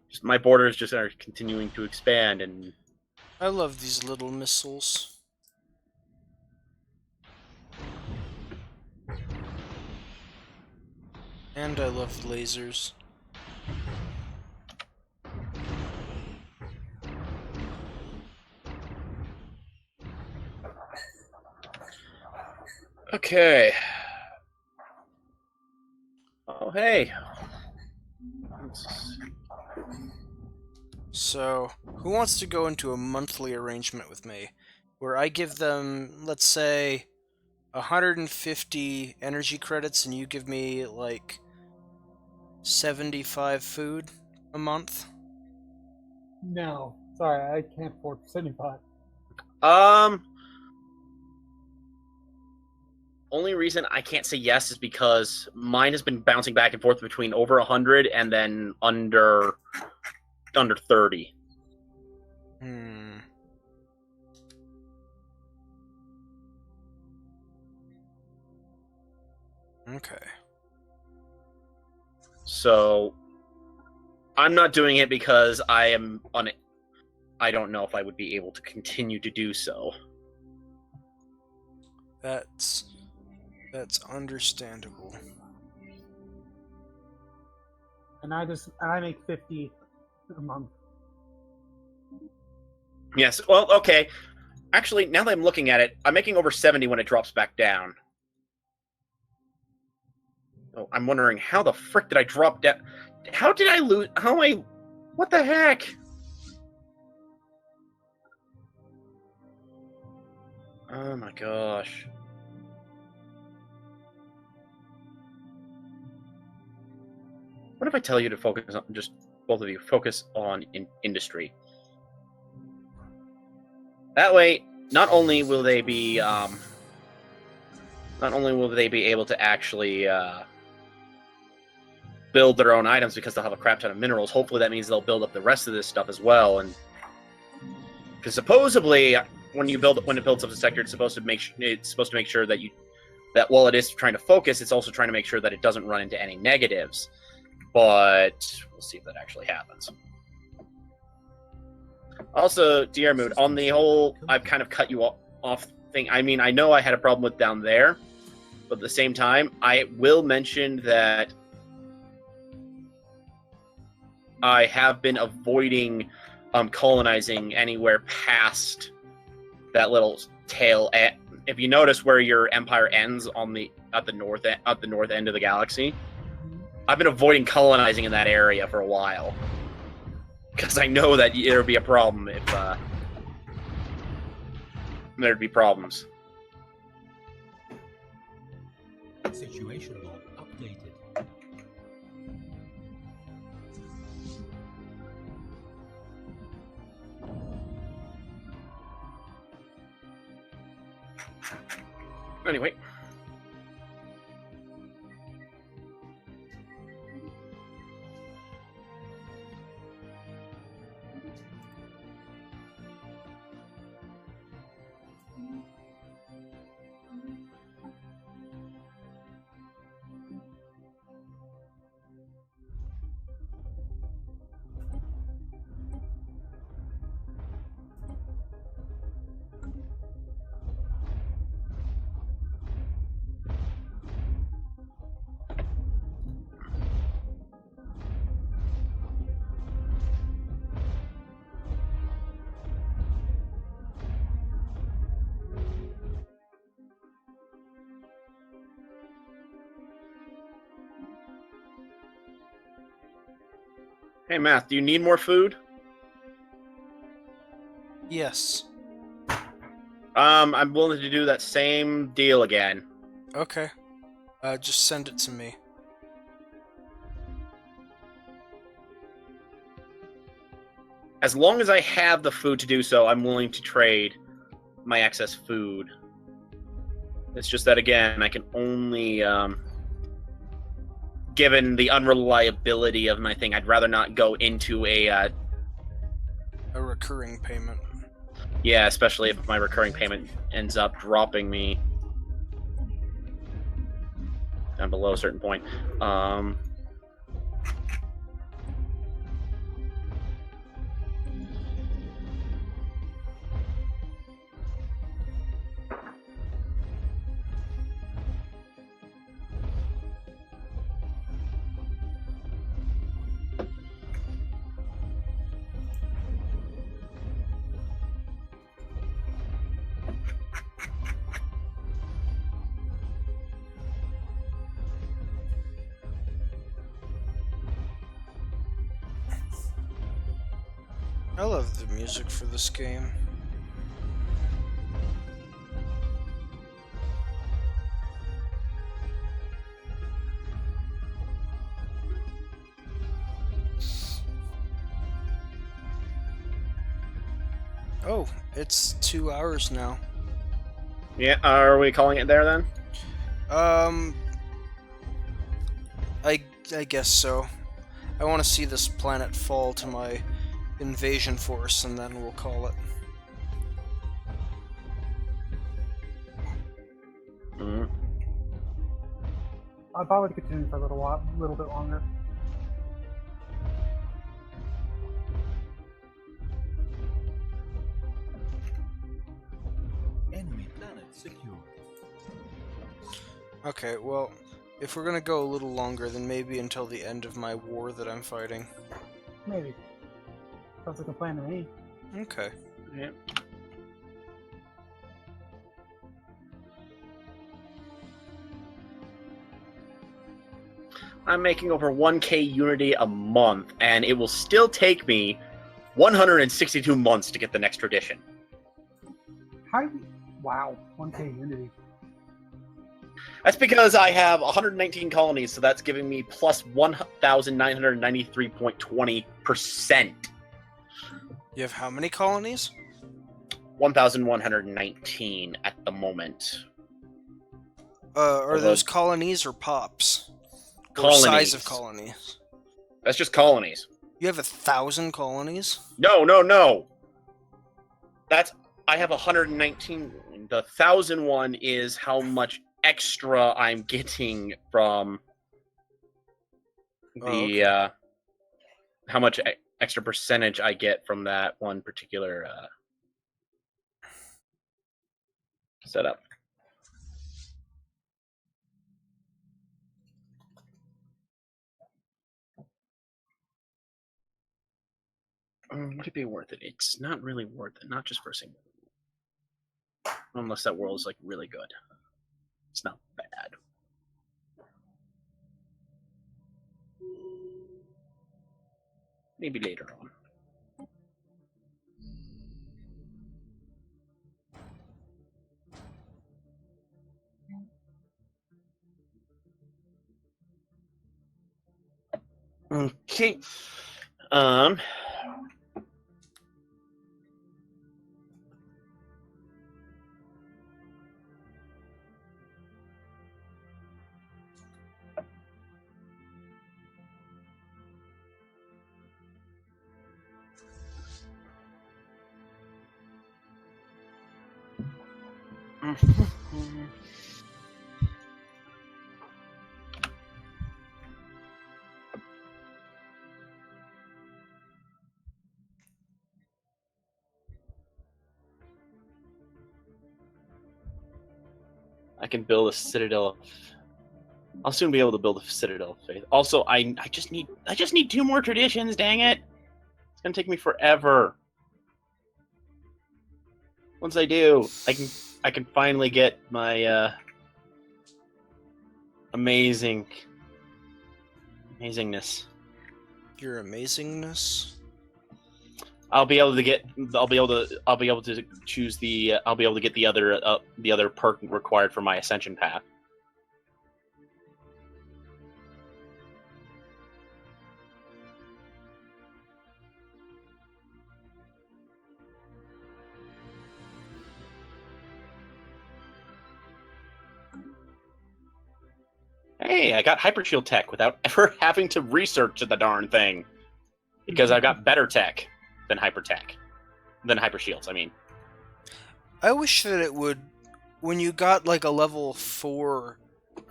Just my borders just are continuing to expand, and I love these little missiles. And I love lasers. okay. Oh, hey. So, who wants to go into a monthly arrangement with me, where I give them, let's say, 150 energy credits and you give me, like, 75 food a month? No. Sorry, I can't afford 75. Only reason I can't say yes is because mine has been bouncing back and forth between over 100 and then under 30. Okay. So I'm not doing it because I am on it. I don't know if I would be able to continue to do so. That's understandable. And I make 50 a month. Yes. Well, okay. Actually, now that I'm looking at it, I'm making over 70 when it drops back down. Oh, I'm wondering how the frick did I drop down? How did I lose? What the heck? Oh my gosh. What if I tell you to focus on, just both of you, focus on industry? That way, not only will they be able to actually build their own items because they'll have a crap ton of minerals. Hopefully that means they'll build up the rest of this stuff as well. And because supposedly when it builds up the sector, it's supposed to make sure that while it is trying to focus, it's also trying to make sure that it doesn't run into any negatives. But we'll see if that actually happens. Also, Diarmuid, on the whole, I've kind of cut you off thing. I mean, I know I had a problem with down there, but at the same time, I will mention that I have been avoiding colonizing anywhere past that little tail. If you notice where your empire ends at the north end of the galaxy, I've been avoiding colonizing in that area for a while because I know that there would be a problem if there'd be problems. Situation log updated. Anyway. Hey, Math, do you need more food? Yes. I'm willing to do that same deal again. Okay. Just send it to me. As long as I have the food to do so, I'm willing to trade my excess food. It's just that, again, I can only... given the unreliability of my thing, I'd rather not go into a recurring payment. Yeah, especially if my recurring payment ends up dropping me down below a certain point. I love the music for this game. Oh, it's 2 hours now. Yeah, are we calling it there then? I guess so. I want to see this planet fall to my invasion force, and then we'll call it. Mm-hmm. I'll probably continue for a little bit longer. Enemy planet secured. Okay, well, if we're gonna go a little longer, then maybe until the end of my war that I'm fighting. Maybe. Sounds like a plan to me. Okay. Yeah. I'm making over 1k Unity a month, and it will still take me 162 months to get the next tradition. Wow, 1K Unity. That's because I have 119 colonies, so that's giving me plus 1,993.20%. You have how many colonies? 1,119 at the moment. Are those colonies or pops? Or size of colonies. colonies? That's just colonies. You have 1,000 colonies? No. I have 119. The 1,001 is how much extra I'm getting from the how much extra percentage I get from that one particular setup. Would it be worth it? It's not really worth it. Not just for a single. Unless that world is like really good. It's not bad. Maybe later on. Okay. I can build a citadel. I'll soon be able to build a citadel of faith. Also, I just need 2 more traditions. Dang it! It's gonna take me forever. Once I do, I can finally get my amazingness. Your amazingness? I'll be able to get the other perk required for my ascension path. Hey, I got hypershield tech without ever having to research the darn thing. Because I've got better tech than hypershields, I mean. I wish that it would, when you got like a level 4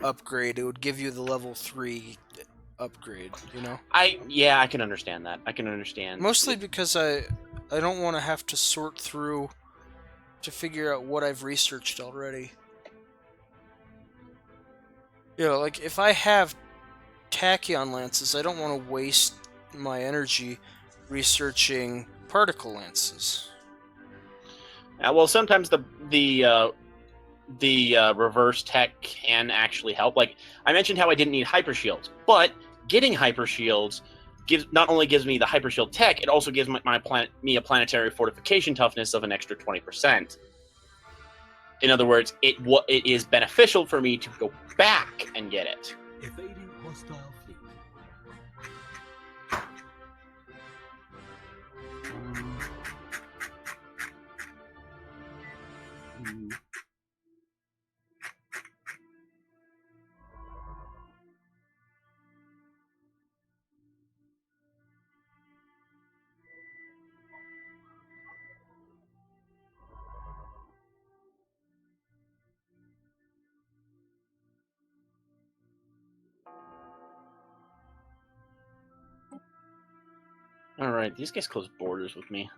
upgrade, it would give you the level 3 upgrade, you know? I can understand that. I can understand. Mostly because I don't want to have to sort through to figure out what I've researched already. You know, like, if I have tachyon lances, I don't want to waste my energy researching particle lances. Well, sometimes the reverse tech can actually help. Like, I mentioned how I didn't need hypershields, but getting hypershields not only gives me the hypershield tech, it also gives me a planetary fortification toughness of an extra 20%. In other words, it is beneficial for me to go back and get it. Evading hostile fleet. All right, these guys close borders with me.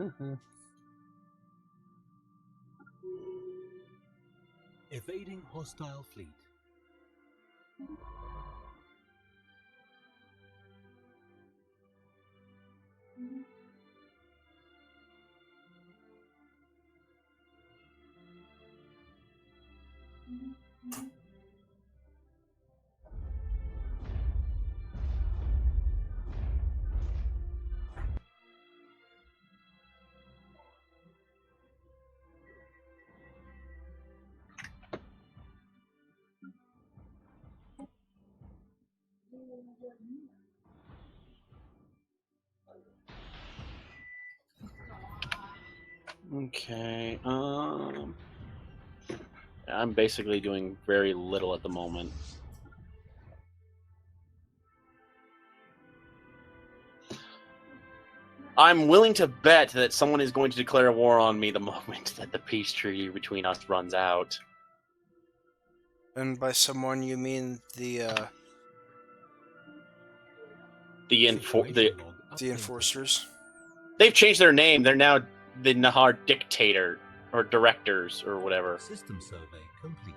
Evading hostile fleet. Okay. I'm basically doing very little at the moment. I'm willing to bet that someone is going to declare war on me the moment that the peace treaty between us runs out. And by someone, you mean the Situation log updated. enforcers? They've changed their name. They're now the Nahar Dictator, or Directors, or whatever. System survey complete.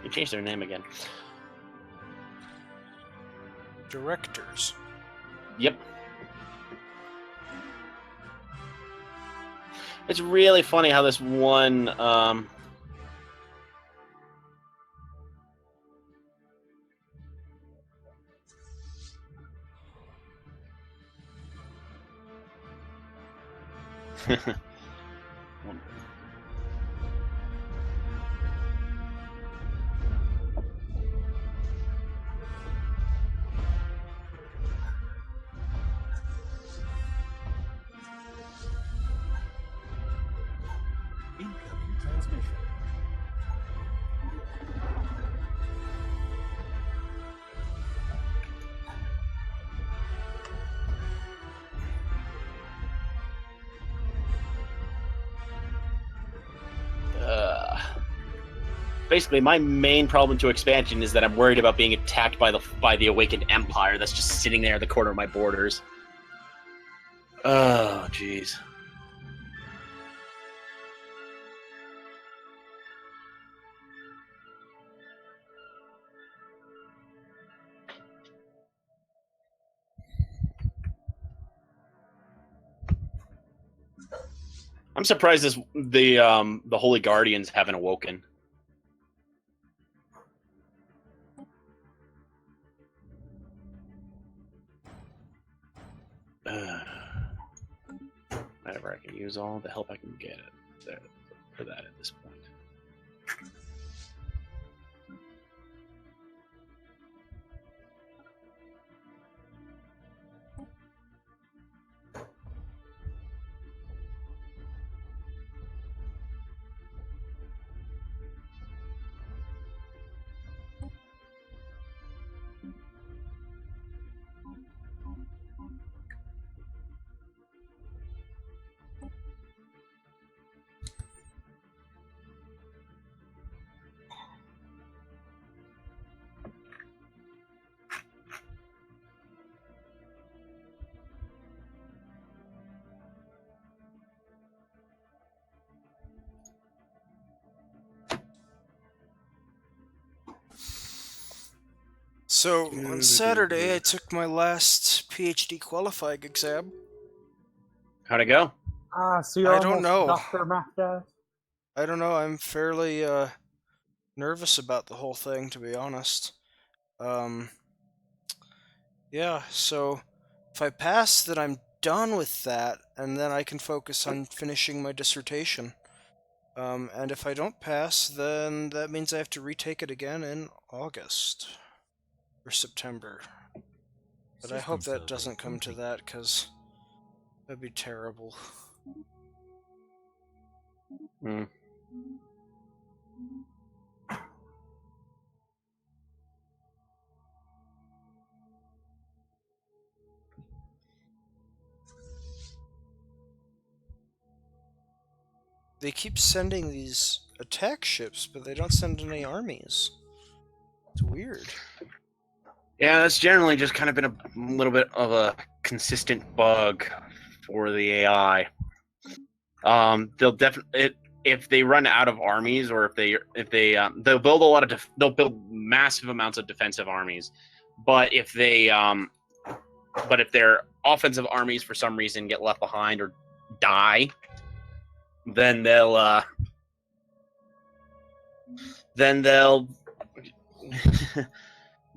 They changed their name again. Directors. Yep. It's really funny how this one Incoming transmission. basically my main problem to expansion is that I'm worried about being attacked by the awakened empire that's just sitting there at the corner of my borders. Oh, jeez. I'm surprised the Holy Guardians haven't awoken. Whatever, I can use all the help I can get for that at this point. So, on Saturday, I took my last PhD qualifying exam. How'd it go? So you're I don't almost know. Dr. Math guy? I don't know, I'm fairly, nervous about the whole thing, to be honest. Yeah, so if I pass, then I'm done with that, and then I can focus on finishing my dissertation. And if I don't pass, then that means I have to retake it again in August. Or September. But I hope that doesn't come to that, because that'd be terrible. Hmm. They keep sending these attack ships, but they don't send any armies. It's weird. Yeah, that's generally just kind of been a little bit of a consistent bug for the AI. They'll definitely if they run out of armies, or if they they'll build a lot of they'll build massive amounts of defensive armies, but if their offensive armies for some reason get left behind or die, then they'll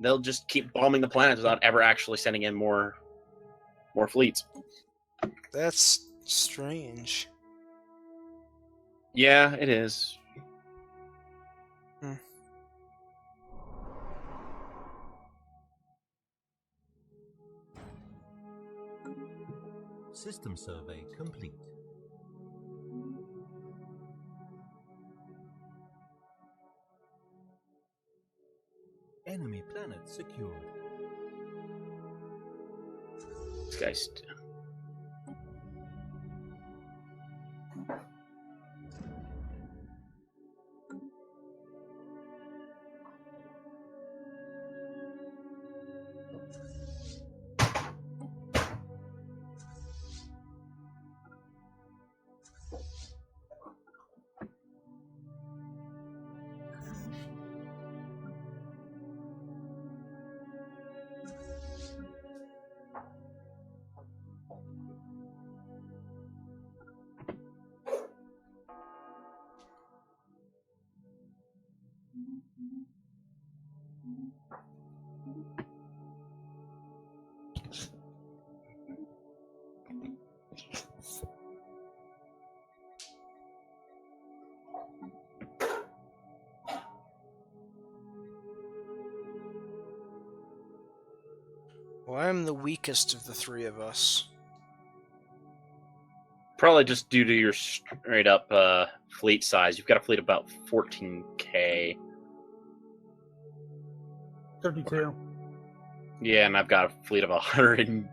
they'll just keep bombing the planets without ever actually sending in more fleets. That's strange. Yeah, it is. System survey complete. Enemy planet secured. This guy's. Well, I'm the weakest of the three of us. Probably just due to your straight up fleet size. You've got a fleet of about 14k. 32. Yeah, and I've got a fleet of 100.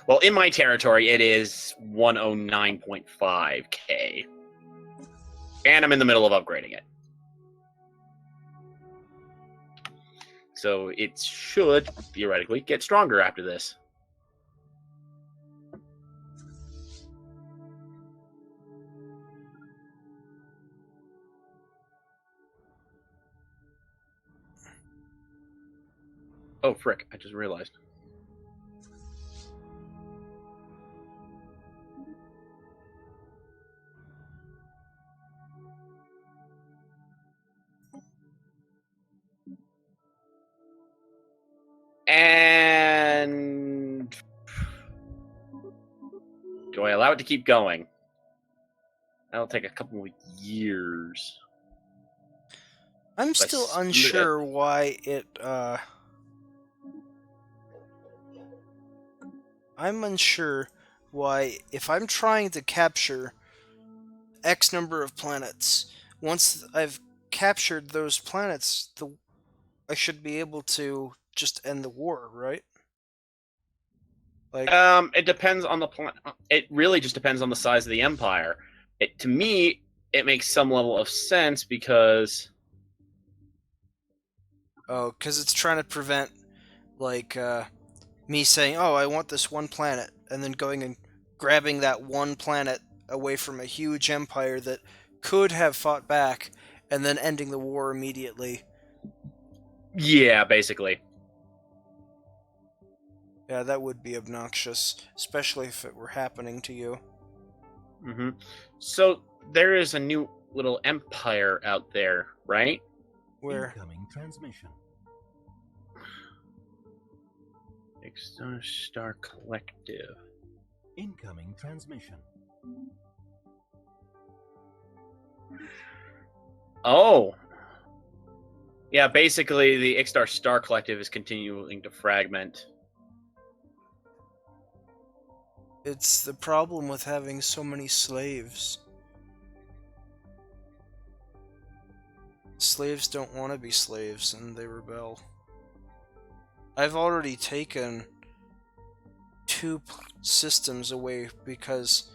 Well, in my territory, it is 109.5k. And I'm in the middle of upgrading it. So it should, theoretically, get stronger after this. Oh, frick, I just realized. And do I allow it to keep going? That'll take a couple of years. I'm still unsure why it, I'm unsure why, if I'm trying to capture X number of planets, once I've captured those planets, I should be able to just end the war, right? Like, It depends on the it really just depends on the size of the empire. To me, it makes some level of sense because because it's trying to prevent, like, me saying, oh, I want this one planet, and then going and grabbing that one planet away from a huge empire that could have fought back, and then ending the war immediately. yeah, basically. Yeah, that would be obnoxious, especially if it were happening to you. Mm-hmm. So there is a new little empire out there, right? Where? Incoming transmission. Star Collective. Incoming transmission. Oh. Yeah, basically the Ixtar Star Collective is continuing to fragment. It's the problem with having so many slaves. Slaves don't want to be slaves, and they rebel. I've already taken 2 systems away because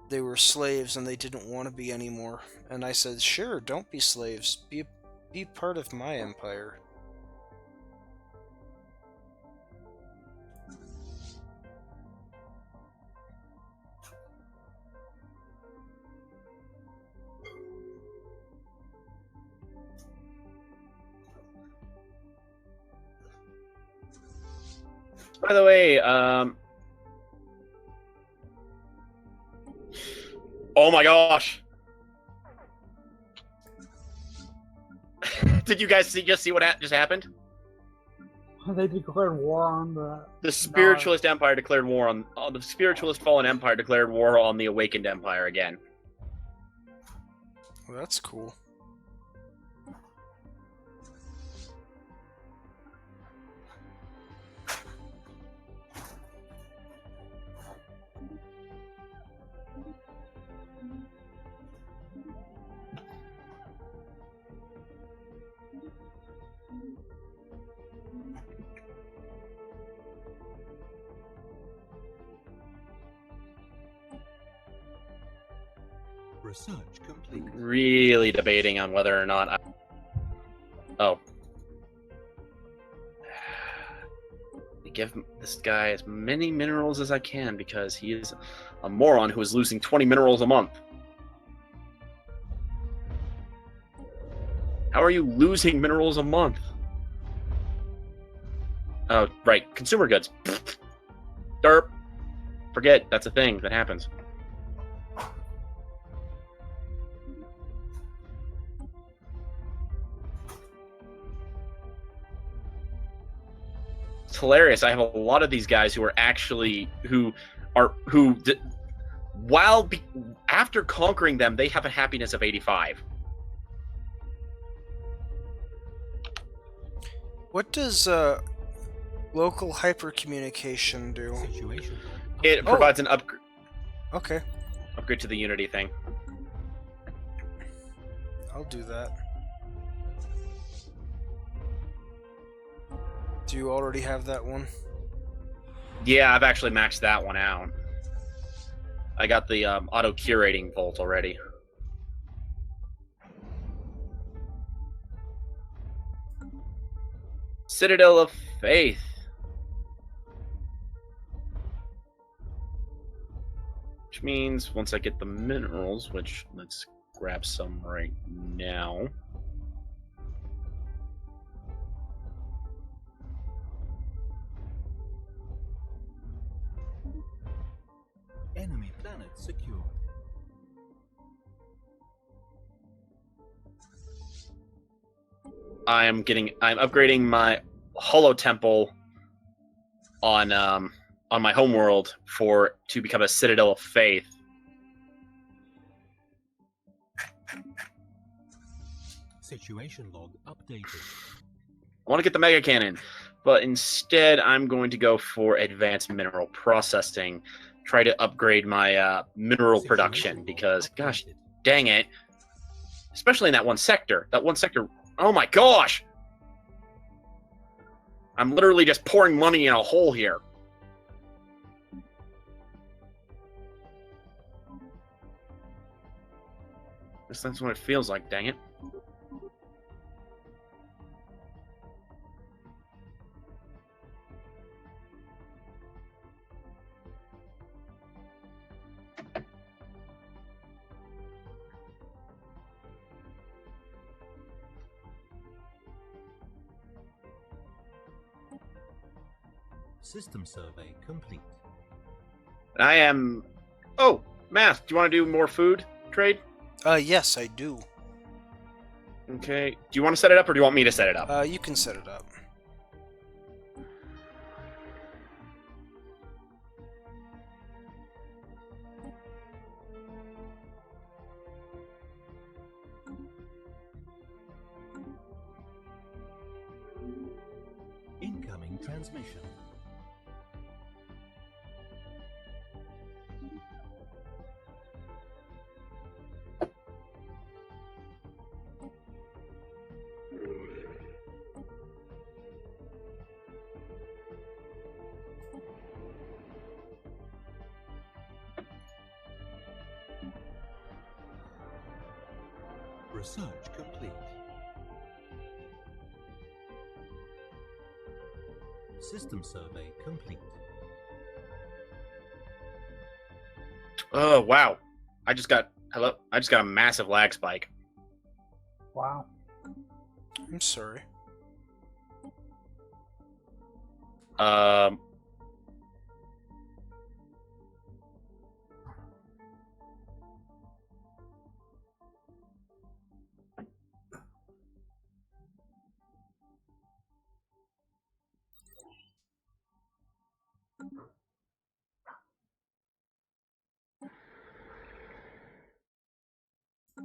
they were slaves and they didn't want to be anymore. And I said, sure, don't be slaves. Be part of my empire. By the way, oh my gosh! Did you guys just see what just happened? They declared war on The Spiritualist Empire declared war on the Spiritualist Fallen Empire declared war on the Awakened Empire again. Well, that's cool. Research complete. Really debating on whether or not I... Oh. Give this guy as many minerals as I can because he is a moron who is losing 20 minerals a month. How are you losing minerals a month? Oh, right. Consumer goods. Derp. Forget. That's a thing that happens. It's hilarious. I have a lot of these guys who are actually after conquering them, they have a happiness of 85. What does local hypercommunication do? Situation. It provides an upgrade Okay, to the Unity thing. I'll do that. Do you already have that one? Yeah, I've actually maxed that one out. I got the auto curating vault already. Citadel of Faith. Which means once I get the minerals, which let's grab some right now. Enemy planet secured. I'm upgrading my Hollow Temple on my homeworld to become a Citadel of Faith. Situation log updated. I want to get the Mega Cannon, but instead I'm going to go for Advanced Mineral Processing. Try to upgrade my mineral production because, gosh, dang it. Especially in that one sector. That one sector, oh my gosh! I'm literally just pouring money in a hole here. That's what it feels like, dang it. System survey complete. I am... Oh, Math, do you want to do more food trade? Yes, I do. Okay. Do you want to set it up, or do you want me to set it up? You can set it up. Incoming transmission. Research complete. System survey complete. Oh, wow. I just got a massive lag spike. Wow. I'm sorry.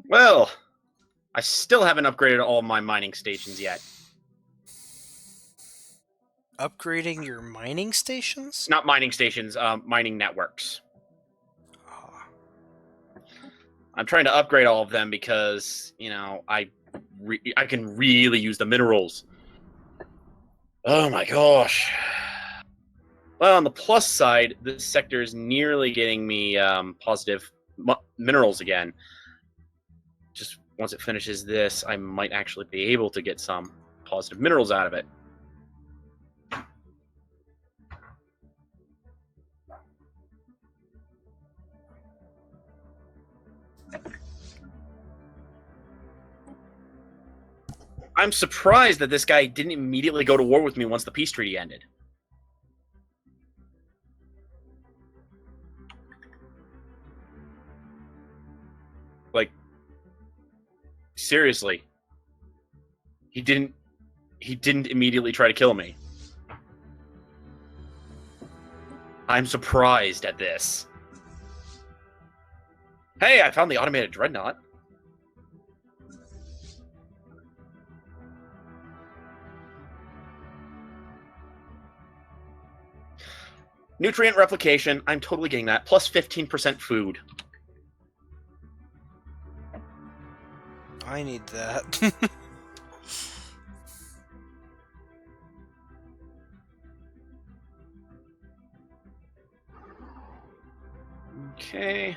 Well, I still haven't upgraded all my mining stations yet. Upgrading your mining stations? Not mining stations, mining networks. Ah, I'm trying to upgrade all of them because, you know, I can really use the minerals. Oh my gosh. Well, on the plus side, this sector is nearly getting me positive minerals again. just once it finishes this, I might actually be able to get some positive minerals out of it. I'm surprised that this guy didn't immediately go to war with me once the peace treaty ended. Like, seriously. He didn't immediately try to kill me. I'm surprised at this. Hey, I found the automated dreadnought. Nutrient replication, I'm totally getting that. Plus 15% food. I need that. Okay.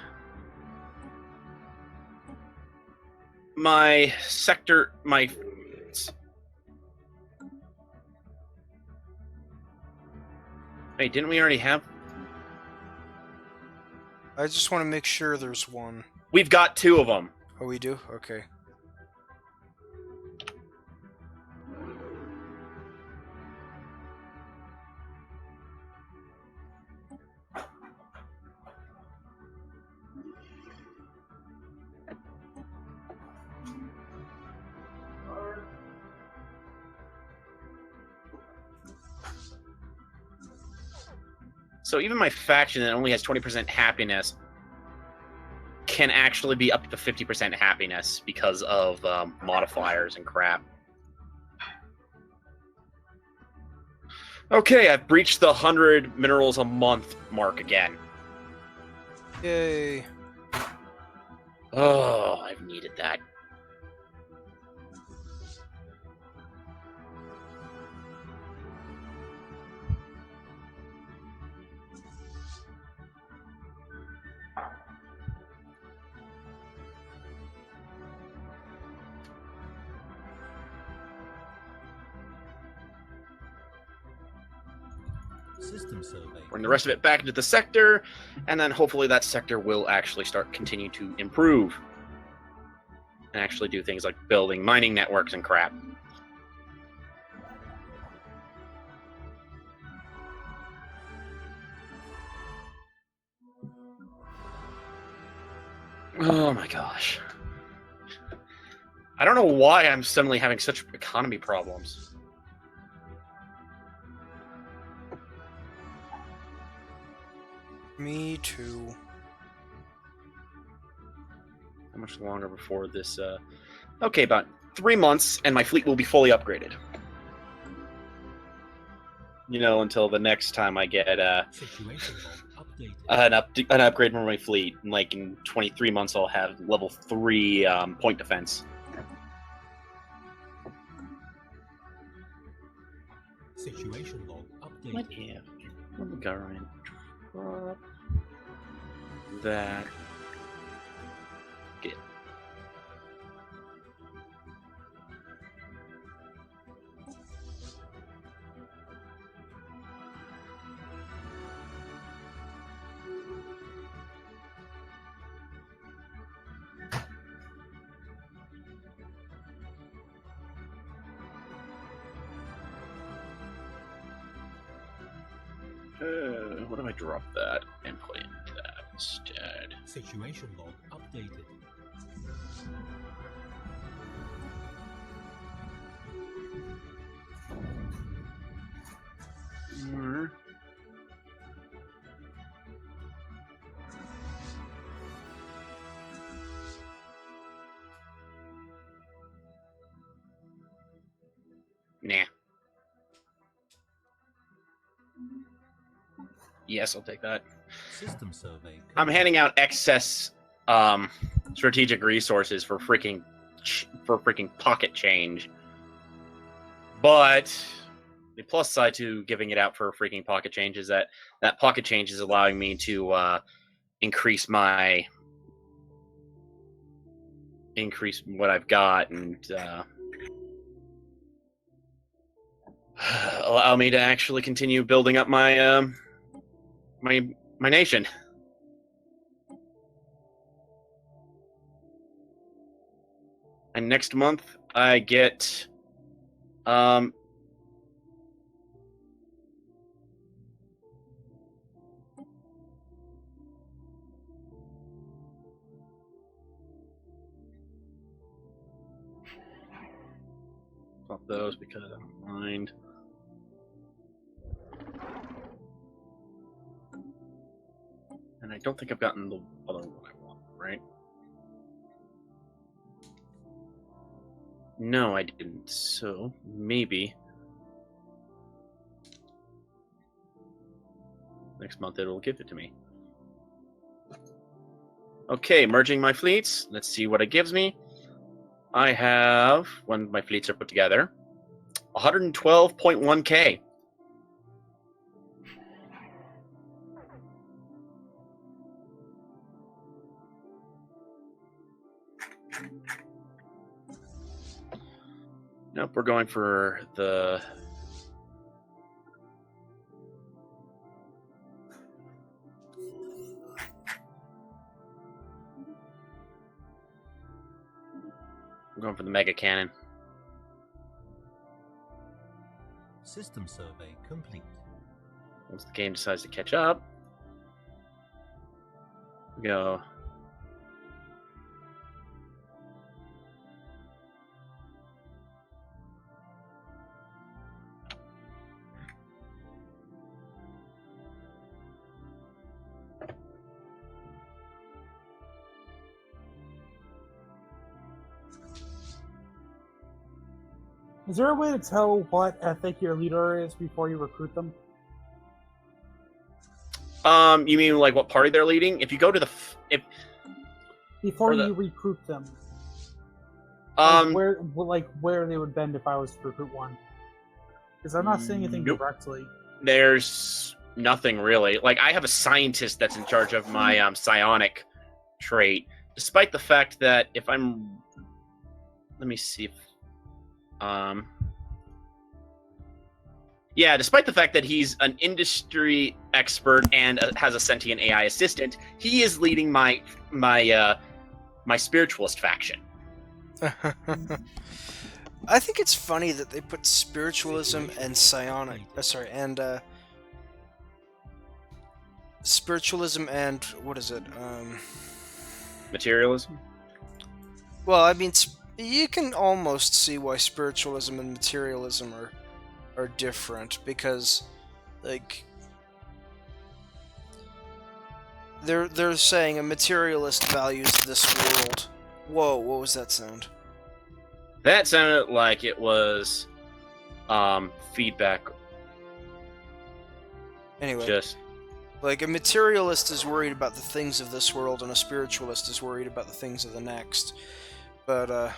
My sector, my... Wait, didn't we already have... I just want to make sure there's one. We've got 2 of them. Oh, we do? Okay. So even my faction that only has 20% happiness can actually be up to 50% happiness because of modifiers and crap. Okay, I've breached the 100 minerals a month mark again. Yay. Oh, I've needed that. System survey. Bring the rest of it back into the sector, and then hopefully that sector will actually continue to improve. And actually do things like building mining networks and crap. Oh my gosh. I don't know why I'm suddenly having such economy problems. Me too. How much longer before this? Okay, about 3 months, and my fleet will be fully upgraded. You know, until the next time I get Situation log updated. an upgrade for my fleet. Like in 23 months, I'll have level 3 point defense. Situation log updated. What if the government drop that? Get. What if I drop that and put in that instead? Situation log updated. Nah. Yes, I'll take that. System survey. I'm handing out excess strategic resources for freaking pocket change. But the plus side to giving it out for freaking pocket change is that pocket change is allowing me to increase my increase what I've got and allow me to actually continue building up my my nation. And next month I get Swap those because I don't mind. And I don't think I've gotten the other one I want, right? No, I didn't. So maybe next month it'll give it to me. Okay, merging my fleets. Let's see what it gives me. I have, when my fleets are put together, 112.1k. Nope, we're going for the... I'm going for the mega cannon. System survey complete. Once the game decides to catch up, we go. Is there a way to tell what ethic your leader is before you recruit them? You mean like what party they're leading? If you go to the Before or the- you recruit them, um where they would bend if I was to recruit one? Because I'm not saying anything Nope. directly. there's nothing really. Like I have a scientist that's in charge of my psionic trait, despite the fact that if I'm, let me see if yeah, despite the fact that he's an industry expert and has a sentient AI assistant, he is leading my spiritualist faction. I think it's funny that they put spiritualism and psionic. Spiritualism and what is it? Materialism? Well, I mean, you can almost see why spiritualism and materialism are different because, like, they're saying a materialist values this world. Whoa, what was that sound? That sounded like it was feedback. Anyway, Just like a materialist is worried about the things of this world, and a spiritualist is worried about the things of the next. But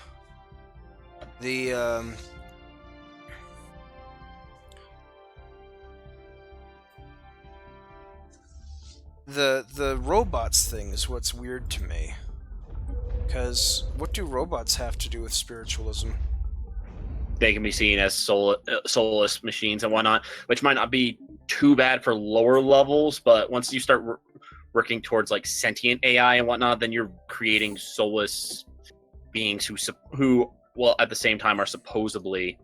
the robots thing is what's weird to me. Because what do robots have to do with spiritualism? they can be seen as soulless machines and whatnot, which might not be too bad for lower levels, but once you start working towards like sentient AI and whatnot, then you're creating soulless beings who well at the same time are supposedly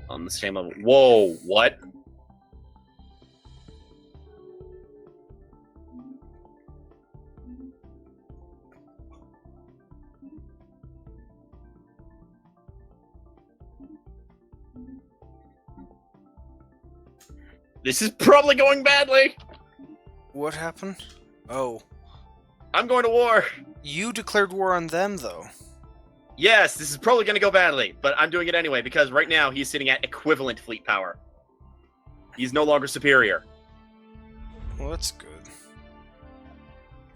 on the same level. Whoa, what? This is probably going badly. What happened? Oh. I'm going to war. You declared war on them, though. Yes, this is probably going to go badly, but I'm doing it anyway because right now he's sitting at equivalent fleet power. He's no longer superior. Well, that's good.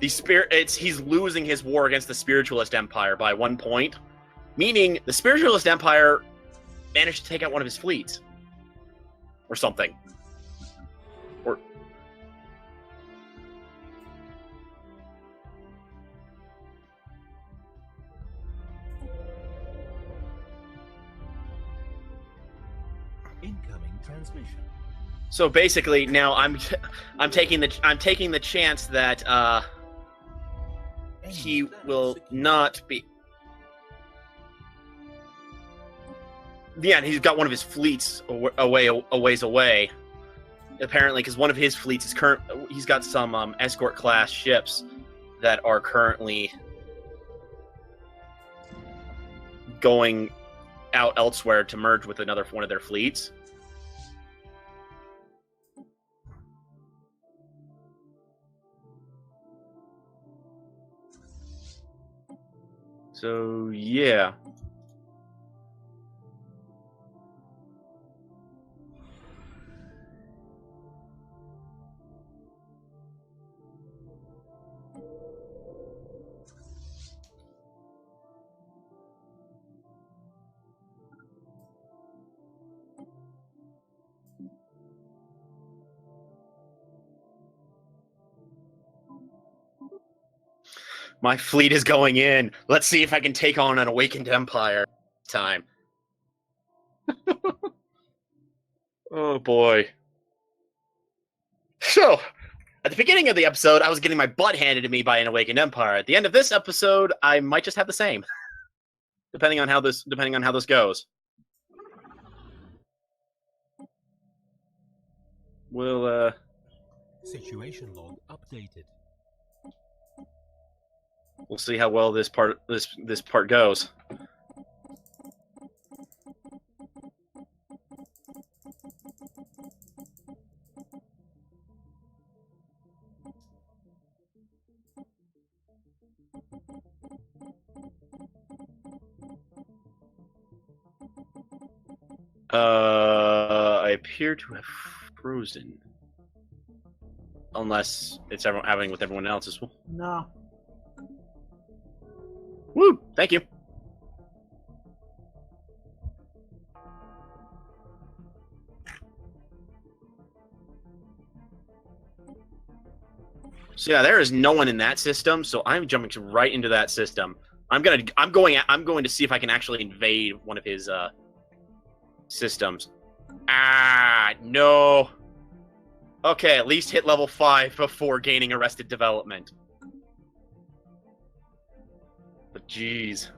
He's losing his war against the Spiritualist Empire by 1 point, meaning the Spiritualist Empire managed to take out one of his fleets. Or something. Or... Incoming transmission. So basically, now I'm taking the chance that he will not be. Yeah, and he's got one of his fleets a ways away. Apparently, because one of his fleets is he's got some escort class ships that are currently going out elsewhere to merge with another one of their fleets. So yeah. My fleet is going in. Let's see if I can take on an awakened empire. Time. Oh boy. So, at the beginning of the episode, I was getting my butt handed to me by an awakened empire. At the end of this episode, I might just have the same, depending on how this goes. We'll Situation log updated. we'll see how well this part goes. I appear to have frozen. Unless it's happening with everyone else as well. No. Woo! Thank you. So yeah, there is no one in that system, so I'm jumping right into that system. I'm going to see if I can actually invade one of his systems. Ah, no. Okay, at least hit level 5 before gaining Arrested Development. But jeez.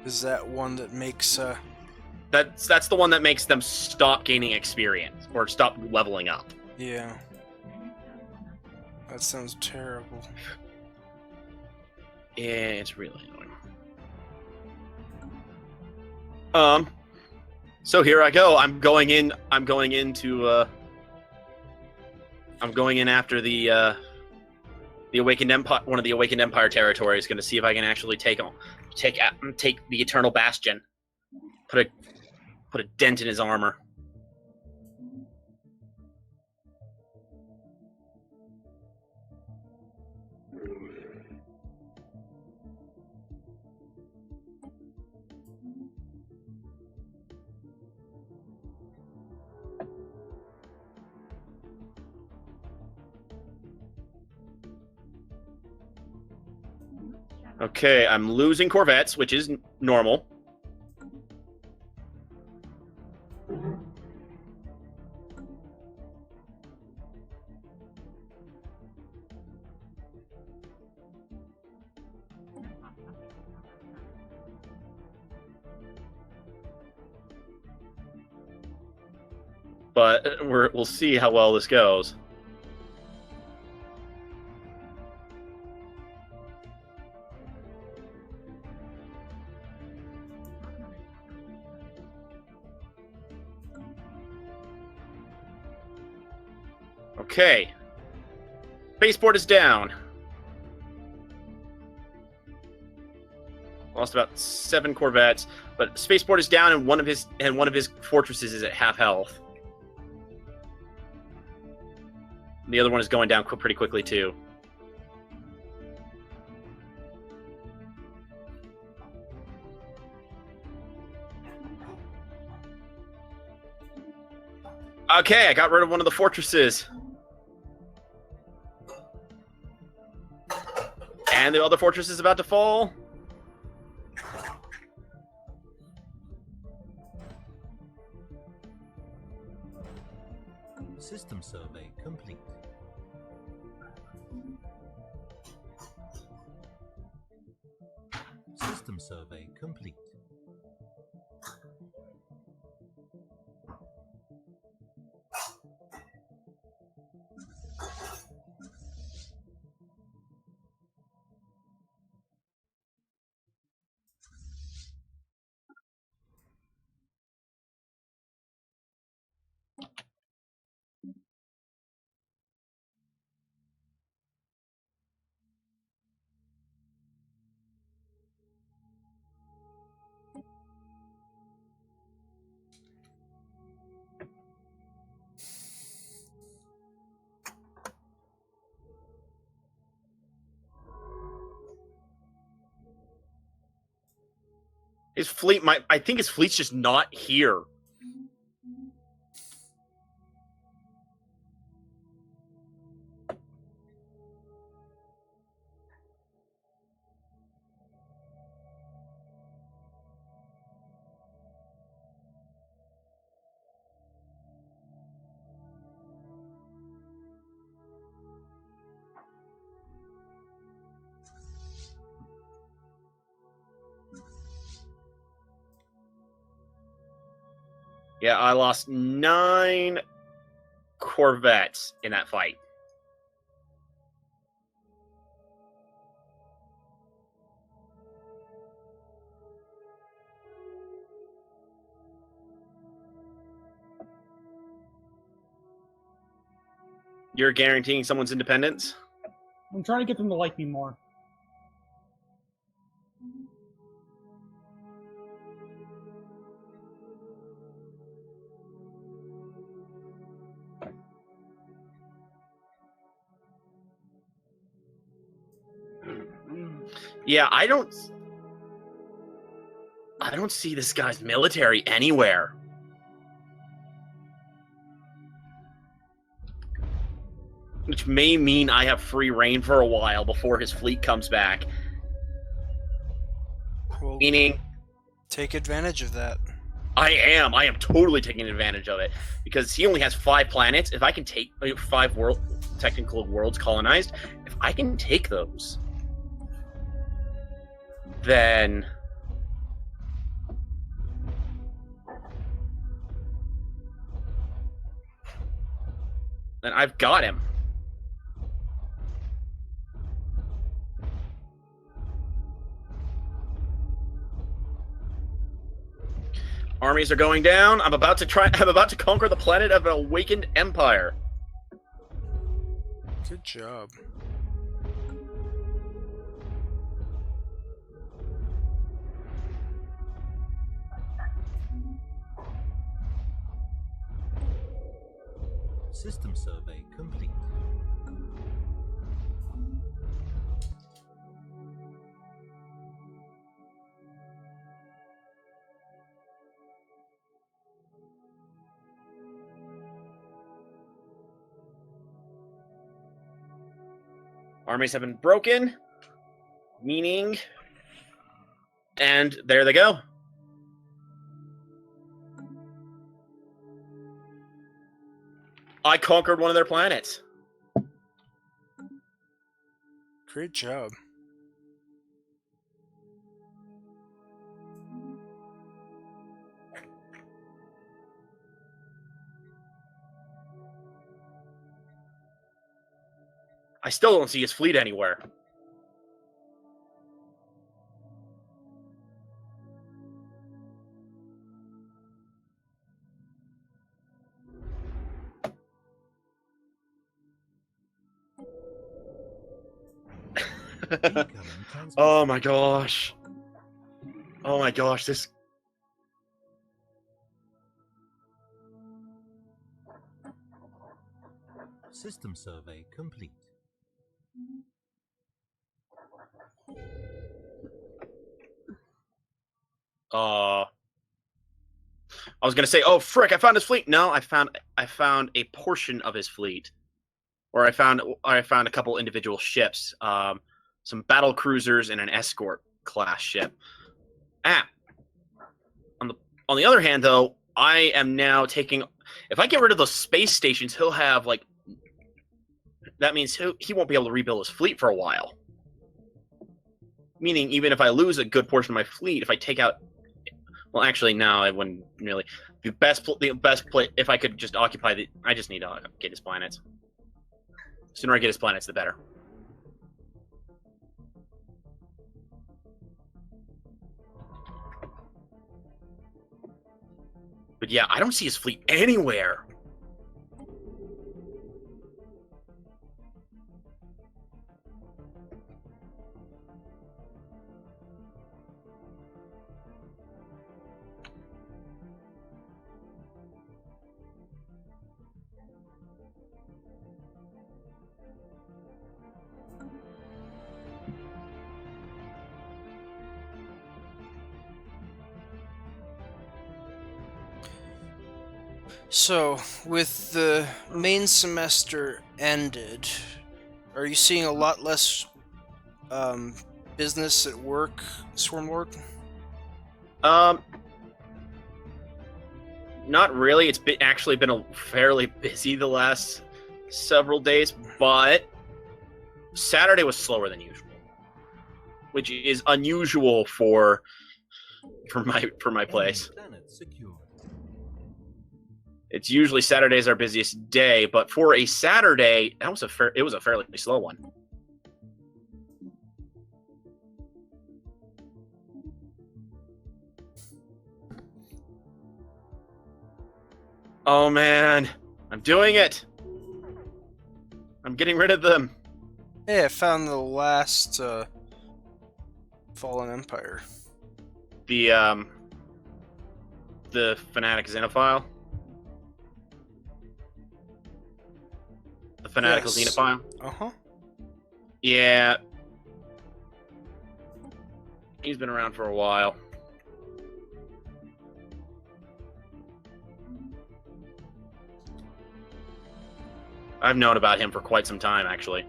Is that one that makes That's the one that makes them stop gaining experience or stop leveling up. Yeah. That sounds terrible. Yeah, it's really annoying. So here I go. I'm going in after the Awakened Empire, one of the Awakened Empire territories, going to see if I can actually take the Eternal Bastion. Put a dent in his armor. Okay, I'm losing corvettes, which is normal. But we'll see how well this goes. Okay. Spaceport is down. Lost about 7 corvettes, but spaceport is down, and one of his fortresses is at half health. The other one is going down pretty quickly too. Okay, I got rid of one of the fortresses. And the other fortress is about to fall. complete. System survey complete. His fleet might. I think his fleet's just not here. Yeah, I lost 9 Corvettes in that fight. You're guaranteeing someone's independence? I'm trying to get them to like me more. Yeah, I don't see this guy's military anywhere. Which may mean I have free reign for a while before his fleet comes back. Well, Meaning, take advantage of that. I am totally taking advantage of it because he only has 5 planets. If I can take 5 technical worlds colonized, if I can take those, then I've got him. Armies are going down. I'm about to conquer the planet of an awakened empire. Good job. System survey complete. Armies have been broken, meaning, and there they go. I conquered one of their planets. Great job. I still don't see his fleet anywhere. Incoming transmission. Oh my gosh. Oh my gosh, this... System survey complete. I was gonna say, oh frick, I found his fleet. No, I found a portion of his fleet. Or I found a couple individual ships. Some battle cruisers and an escort class ship. On the other hand, though, I am now taking. If I get rid of those space stations, he'll have like that means he won't be able to rebuild his fleet for a while. Meaning, even if I lose a good portion of my fleet, if I take out, well, actually, no, I wouldn't really. The best play, if I could just occupy the, I just need to get his planets. The sooner I get his planets, the better. But yeah, I don't see his fleet anywhere. So, with the main semester ended, are you seeing a lot less business at work, Swarmlord? Not really. It's actually been fairly busy the last several days, but Saturday was slower than usual, which is unusual for my place. Planet secured. It's usually Saturday's our busiest day, but for a Saturday, it was a fairly slow one. Oh man, I'm doing it. I'm getting rid of them. Hey, I found the last fallen empire. The fanatic xenophile. The fanatical Yes. xenophile. Uh-huh. Yeah. He's been around for a while. I've known about him for quite some time, actually.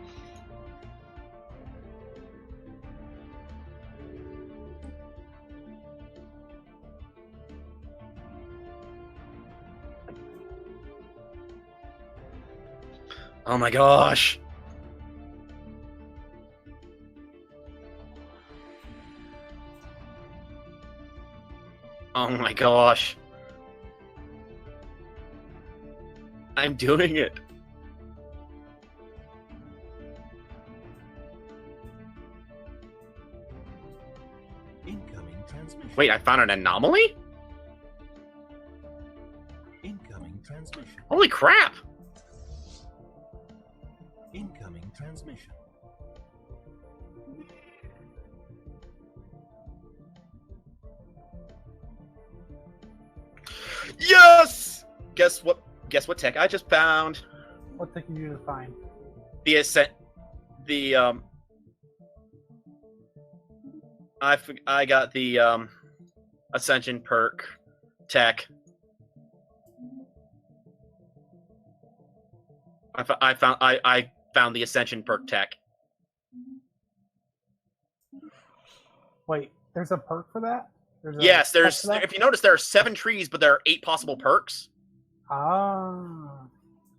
Oh my gosh. Oh my gosh. I'm doing it. Incoming transmission. Wait, I found an anomaly? Incoming transmission. Holy crap! Incoming transmission. Yes! Guess what tech I just found? What taking you to find? The ascent I got the ascension perk tech. I found the ascension perk tech. Wait, there's a perk for that? Yes, tech there's. for that? If you notice, there are 7 trees, but there are 8 possible perks. Ah.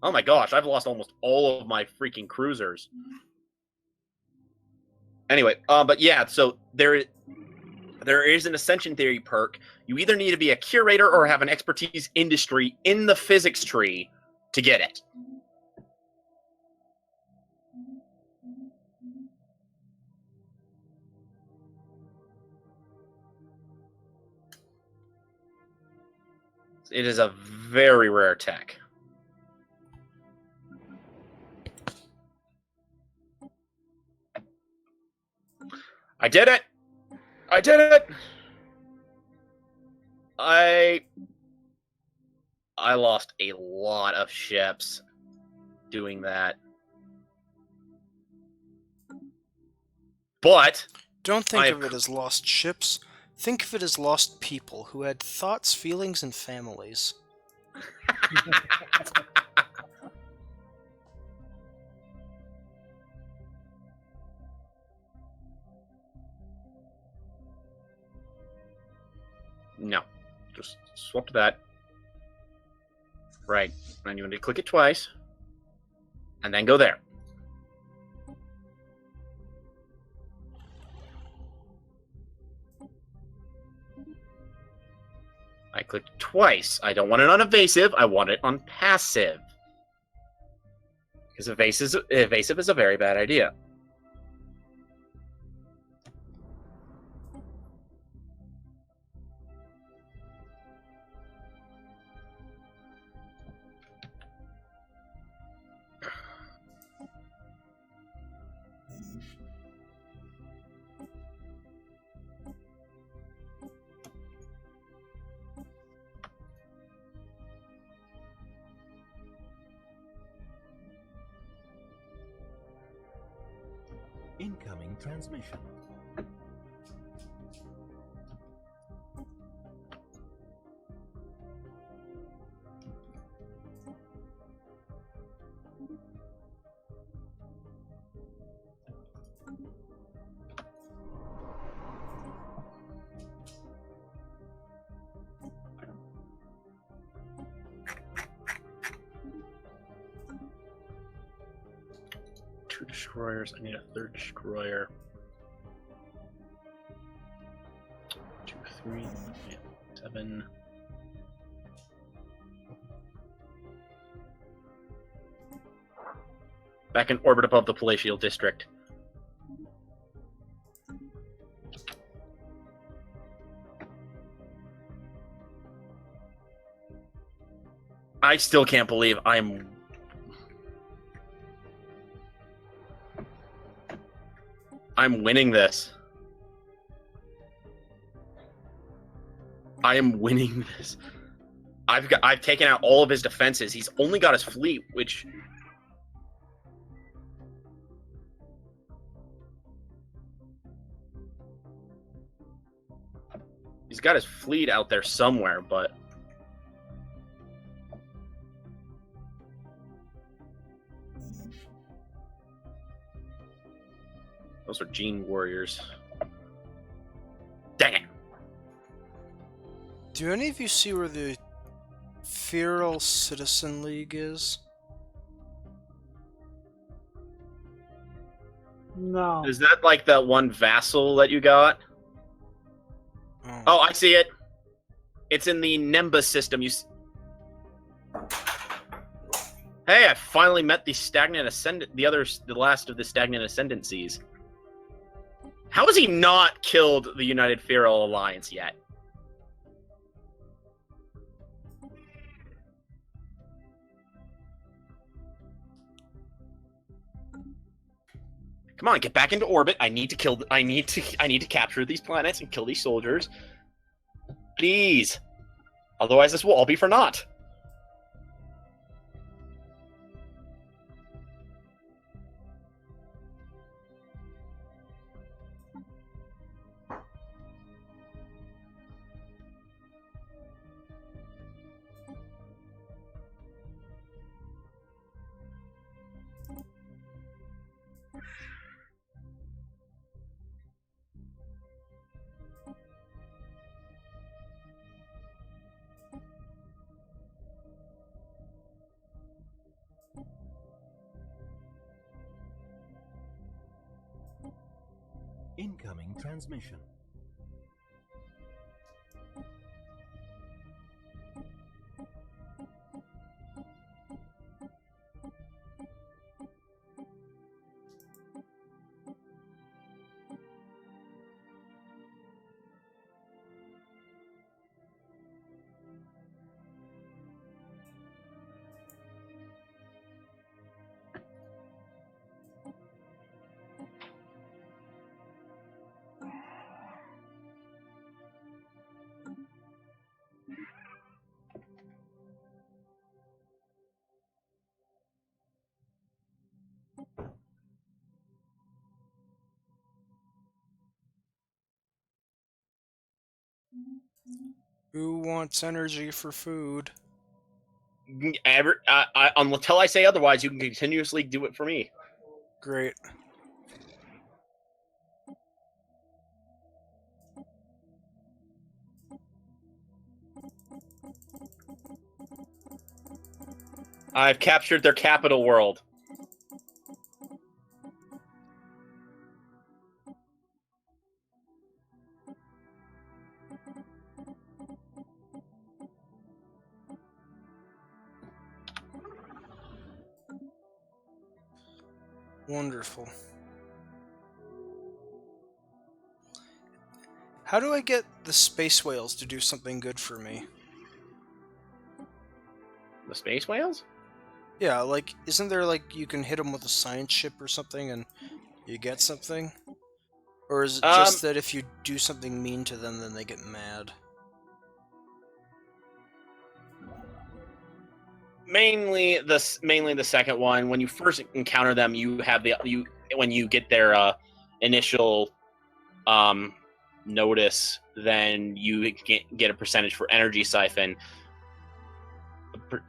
Oh my gosh, I've lost almost all of my freaking cruisers. Anyway, but yeah, so there is an Ascension Theory perk. You either need to be a curator or have an expertise industry in the physics tree to get it. It is a very rare tech. I did it! I did it! I lost a lot of ships doing that. But Don't think I've- of it as lost ships. Think of it as lost people who had thoughts, feelings, and families. No. Just swap to that. Right. And you want to click it twice. And then go there. clicked twice. I don't want it on evasive. I want it on passive. Because evasive is a very bad idea. Incoming transmission. Two destroyers. I need a third destroyer. 2, 3, 7. Back in orbit above the Palatial District. I still can't believe I'm winning this. I am winning this. I've taken out all of his defenses. He's only got his fleet, which he's got his fleet out there somewhere, but those are Gene Warriors. Dang it. Do any of you see where the Feral Citizen League is? No. Is that like that one vassal that you got? Oh, I see it. It's in the Nimbus system. Hey, I finally met the stagnant ascendant. The last of the stagnant ascendancies. How has he not killed the United Feral Alliance yet? Come on, get back into orbit. I need to capture these planets and kill these soldiers. Please. Otherwise this will all be for naught. Incoming transmission. Who wants energy for food? Until I say otherwise, you can continuously do it for me. Great. I've captured their capital world. Wonderful. How do I get the space whales to do something good for me? The space whales? Yeah, like, isn't there, like, you can hit them with a science ship or something and you get something? Or is it just that if you do something mean to them, then they get mad? Mainly the second one. When you first encounter them, you have when you get their initial notice, then you get a percentage for energy siphon.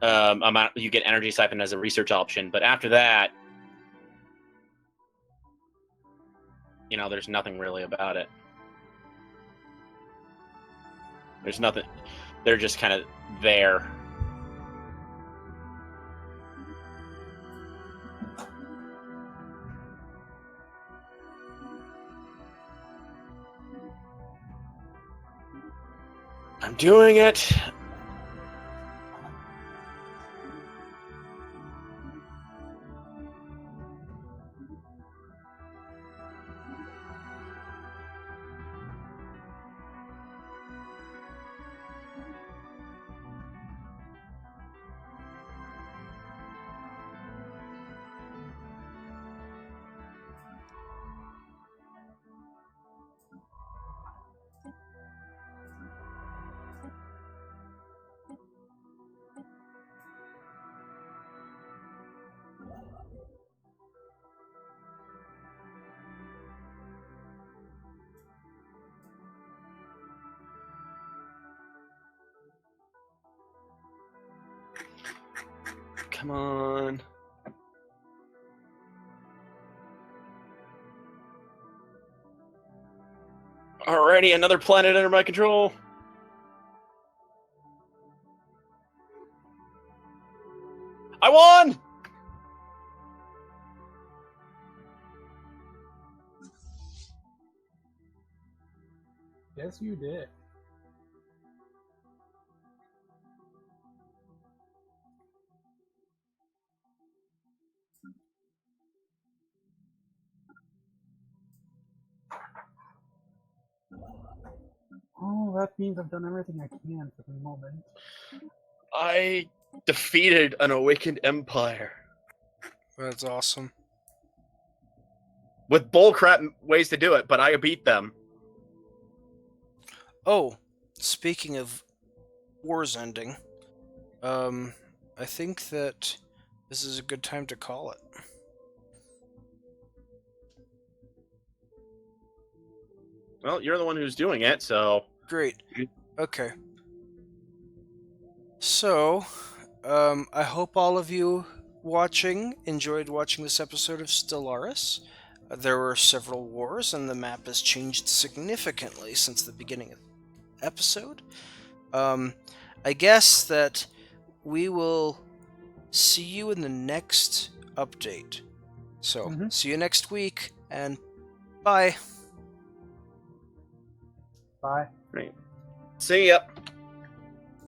Amount you get energy siphon as a research option, but after that, there's nothing really about it. There's nothing. They're just kind of there. I'm doing it. Come on. Alrighty, another planet under my control. I won! Yes, you did. Oh, that means I've done everything I can for the moment. I defeated an awakened empire. That's awesome. With bullcrap ways to do it, but I beat them. Oh, speaking of wars ending, I think that this is a good time to call it. Well, you're the one who's doing it, so... Great. Okay. So, I hope all of you enjoyed watching this episode of Stellaris. There were several wars, and the map has changed significantly since the beginning of the episode. I guess that we will see you in the next update. So, see you next week, and bye. Bye. Right. See ya.